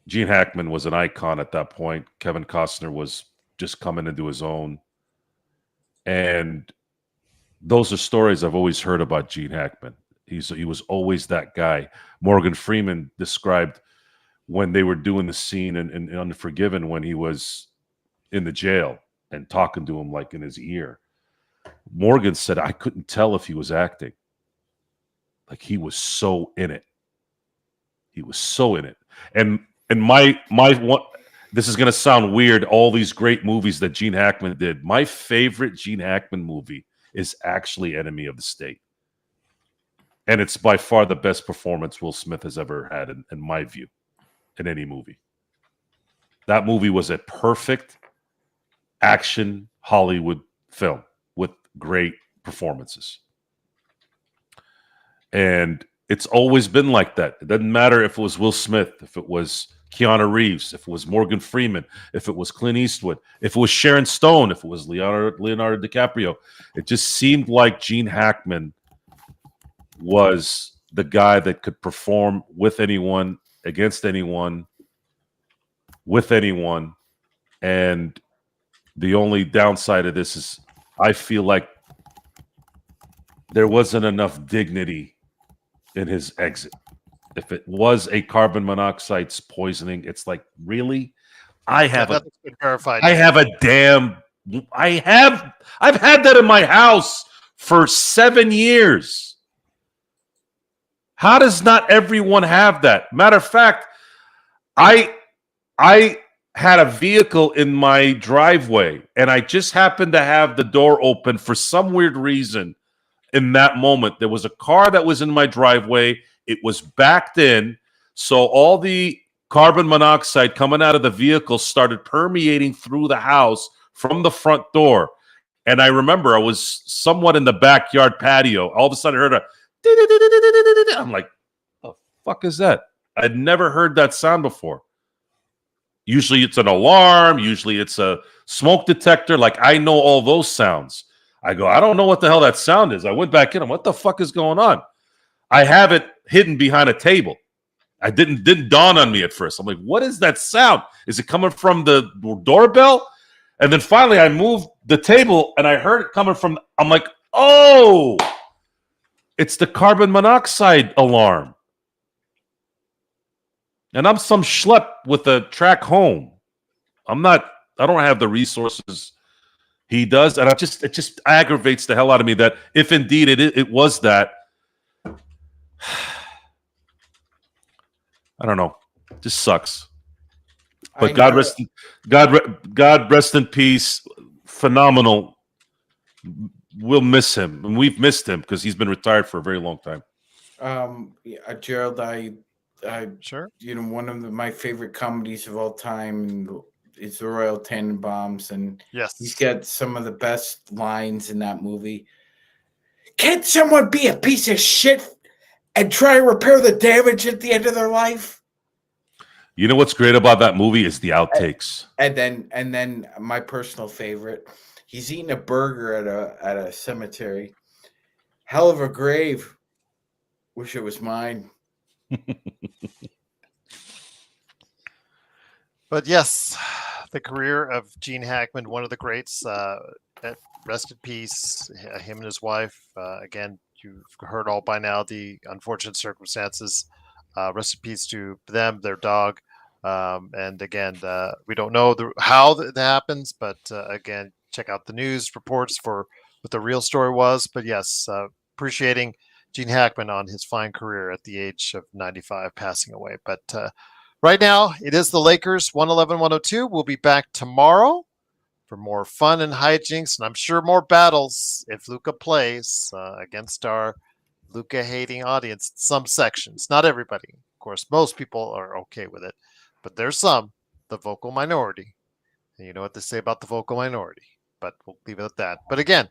Gene Hackman was an icon at that point. Kevin Costner was just coming into his own. And those are stories I've always heard about Gene Hackman. He was always that guy. Morgan Freeman described when they were doing the scene in Unforgiven when he was in the jail and talking to him like in his ear. Morgan said, I couldn't tell if he was acting. Like he was so in it. He was so in it. And my one, this is going to sound weird, all these great movies that Gene Hackman did. My favorite Gene Hackman movie is actually Enemy of the State. And it's by far the best performance Will Smith has ever had, in my view, in any movie. That movie was a perfect action Hollywood film with great performances. And it's always been like that. It doesn't matter if it was Will Smith, if it was Keanu Reeves, if it was Morgan Freeman, if it was Clint Eastwood, if it was Sharon Stone, if it was Leonardo DiCaprio. It just seemed like Gene Hackman was the guy that could perform with anyone, against anyone, with anyone. And the only downside of this is I feel like there wasn't enough dignity in his exit. If it was a carbon monoxide poisoning, it's like, really? I've had that in my house for 7 years. How does not everyone have that? Matter of fact, I had a vehicle in my driveway and I just happened to have the door open for some weird reason. In that moment, there was a car that was in my driveway. It was backed in. So all the carbon monoxide coming out of the vehicle started permeating through the house from the front door. And I remember I was somewhat in the backyard patio. All of a sudden I heard a I'm like, the fuck is that? I'd never heard that sound before. Usually it's an alarm. Usually it's a smoke detector. Like, I know all those sounds. I go, I don't know what the hell that sound is. I went back in. What the fuck is going on? I have it hidden behind a table. I didn't dawn on me at first. I'm like, what is that sound? Is it coming from the doorbell? And then finally I moved the table and I heard it coming from, I'm like, oh, it's the carbon monoxide alarm. And I'm some schlep with a track home. I don't have the resources he does. And it just aggravates the hell out of me that if indeed it was that, I don't know. It just sucks. But God rest in peace. Phenomenal. We'll miss him, and we've missed him because he's been retired for a very long time. Gerald, sure. One of my favorite comedies of all time is The Royal Tenenbaums, and yes, he's got some of the best lines in that movie. Can't someone be a piece of shit and try to repair the damage at the end of their life? You know what's great about that movie is the outtakes. And then my personal favorite, he's eating a burger at a cemetery. Hell of a grave. Wish it was mine. But yes, the career of Gene Hackman, one of the greats. Rest in peace, him and his wife. Again, you've heard all by now the unfortunate circumstances. Rest in peace to them, their dog. And again, we don't know how that happens, but again, check out the news reports for what the real story was. But yes, appreciating Gene Hackman on his fine career at the age of 95, passing away. But right now, it is the Lakers 111-102. We'll be back tomorrow for more fun and hijinks, and I'm sure more battles if Luka plays against our Luka-hating audience. Some sections, not everybody. Of course, most people are okay with it, but there's some, the vocal minority. And you know what they say about the vocal minority, but we'll leave it at that. But again,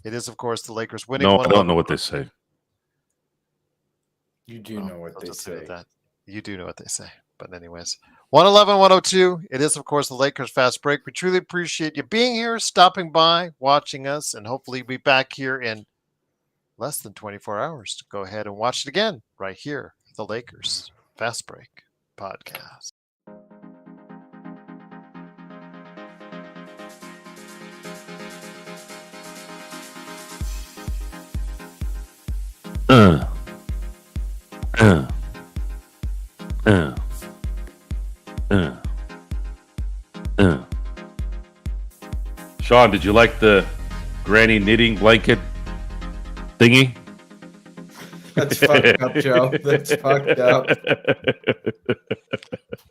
it is, of course, the Lakers winning. No, I don't know what they say. You do know what they say. You do know what they say. But anyways, 111-102. It is, of course, the Lakers Fast Break. We truly appreciate you being here, stopping by, watching us, and hopefully be back here in less than 24 hours to go ahead and watch it again right here, the Lakers Fast Break podcast. Sean, did you like the granny knitting blanket thingy? That's fucked up, Joe. That's fucked up.